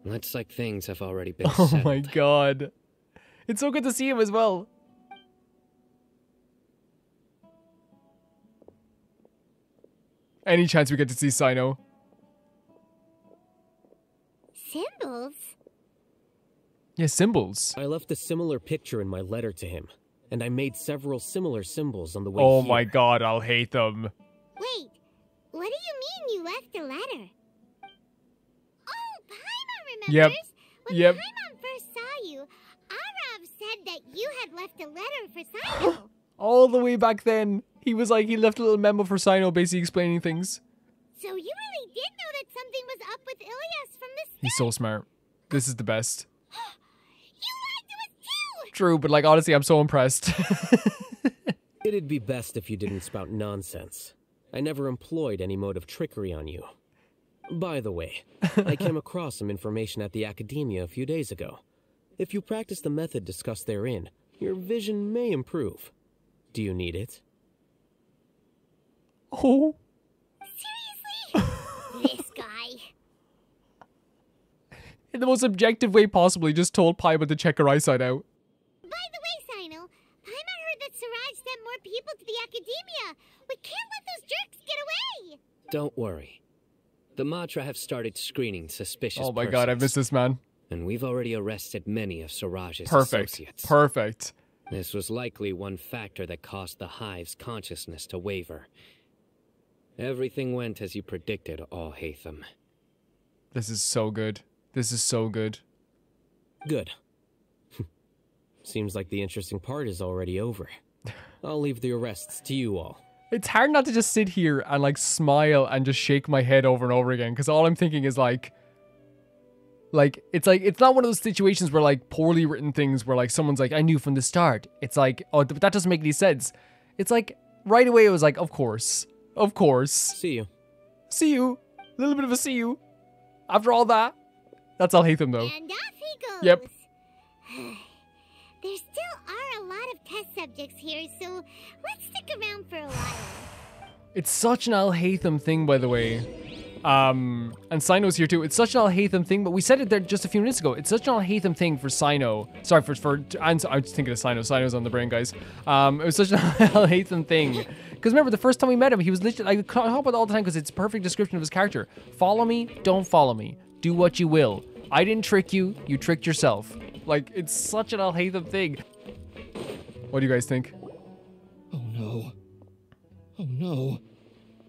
Looks like things have already been Oh settled. my god. It's so good to see him as well. Any chance we get to see Sino? Symbols? Yeah, symbols. I left a similar picture in my letter to him, and I made several similar symbols on the way Oh here. my god, Alhaitham. Wait, what do you mean you left a letter? Oh, Paimon remembers? Yep. When Yep. Paimon first saw you, Arav said that you had left a letter for Sino. All the way back then, he was like, he left a little memo for Sino basically explaining things. So you really did know that something was up with Ilias from the start? He's so smart. This is the best. You lied to us too! True, but like honestly, I'm so impressed. It'd be best if you didn't spout nonsense. I never employed any mode of trickery on you. By the way, I came across some information at the Academia a few days ago. If you practice the method discussed therein, your vision may improve. Do you need it? Oh. Seriously? This guy. In the most objective way possible, he just told Paimon to check her eyesight out. By the way, Sino, Paimon heard that Siraj sent more people to the Academia. We can't let those jerks get away! Don't worry. The Matra have started screening suspicious Oh my god, I missed this, man. And we've already arrested many of Siraj's Perfect. associates. Perfect. This was likely one factor that caused the Hive's consciousness to waver. Everything went as you predicted, Alhaitham. This is so good. This is so good. Good. Seems like the interesting part is already over. I'll leave the arrests to you all. It's hard not to just sit here and like smile and just shake my head over and over again, because all I'm thinking is like it's not one of those situations where like poorly written things where like someone's like, I knew from the start. It's like, oh, that doesn't make any sense. It's like right away it was like, of course. Of course. See you. See you. A little bit of a see you. After all that. That's Alhaitham though. And off he goes. Yep. There still are a lot of test subjects here, so let's stick around for a while. It's such an Alhaitham thing, by the way. And Sino's here too. It's such an Alhaitham thing, but we said it there just a few minutes ago. It's such an Alhaitham thing for Sino. Sorry, I was thinking of Sino. Sino's on the brain, guys. It was such an Alhaitham thing. Because remember, the first time we met him, he was literally, I talk about it all the time because it's a perfect description of his character. Follow me, don't follow me. Do what you will. I didn't trick you, you tricked yourself. Like, it's such an Alhaitham thing. What do you guys think? Oh no. Oh no.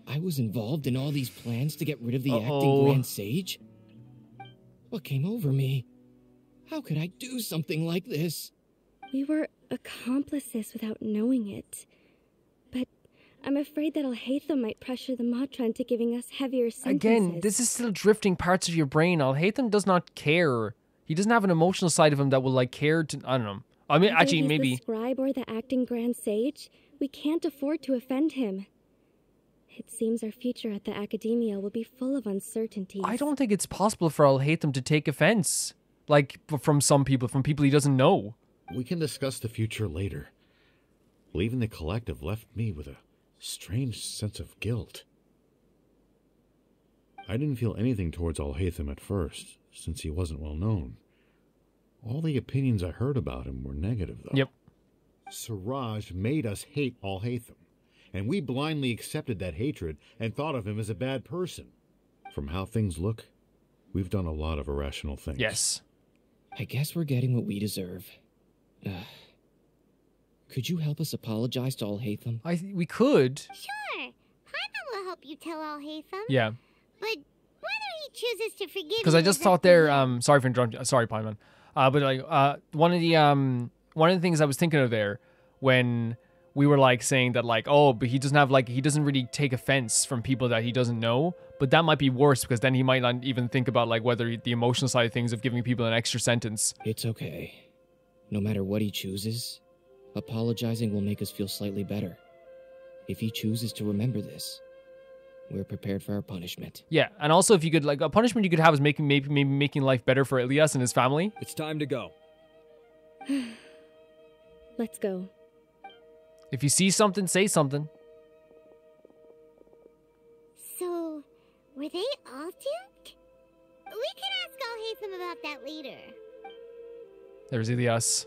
I was involved in all these plans to get rid of the acting Grand Sage? What came over me? How could I do something like this? We were accomplices without knowing it. But I'm afraid that Alhaitham might pressure the Matra into giving us heavier sentences. Again, this is still drifting parts of your brain. Alhaitham does not care. He doesn't have an emotional side of him that will like care to, I don't know. I mean, Whether actually, he's maybe. the scribe or the acting Grand Sage, we can't afford to offend him. It seems our future at the Academia will be full of uncertainties. I don't think it's possible for Alhaitham to take offense. Like, from some people, from people he doesn't know. We can discuss the future later. Leaving the collective left me with a strange sense of guilt. I didn't feel anything towards Alhaitham at first, since he wasn't well known. All the opinions I heard about him were negative, though. Yep. Siraj made us hate Alhaitham, and we blindly accepted that hatred and thought of him as a bad person. From how things look, we've done a lot of irrational things. Yes. I guess we're getting what we deserve. Could you help us apologize to Alhaitham? We could. Sure. Paimon will help you tell Alhaitham. Yeah. But whether he chooses to forgive Because I just thought there, sorry for interrupting, sorry, Paimon. But like, one of the things I was thinking of there when we were like saying that like, oh, but he doesn't have like, he doesn't really take offense from people that he doesn't know. But that might be worse because then he might not even think about like whether the emotional side of things of giving people an extra sentence. It's okay. No matter what he chooses, apologizing will make us feel slightly better. If he chooses to remember this, we're prepared for our punishment. Yeah, and also if you could like a punishment you could have is maybe making life better for Ilias and his family. It's time to go. Let's go. If you see something, say something. So, were they all duped? We can ask Alhaitham about that later. There's Ilias.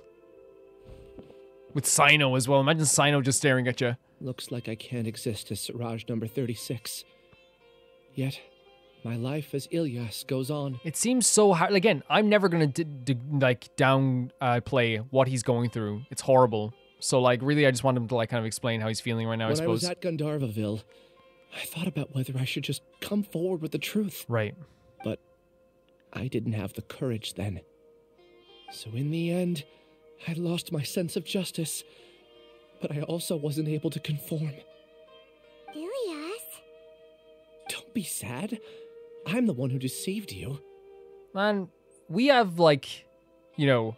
With Sino as well. Imagine Sino just staring at you. Looks like I can't exist as Siraj number 36. Yet, my life as Ilyas goes on. It seems so hard. Again, I'm never going to like downplay what he's going through. It's horrible. So like really I just want him to like kind of explain how he's feeling right now, I suppose. When I was at Gandharvaville, I thought about whether I should just come forward with the truth. Right. But I didn't have the courage then. So in the end, I lost my sense of justice. But I also wasn't able to conform. Ilias? Don't be sad. I'm the one who deceived you. Man, we have like, you know,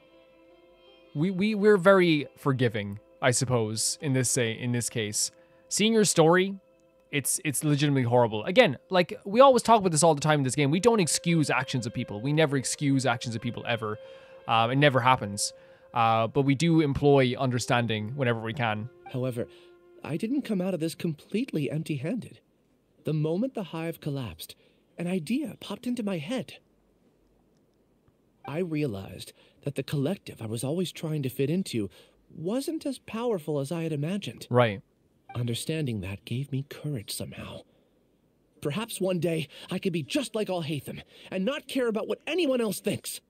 we're very forgiving, I suppose, in this case. Seeing your story, it's legitimately horrible. Again, like we always talk about this all the time in this game. We don't excuse actions of people. We never excuse actions of people ever. It never happens. But we do employ understanding whenever we can. However, I didn't come out of this completely empty-handed. The moment the hive collapsed, an idea popped into my head. I realized that the collective I was always trying to fit into wasn't as powerful as I had imagined. Right. Understanding that gave me courage somehow. Perhaps one day I could be just like Alhaitham and not care about what anyone else thinks.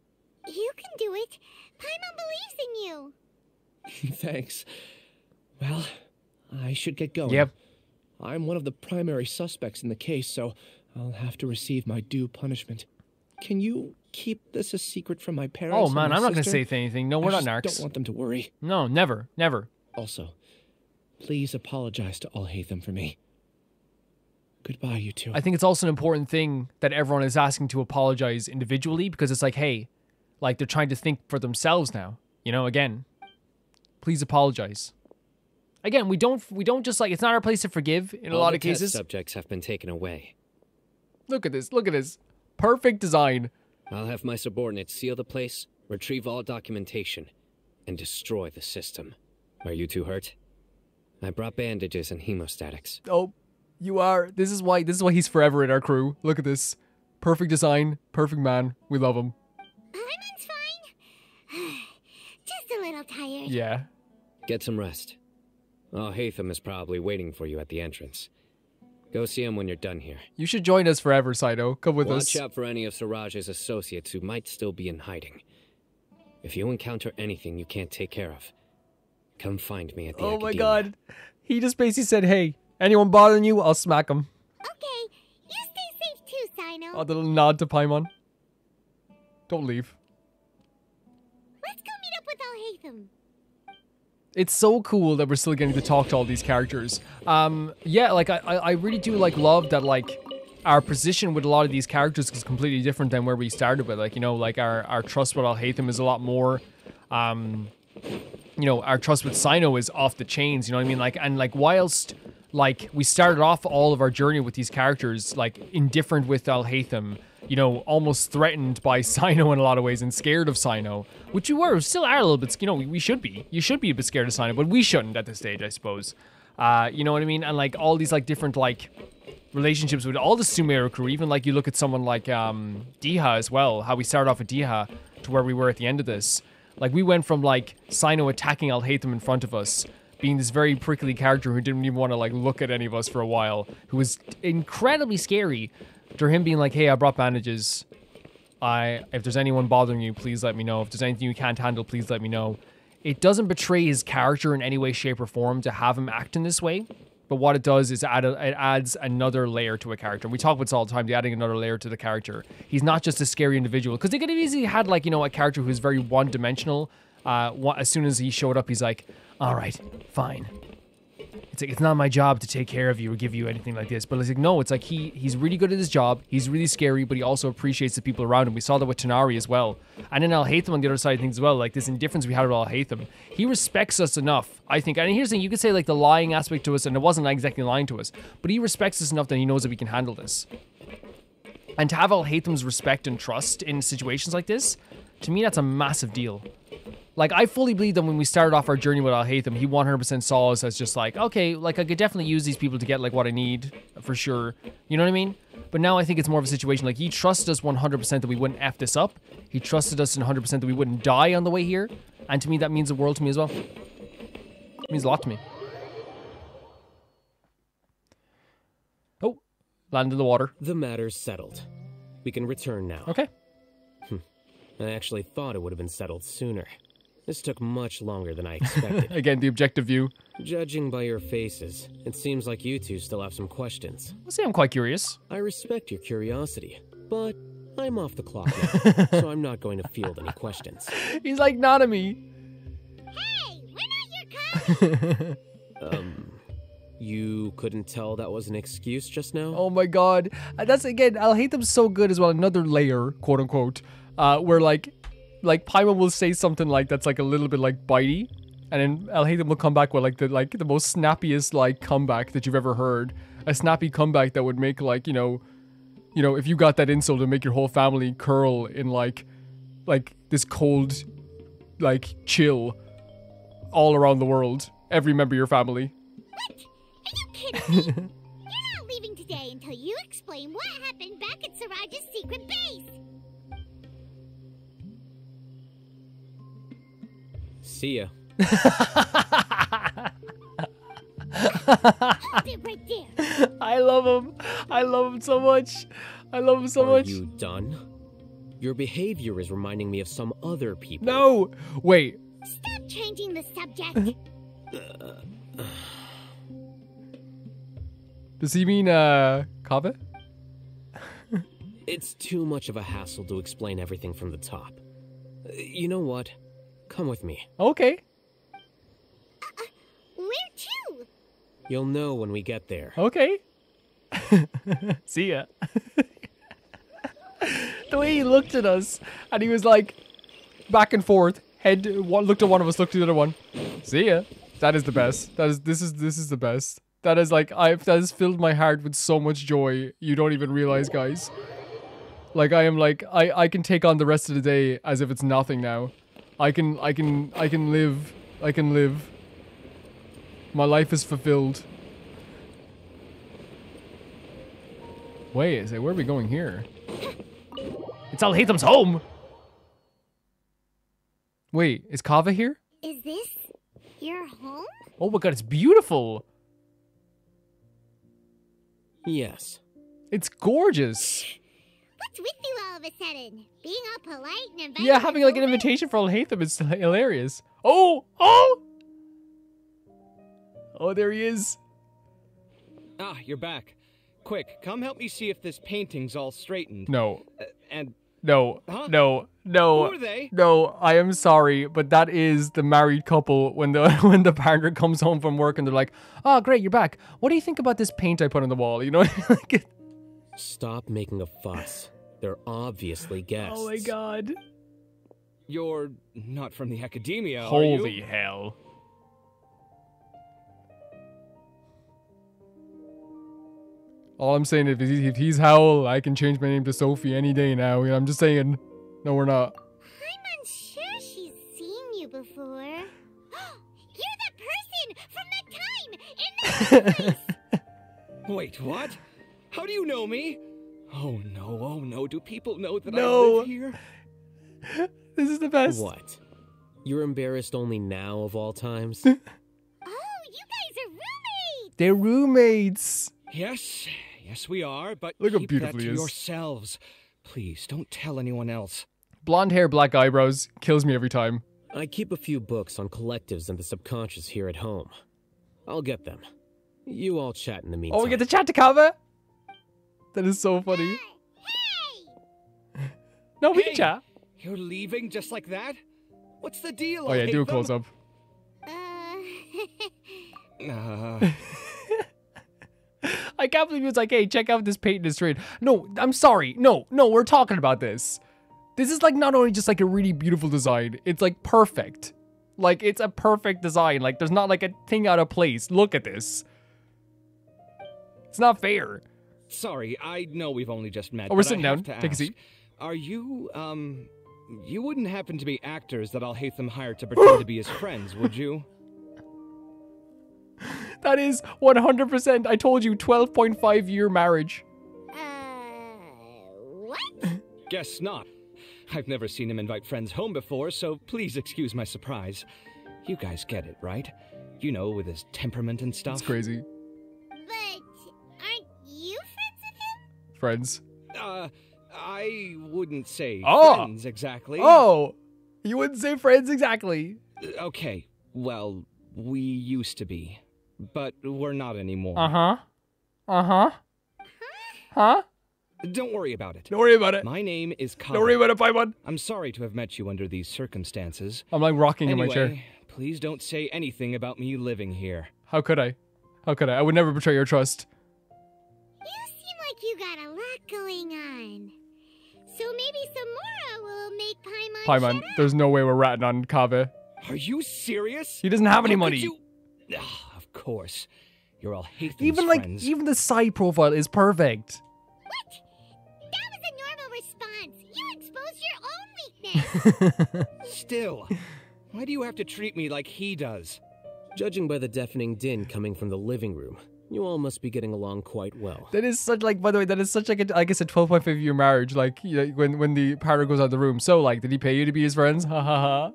You can do it. Paimon believes in you. Thanks. Well, I should get going. Yep. I'm one of the primary suspects in the case, so I'll have to receive my due punishment. Can you keep this a secret from my parents? Oh man, I'm not going to sister? say anything. No, we're not narcs. I don't want them to worry. No, never, never. Also, please apologize to Alhaitham for me. Goodbye, you two. I think it's also an important thing that everyone is asking to apologize individually because it's like, hey, like they're trying to think for themselves now. You know, again, please apologize. Again, we don't just like, it's not our place to forgive in a lot of cases. Test subjects have been taken away. Look at this. Look at this. Perfect design. I'll have my subordinates seal the place, retrieve all documentation, and destroy the system. Are you two hurt? I brought bandages and hemostatics. Oh, you are. This is why he's forever in our crew. Look at this. Perfect design. Perfect man. We love him. Paimon's fine. Just a little tired. Yeah. Get some rest. Alhaitham is probably waiting for you at the entrance. Go see him when you're done here. You should join us forever, Saito. Come with us. Watch out for any of Siraj's associates who might still be in hiding. If you encounter anything you can't take care of, come find me at the Academia. My god. He just basically said, hey, anyone bothering you, I'll smack them. Okay, you stay safe too, Sino. A little nod to Paimon. Don't leave. Let's go meet up with Alhaitham. It's so cool that we're still getting to talk to all these characters. Yeah, like I really do like love that like our position with a lot of these characters is completely different than where we started with. Like, you know, like our trust with Alhaitham is a lot more, you know, our trust with Sino is off the chains, you know what I mean? Like, and like whilst like we started off all of our journey with these characters, like indifferent with Alhaitham, you know, almost threatened by Sino in a lot of ways and scared of Sino, which we still are a little bit, you know, we should be. You should be a bit scared of Sino, but we shouldn't at this stage, I suppose. You know what I mean? And like all these like different like relationships with all the Sumeru crew, even like you look at someone like Diha as well, how we started off with Diha to where we were at the end of this. Like we went from like Sino attacking Alhaitham in front of us, being this very prickly character who didn't even want to like look at any of us for a while, who was incredibly scary, to him being like, hey, I brought bandages. If there's anyone bothering you, please let me know. If there's anything you can't handle, please let me know. It doesn't betray his character in any way, shape, or form to have him act in this way. But what it does is it adds another layer to a character. We talk about this all the time, adding another layer to the character. He's not just a scary individual. Because they could have easily had, like, you know, a character who's very one-dimensional. As soon as he showed up, he's like, all right, fine. It's like, it's not my job to take care of you or give you anything like this. But it's like, no, it's like he's really good at his job. He's really scary, but he also appreciates the people around him. We saw that with Tanari as well. And then Alhaitham on the other side of things as well. Like, this indifference we had with Alhaitham. He respects us enough, I think. And here's the thing, you could say, like, the lying aspect to us, and it wasn't exactly lying to us. But he respects us enough that he knows that we can handle this. And to have Alhaitham's respect and trust in situations like this, to me, that's a massive deal. Like, I fully believe that when we started off our journey with Alhaitham, he 100% saw us as just like, okay, like, I could definitely use these people to get, like, what I need, for sure. You know what I mean? But now I think it's more of a situation, like, he trusted us 100% that we wouldn't F this up. He trusted us 100% that we wouldn't die on the way here. And to me, that means the world to me as well. It means a lot to me. Oh, land in the water. The matter's settled. We can return now. Okay. I actually thought it would have been settled sooner. This took much longer than I expected. Again, the objective view. Judging by your faces, it seems like you two still have some questions. I'll say I'm quite curious. I respect your curiosity, but I'm off the clock now, so I'm not going to field any questions. He's like Nanami. Hey, we're not your kind! You couldn't tell that was an excuse just now? Oh my god. That's, again, Alhaitham's so good as well. Another layer, quote unquote, where, like Paimon will say something like that's like a little bit like bitey, and then Alhaitham will come back with like the most snappiest like comeback that you've ever heard. A snappy comeback that would make, like, you know, if you got that insult, and make your whole family curl in like this cold, like, chill all around the world. Every member of your family. What? Are you kidding me? You're not leaving today until you explain what happened back at Siraj's secret base. See ya. Hold it right there. I love him. I love him so much. I love him so much. Are you done? Your behavior is reminding me of some other people. No! Wait. Stop changing the subject. Does he mean, Kaveh? It's too much of a hassle to explain everything from the top. You know what? Come with me. Okay. Where to? You'll know when we get there. Okay. See ya. The way he looked at us, and he was like, back and forth, looked at one of us, looked at the other one. See ya. That is the best. This is the best. That is like, that has filled my heart with so much joy. You don't even realize, guys. Like, I am like, I can take on the rest of the day as if it's nothing now. I can live. My life is fulfilled. Wait, where are we going here? It's Alhaitham's home! Wait, is Kaveh here? Is this your home? Oh my god, it's beautiful! Yes. It's gorgeous! What's with you all of a sudden? Being all polite and inviting Yeah, having like an invitation for Alhaitham is hilarious. Oh! Oh! Oh, there he is. Ah, you're back. Quick, come help me see if this painting's all straightened. No. No. Huh? Who are they? No, I am sorry, but that is the married couple when the partner comes home from work and they're like, "Oh, great, you're back. What do you think about this paint I put on the wall?" You know? Stop making a fuss. They're obviously guests. Oh my god. You're not from the academia, are you? Holy hell. All I'm saying is if he's Howl, I can change my name to Sophie any day now. I'm just saying. No, we're not. I'm unsure she's seen you before. You're that person from that time in the Wait, what? How do you know me? Oh no, do people know that I No. live here? This is the best. What? You're embarrassed only now of all times? Oh, you guys are roommates! They're roommates. Yes, we are, but Look how keep beautiful that he to is. yourselves. Please, don't tell anyone else. Blonde hair, black eyebrows. Kills me every time. I keep a few books on collectives and the subconscious here at home. I'll get them. You all chat in the meantime. Oh, we get to chat to Kava? That is so funny. No, we can chat. You're leaving just like that? What's the deal? Oh yeah, do a close up. I can't believe he was like, hey, check out this paint in trade. No, I'm sorry. No, we're talking about this. This is like not only just like a really beautiful design, it's like perfect. Like it's a perfect design. Like there's not like a thing out of place. Look at this. It's not fair. Sorry, I know we've only just met. Oh, we're sitting down. Take a seat. Are you, you wouldn't happen to be actors that Alhaitham hired to pretend to be his friends, would you? That is 100%. I told you, 12.5-year marriage. What? Guess not. I've never seen him invite friends home before, so please excuse my surprise. You guys get it, right? You know, with his temperament and stuff. It's crazy. But aren't you friends with him? Friends. I wouldn't say friends exactly. Oh, you wouldn't say friends exactly. Okay, well, we used to be, but we're not anymore. Huh? Don't worry about it. Don't worry about it. My name is Kava. Don't worry about it, Paimon. I'm sorry to have met you under these circumstances. I'm like rocking anyway, in my chair. Please don't say anything about me living here. How could I? How could I? I would never betray your trust. You seem like you got a lot going on. So maybe Samora will make Paimon There's no way we're ratting on Kava. Are you serious? He doesn't have any money. Of course. You're all Alhaitham's Even like, friends. even the side profile is perfect. What? That was a normal response. You exposed your own weakness. Still, why do you have to treat me like he does? Judging by the deafening din coming from the living room, you all must be getting along quite well. That is such like, by the way, that is such like a, I guess a 12.5-year marriage. Like, you know, when the partner goes out of the room. So like, did he pay you to be his friends? Ha ha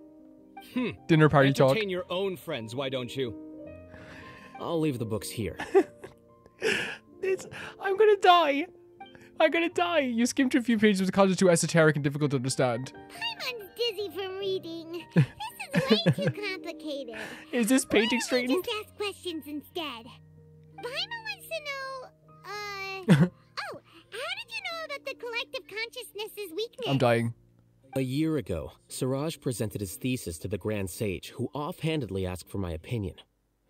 ha. Dinner party talk. Entertain your own friends, why don't you? I'll leave the books here. I'm gonna die. I'm gonna die. You skimmed through a few pages with the content too esoteric and difficult to understand. Paimon's dizzy from reading. This is way too complicated. Is this painting straightened? Just ask questions instead. Paimon wants to know, oh, how did you know about the collective consciousness's weakness? I'm dying. A year ago, Siraj presented his thesis to the Grand Sage, who offhandedly asked for my opinion.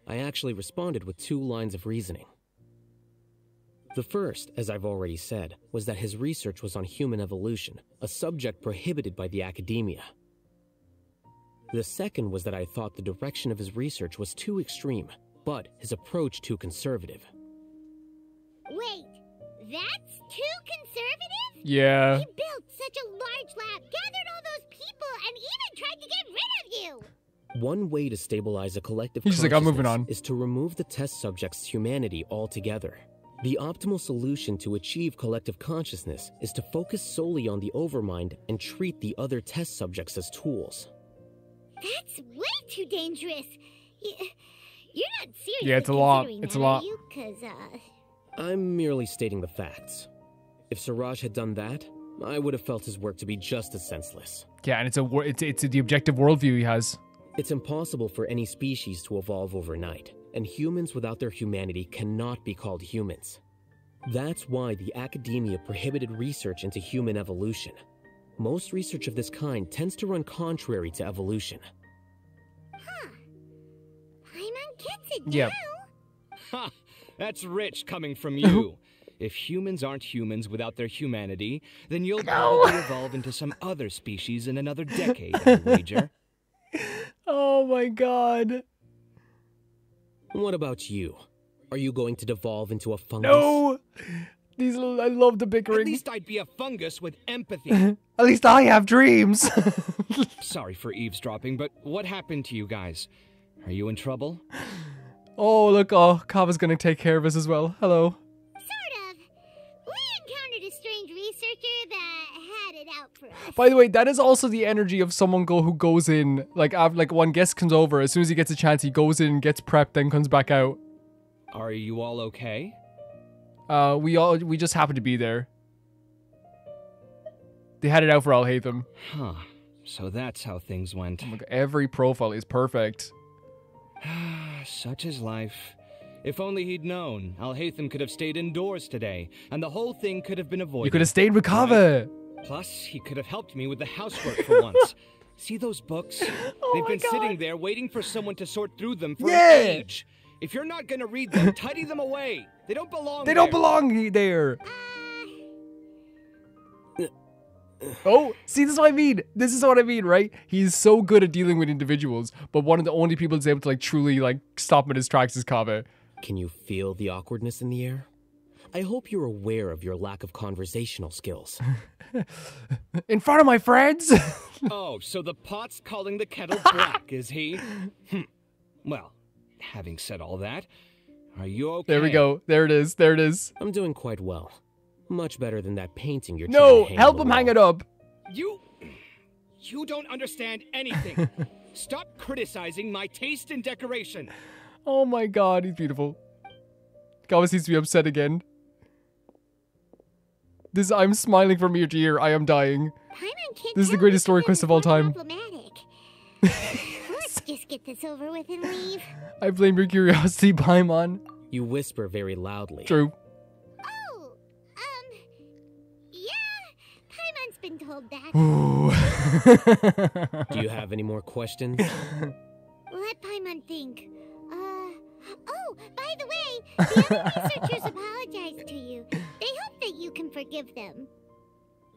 I actually responded with 2 lines of reasoning. The first, as I've already said, was that his research was on human evolution, a subject prohibited by the academia. The second was that I thought the direction of his research was too extreme, but his approach too conservative. Wait, that's too conservative? Yeah. He built such a large lab, gathered all those people, and even tried to get rid of you! One way to stabilize a collective He's just like, I'm moving on. Is to remove the test subject's humanity altogether. The optimal solution to achieve collective consciousness is to focus solely on the overmind and treat the other test subjects as tools. That's way too dangerous. You're not serious. Yeah, it's a lot. It's a lot. I'm merely stating the facts. If Siraj had done that, I would have felt his work to be just as senseless. Yeah, and it's the objective worldview he has. It's impossible for any species to evolve overnight, and humans without their humanity cannot be called humans. That's why the academia prohibited research into human evolution. Most research of this kind tends to run contrary to evolution. Huh. Paimon gets it Yep. now. Ha! That's rich coming from you. If humans aren't humans without their humanity, then you'll probably evolve into some other species in another decade, I wager. Oh my god. What about you? Are you going to devolve into a fungus? No! I love the bickering. At least I'd be a fungus with empathy. At least I have dreams. Sorry for eavesdropping, but what happened to you guys? Are you in trouble? Oh, look. Oh, Kava's gonna take care of us as well. Hello. Sort of. We encountered a strange researcher that had it out for us. By the way, that is also the energy of someone who goes in, like one guest comes over, as soon as he gets a chance, he goes in, gets prepped, then comes back out. Are you all okay? We just happened to be there. They had it out for Alhaitham. Huh. So that's how things went. Oh my God, every profile is perfect. Such is life. If only he'd known, Alhaitham could have stayed indoors today, and the whole thing could have been avoided. You could have stayed with Kava. Plus, he could have helped me with the housework for once. See those books? They've been sitting there waiting for someone to sort through them for an age. If you're not gonna read them, tidy them away. They don't belong there. They don't belong there. Oh, see, this is what I mean. This is what I mean, right? He's so good at dealing with individuals, but one of the only people that's able to like truly like stop him in his tracks is Kava. Can you feel the awkwardness in the air? I hope you're aware of your lack of conversational skills. In front of my friends? Oh, so the pot's calling the kettle black, is he? Well, having said all that, are you okay? There we go. There it is. There it is. I'm doing quite well. Much better than that painting you're trying No, to hang help on the him wall. hang it up. You don't understand anything. Stop criticizing my taste in decoration. Oh my god, he's beautiful. Kava seems to be upset again. I'm smiling from ear to ear. I am dying. This is the greatest story quest of all time. Let's just get this over with and leave. I blame your curiosity, Paimon. You whisper very loudly. True. Yeah, Paimon's been told that. Do you have any more questions? Let Paimon think. Oh, by the way, the other researchers apologize to you. They hope that you can forgive them.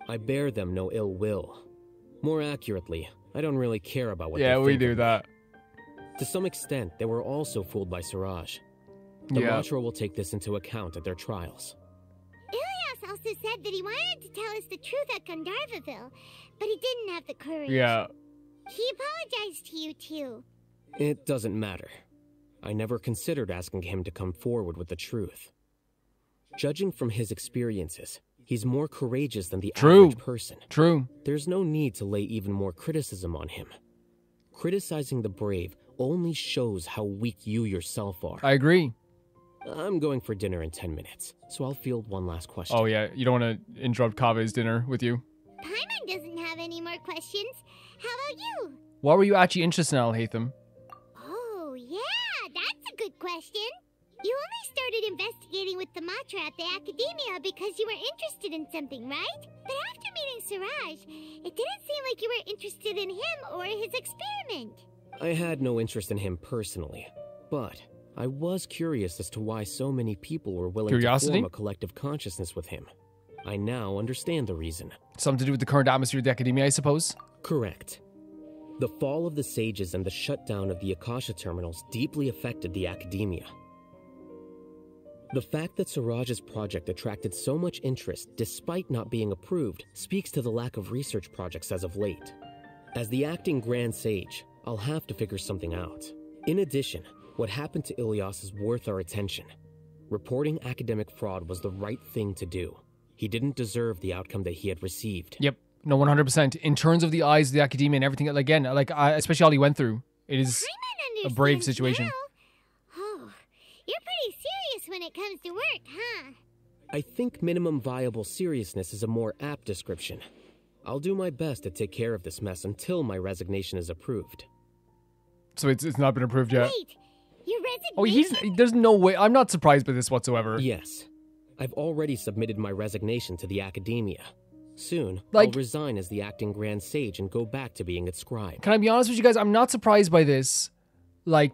I bear them no ill will. More accurately, I don't really care about what they Yeah, think we do of me. that. To some extent, they were also fooled by Siraj. The Matra will take this into account at their trials. Ilias also said that he wanted to tell us the truth at Gandharvaville, but he didn't have the courage. Yeah. He apologized to you too. It doesn't matter. I never considered asking him to come forward with the truth. Judging from his experiences, he's more courageous than the average person. True. There's no need to lay even more criticism on him. Criticizing the brave only shows how weak you yourself are. I agree. I'm going for dinner in 10 minutes, so I'll field one last question. Oh yeah, you don't want to interrupt Kava's dinner with you. Paimon doesn't have any more questions. How about you? Why were you actually interested in Alhaitham? Oh, yeah, that's a good question. You only started investigating with the Matra at the Academia because you were interested in something, right? But after meeting Siraj, it didn't seem like you were interested in him or his experiment. I had no interest in him personally, but I was curious as to why so many people were willing to form a collective consciousness with him. I now understand the reason. Something to do with the current atmosphere of the Academia, I suppose? Correct. The fall of the sages and the shutdown of the Akasha terminals deeply affected the Academia. The fact that Siraj's project attracted so much interest despite not being approved speaks to the lack of research projects as of late. As the acting Grand Sage, I'll have to figure something out. In addition, what happened to Ilias is worth our attention. Reporting academic fraud was the right thing to do. He didn't deserve the outcome that he had received. Yep. No, 100%. In terms of the eyes of the Academia and everything, again, especially all he went through, it is a brave situation. Now. Oh, you're pretty serious when it comes to work, huh? I think minimum viable seriousness is a more apt description. I'll do my best to take care of this mess until my resignation is approved. So it's not been approved yet? Wait, your resignation? Oh, there's no way. I'm not surprised by this whatsoever. Yes. I've already submitted my resignation to the Academia. Soon, I'll resign as the acting Grand Sage and go back to being its scribe. Can I be honest with you guys? I'm not surprised by this.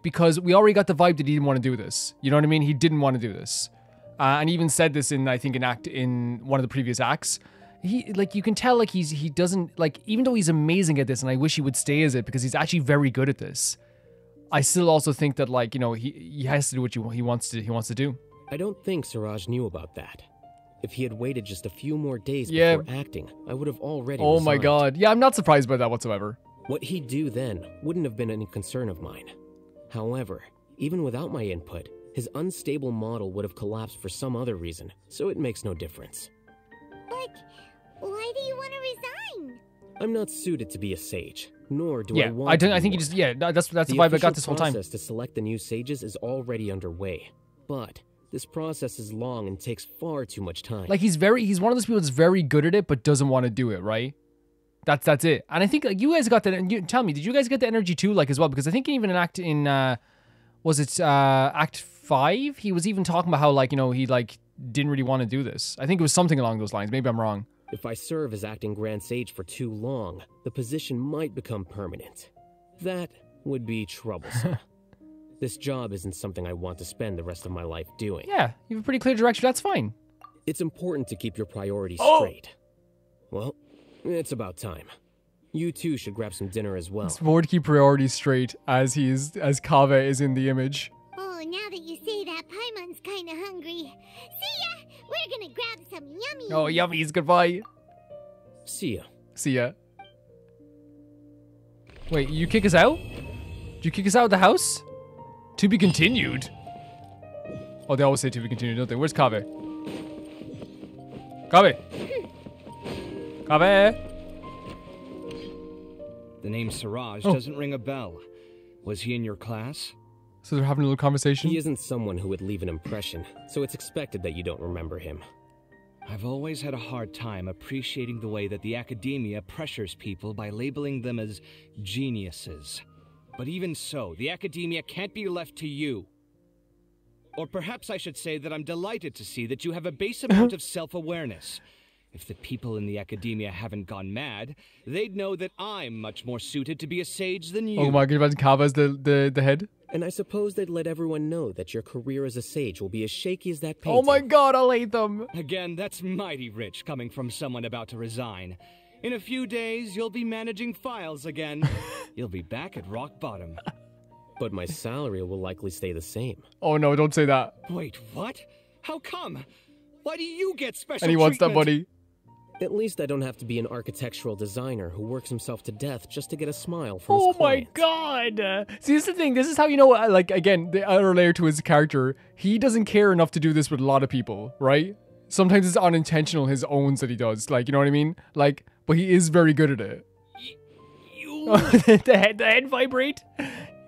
Because we already got the vibe that he didn't want to do this. You know what I mean? He didn't want to do this. And he even said this in, I think, in one of the previous acts. You can tell, he doesn't, even though he's amazing at this, and I wish he would stay as it, because he's actually very good at this. I still also think that, he has to do what he wants to do. I don't think Siraj knew about that. If he had waited just a few more days before acting, I would have already resigned. My god. Yeah, I'm not surprised by that whatsoever. What he'd do then wouldn't have been any concern of mine. However, even without my input, his unstable model would have collapsed for some other reason, so it makes no difference. But why do you want to resign? I'm not suited to be a sage, nor do I want I think that's the vibe I got this whole time. The process to select the new sages is already underway, but this process is long and takes far too much time. He's one of those people that's very good at it, but doesn't want to do it, right? That's it. And I think you guys got that. Tell me, did you guys get the energy too, as well? Because I think even in Act 5, he was even talking about how, like, you know, he, like, didn't really want to do this. I think it was something along those lines. Maybe I'm wrong. If I serve as acting Grand Sage for too long, the position might become permanent. That would be troublesome. This job isn't something I want to spend the rest of my life doing. Yeah, you have a pretty clear direction. That's fine. It's important to keep your priorities straight. Well, it's about time. You two should grab some dinner as well. It's important to keep priorities straight as Kaveh is in the image. Oh, now that you say that, Paimon's kind of hungry. See ya! We're gonna grab some yummies. Oh, yummies. Goodbye. See ya. See ya. Wait, you kick us out? Did you kick us out of the house? To be continued. Oh, they always say to be continued, don't they? Where's Kaveh? Kaveh! Kaveh! The name Siraj doesn't ring a bell. Was he in your class? So they're having a little conversation? He isn't someone who would leave an impression, so it's expected that you don't remember him. I've always had a hard time appreciating the way that the academia pressures people by labeling them as geniuses. But even so, the academia can't be left to you. Or perhaps I should say that I'm delighted to see that you have a base amount of self-awareness. If the people in the academia haven't gone mad, they'd know that I'm much more suited to be a sage than you. Oh my god, imagine Kaveh as the head. And I suppose they'd let everyone know that your career as a sage will be as shaky as that painting. Oh my god, Alhaitham! Again, that's mighty rich coming from someone about to resign. In a few days, you'll be managing files again. You'll be back at rock bottom. But my salary will likely stay the same. Oh no, don't say that. Wait, what? How come? Why do you get special And he wants that treatment? money. At least I don't have to be an architectural designer who works himself to death just to get a smile from his client. Oh my god! See, this is the thing. This is how you know, like, again, the other layer to his character. He doesn't care enough to do this with a lot of people, right? Sometimes it's unintentional, his owns that he does. Like, you know what I mean? Like, but he is very good at it. the head vibrate?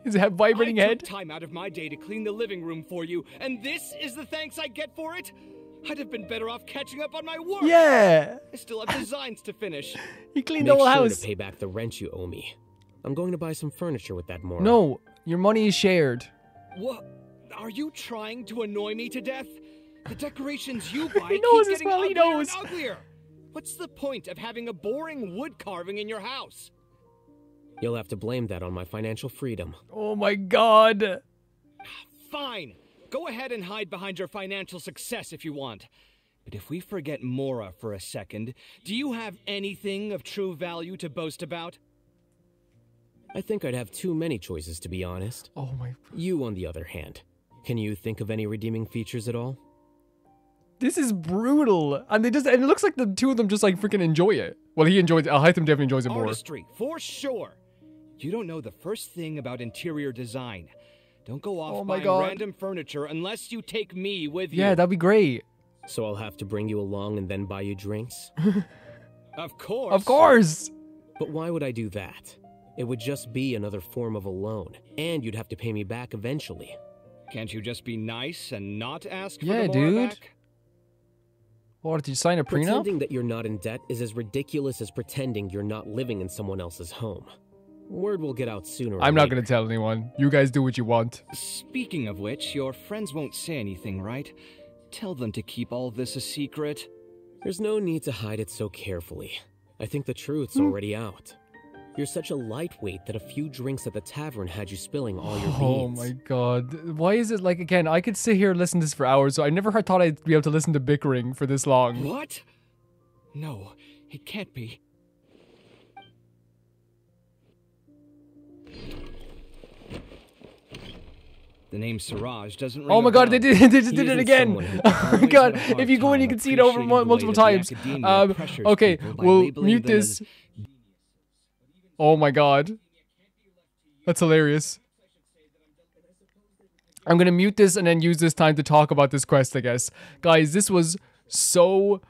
His head vibrating I head? took time out of my day to clean the living room for you, and this is the thanks I get for it? I'd have been better off catching up on my work. Yeah. I still have designs to finish. He cleaned the whole house. Make sure to pay back the rent you owe me. I'm going to buy some furniture with that more. No, your money is shared. What? Are you trying to annoy me to death? The decorations you buy He knows keep as getting well, he uglier knows. and uglier. What's the point of having a boring wood carving in your house? You'll have to blame that on my financial freedom. Oh my god. Fine. Go ahead and hide behind your financial success if you want. But if we forget Mora for a second, do you have anything of true value to boast about? I think I'd have too many choices, to be honest. Oh my... You, on the other hand, can you think of any redeeming features at all? This is brutal. And and it looks like the two of them just like freaking enjoy it. Well, he enjoys it. Alhaitham definitely enjoys it more. Artistry, for sure. You don't know the first thing about interior design. Don't go off buying random furniture unless you take me with you. Yeah, that'd be great. So I'll have to bring you along and then buy you drinks? Of course. Of course. But why would I do that? It would just be another form of a loan, and you'd have to pay me back eventually. Can't you just be nice and not ask for Yeah, the Mora dude. back? What, did you sign a prenup? Pretending that you're not in debt is as ridiculous as pretending you're not living in someone else's home. Word will get out sooner or I'm not later. going to tell anyone. You guys do what you want. Speaking of which, your friends won't say anything, right? Tell them to keep all this a secret. There's no need to hide it so carefully. I think the truth's already out. You're such a lightweight that a few drinks at the tavern had you spilling all your beans. Oh my god. Why is it like, again, I could sit here and listen to this for hours, so I never thought I'd be able to listen to bickering for this long. What? No, it can't be. The name Siraj doesn't ring Oh my a god, bell. they just did it again. Oh my god, if you go in, you can see it over multiple times. Okay, we'll mute this. Oh my god. That's hilarious. I'm gonna mute this and then use this time to talk about this quest, I guess. Guys, this was so...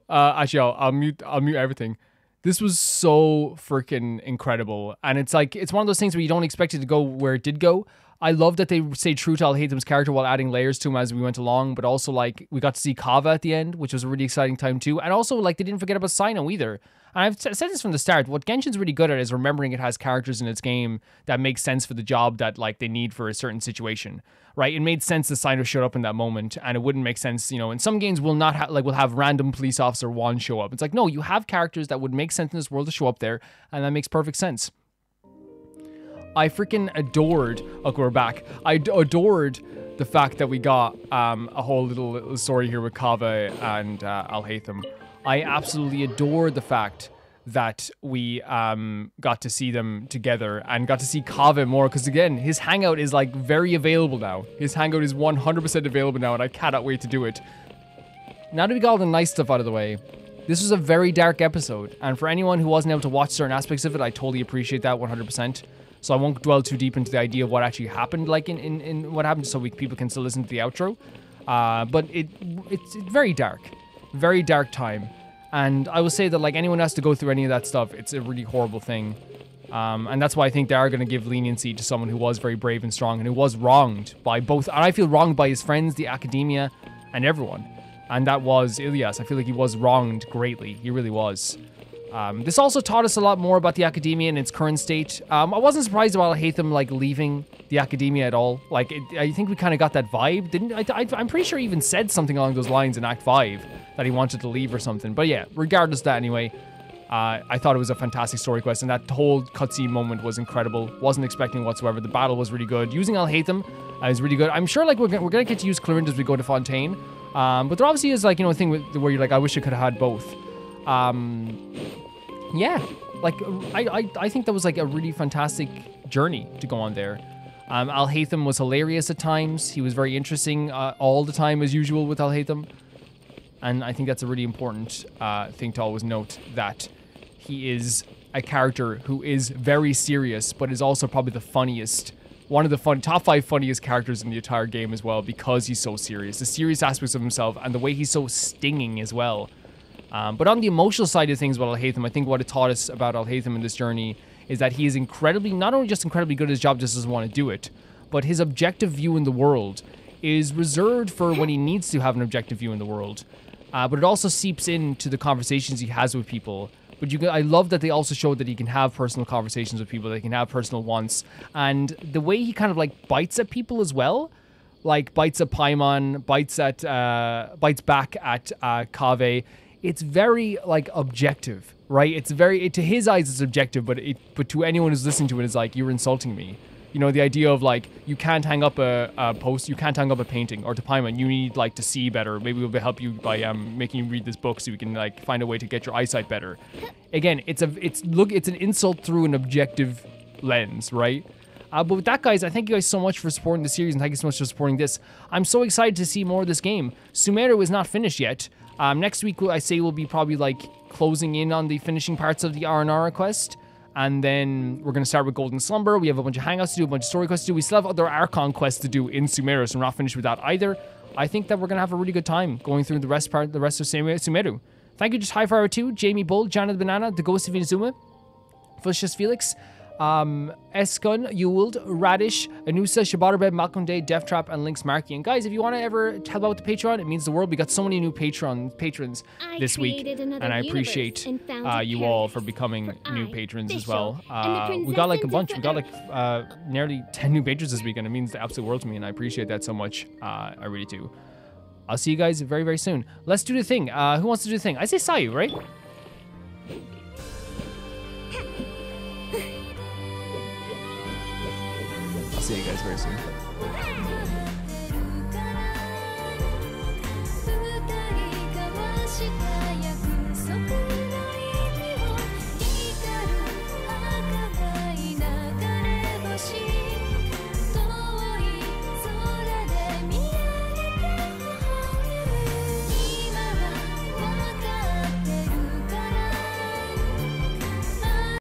actually, I'll mute everything. This was so freaking incredible. And it's like, it's one of those things where you don't expect it to go where it did go. I love that they stayed true to Alhaitham's character while adding layers to him as we went along, but also, like, we got to see Kava at the end, which was a really exciting time too. And also, like, they didn't forget about Sino either. And I've said this from the start, what Genshin's really good at is remembering it has characters in its game that make sense for the job that, like, they need for a certain situation, right? It made sense that Sino showed up in that moment, and it wouldn't make sense, you know, in some games we'll not we'll have random police officer 1 show up. It's like, no, you have characters that would make sense in this world to show up there, and that makes perfect sense. I freaking adored, okay, we're back. I adored the fact that we got a whole little story here with Kava and Alhaitham. I absolutely adored the fact that we got to see them together and got to see Kava more, because again, his hangout is like very available now. His hangout is 100% available now, and I cannot wait to do it. Now that we got all the nice stuff out of the way, this was a very dark episode, and for anyone who wasn't able to watch certain aspects of it, I totally appreciate that 100%. So I won't dwell too deep into the idea of what actually happened, like in what happened, so people can still listen to the outro. But it's very dark time. And I will say that, like, anyone has to go through any of that stuff, it's a really horrible thing. And that's why I think they are going to give leniency to someone who was very brave and strong and who was wronged by both, and I feel wronged by his friends, the academia, and everyone. And that was Ilyas. I feel like he was wronged greatly. He really was. This also taught us a lot more about the academia in its current state. I wasn't surprised about Alhaitham, like, leaving the academia at all. Like, I think we kind of got that vibe, didn't I'm pretty sure he even said something along those lines in Act 5, that he wanted to leave or something. But yeah, regardless of that anyway, I thought it was a fantastic story quest, and that whole cutscene moment was incredible. Wasn't expecting whatsoever. The battle was really good. Using Alhaitham is really good. I'm sure, like, we're gonna get to use Clorinda as we go to Fontaine. But there obviously is, like, you know, a thing where you're like, I wish I could have had both. Yeah, like, I think that was, like, a really fantastic journey to go on there. Alhaitham was hilarious at times. He was very interesting all the time, as usual, with Alhaitham. And I think that's a really important thing to always note, that he is a character who is very serious, but is also probably the funniest, one of the top 5 funniest characters in the entire game as well, because he's so serious. The serious aspects of himself, and the way he's so stinging as well. But on the emotional side of things about Alhaitham, I think what it taught us about Alhaitham in this journey is that he is not only just incredibly good at his job, just doesn't want to do it, but his objective view in the world is reserved for when he needs to have an objective view in the world. But it also seeps into the conversations he has with people. But I love that they also showed that he can have personal conversations with people, that he can have personal wants. And the way he kind of, like, bites at people as well, like bites at Paimon, bites back at Kaveh. It's very, like, objective, right? It's very, to his eyes it's objective, but to anyone who's listening to it, it's like, you're insulting me. You know, the idea of, like, you can't hang up a post, you can't hang up a painting, or to Paimon, you need, like, to see better. Maybe we'll help you by making you read this book so you can, like, find a way to get your eyesight better. Again, it's an insult through an objective lens, right? But with that, guys, I thank you guys so much for supporting the series, and thank you so much for supporting this. I'm so excited to see more of this game. Sumeru is not finished yet. Next week, I say we'll be probably, like, closing in on the finishing parts of the R&R quest. And then we're going to start with Golden Slumber. We have a bunch of hangouts to do, a bunch of story quests to do. We still have other Archon quests to do in Sumeru, so we're not finished with that either. I think that we're going to have a really good time going through the rest of Sumeru. Thank you to Highfire2, Jamie Bull, Janet Banana, The Ghost of Inazuma, Felicius Felix, Eskun, Ewald, Radish, Anusa, Shabarbed, Malcolm Day, Deathtrap, and Lynx Markey. And guys, if you want to ever help out with the Patreon, it means the world. We got so many new patrons this week, and I appreciate you all for becoming new patrons as well. We got, like, a bunch. We got, like, nearly 10 new patrons this week, and it means the absolute world to me, and I appreciate that so much. I really do. I'll see you guys very, very soon. Let's do the thing. Who wants to do the thing? I say Sayu, right? See you guys very soon.